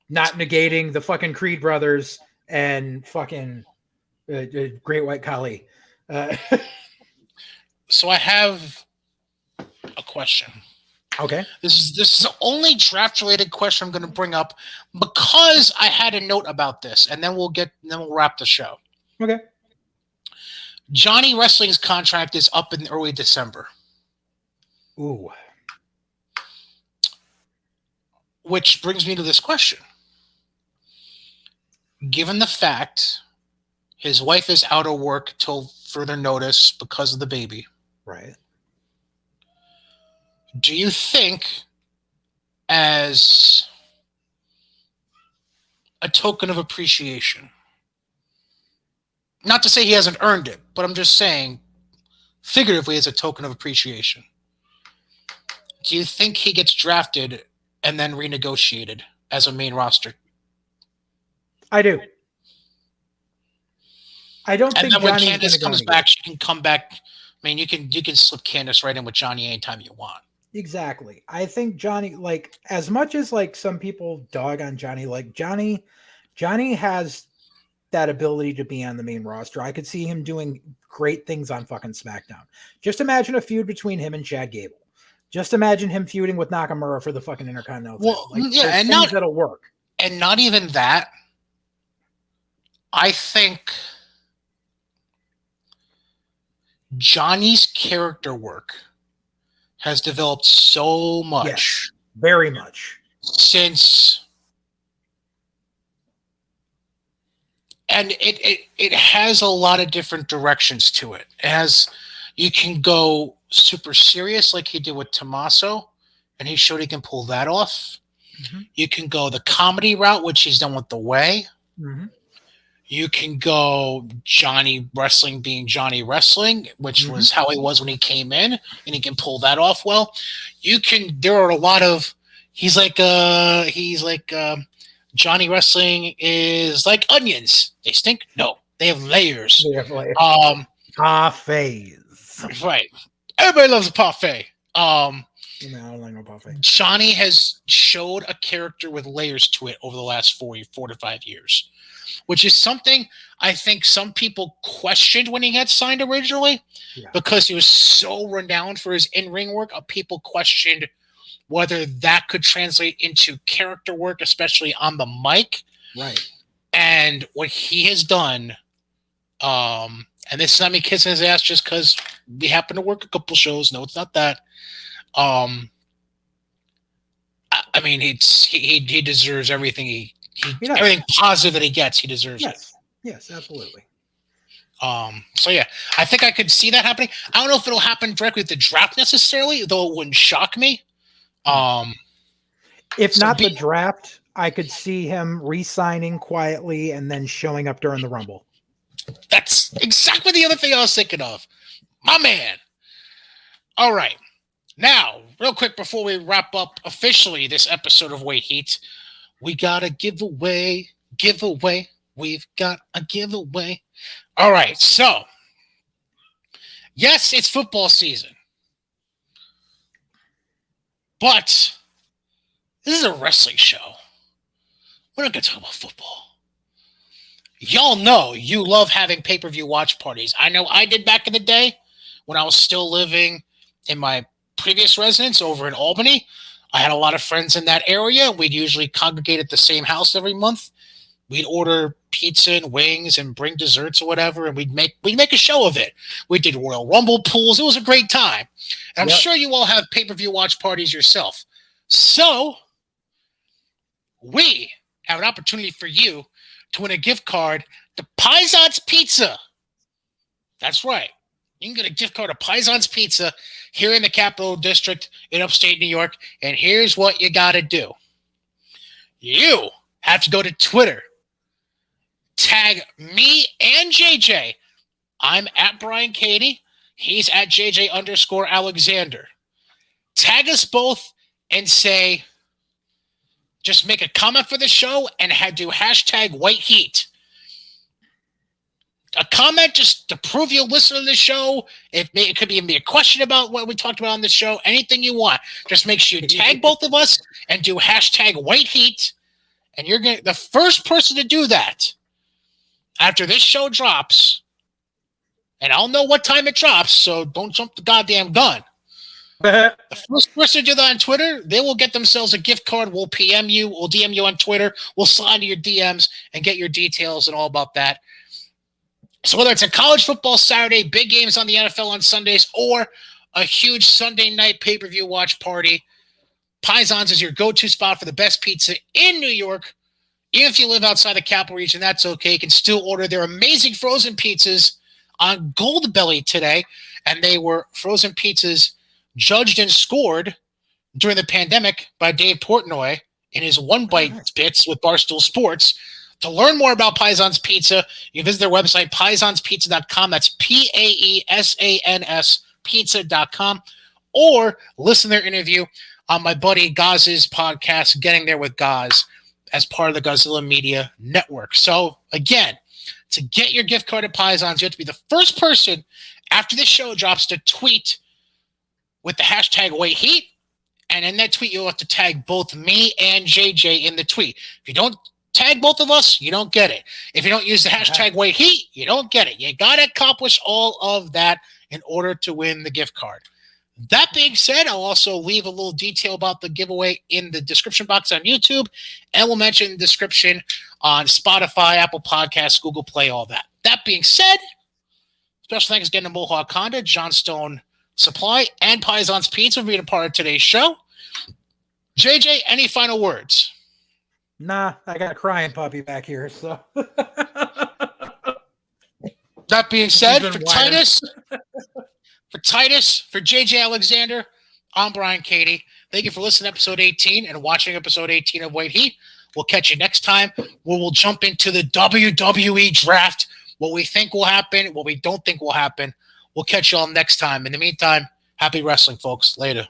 Not negating the fucking Creed brothers and fucking Great White Khali. So I have a question. Okay. This is the only draft related question I'm going to bring up because I had a note about this, and then we'll wrap the show. Okay. Johnny Wrestling's contract is up in early December. Ooh. Which brings me to this question. Given the fact his wife is out of work till further notice because of the baby. Right. Do you think, as a token of appreciation, not to say he hasn't earned it, but I'm just saying, figuratively as a token of appreciation, do you think he gets drafted and then renegotiated as a main roster? I do. I don't and think then when Johnny's Candace gonna comes go back, she can come back. I mean, you can slip Candace right in with Johnny anytime you want. Exactly. I think Johnny, like, as much as like some people dog on Johnny, like Johnny has that ability to be on the main roster. I could see him doing great things on fucking SmackDown. Just imagine a feud between him and Chad Gable. Just imagine him feuding with Nakamura for the fucking Intercontinental title. Well, Like, yeah, and not that'll work. And not even that. I think Johnny's character work has developed so much. Yes, very much. Since, and it has a lot of different directions to it. You can go super serious like he did with Tommaso, and he showed he can pull that off. Mm-hmm. You can go the comedy route, which he's done with The Way. Mm-hmm. You can go Johnny Wrestling being Johnny Wrestling, which mm-hmm. was how he was when he came in, and he can pull that off well. There are a lot of, he's like Johnny Wrestling is like onions. They stink? No, they have layers. They have layers. Parfaits. Right. Everybody loves a parfait. I don't like no parfait. Johnny has showed a character with layers to it over the last 4 to 5 years, which is something I think some people questioned when he had signed originally, because he was so renowned for his in-ring work. People questioned whether that could translate into character work, especially on the mic. Right. And what he has done, and this is not me kissing his ass just because we happen to work a couple shows. No, it's not that. I mean, he deserves everything everything positive that he gets. He deserves it. Yes, absolutely. So yeah, I think I could see that happening. I don't know if it'll happen directly with the draft necessarily, though it wouldn't shock me. If not the draft, I could see him re-signing quietly and then showing up during the Rumble. That's exactly the other thing I was thinking of. My man. All right. Now, real quick before we wrap up officially this episode of Wait Heat, we got a giveaway. We've got a giveaway. All right. So, yes, it's football season. But this is a wrestling show. We're not going to talk about football. Y'all know you love having pay-per-view watch parties. I know I did back in the day when I was still living in my previous residence over in Albany. I had a lot of friends in that area. We'd usually congregate at the same house every month. We'd order pizza and wings and bring desserts or whatever, and we'd make a show of it. We did Royal Rumble pools. It was a great time. And I'm sure you all have pay-per-view watch parties yourself. So we have an opportunity for you to win a gift card to Paesan's Pizza. That's right. You can get a gift card to Paesan's Pizza here in the Capital District in upstate New York. And here's what you got to do. You have to go to Twitter. Tag me and JJ. I'm at Brian Katie. He's at JJ_Alexander. Tag us both and say, just make a comment for the show and do hashtag White Heat. A comment just to prove you listen to the show. It could be a question about what we talked about on the show. Anything you want. Just make sure you tag both of us and do hashtag White Heat. And you're the first person to do that after this show drops. And I'll know what time it drops, so don't jump the goddamn gun. The first person to do that on Twitter, they will get themselves a gift card. We'll PM you. We'll DM you on Twitter. We'll slide into your DMs and get your details and all about that. So whether it's a college football Saturday, big games on the NFL on Sundays, or a huge Sunday night pay-per-view watch party, Paesan's is your go-to spot for the best pizza in New York. Even if you live outside the capital region, that's okay. You can still order their amazing frozen pizzas on Goldbelly today. And they were frozen pizzas judged and scored during the pandemic by Dave Portnoy in his One Bite bits with Barstool Sports. To learn more about Paesan's Pizza, you visit their website, paesanspizza.com. That's Paesans pizza.com. Or listen to their interview on my buddy Gaz's podcast, Getting There with Gaz, as part of the Godzilla Media Network. So, again, to get your gift card at Paesan's, you have to be the first person after this show drops to tweet with the hashtag White Heat. And in that tweet, you'll have to tag both me and JJ in the tweet. If you don't tag both of us, you don't get it. If you don't use the hashtag White Heat, you don't get it. You got to accomplish all of that in order to win the gift card. That being said, I'll also leave a little detail about the giveaway in the description box on YouTube, and we'll mention the description on Spotify, Apple Podcasts, Google Play, all that. That being said, special thanks again to Mohawk Honda, Johnstone Supply, and Paesan's Pizza for being a part of today's show. JJ, any final words? Nah, I got a crying puppy back here, so. That being said, for Titus, for JJ Alexander, I'm Brian Katie. Thank you for listening to episode 18 and watching episode 18 of White Heat. We'll catch you next time where we'll jump into the WWE draft, what we think will happen, what we don't think will happen. We'll catch you all next time. In the meantime, happy wrestling, folks. Later.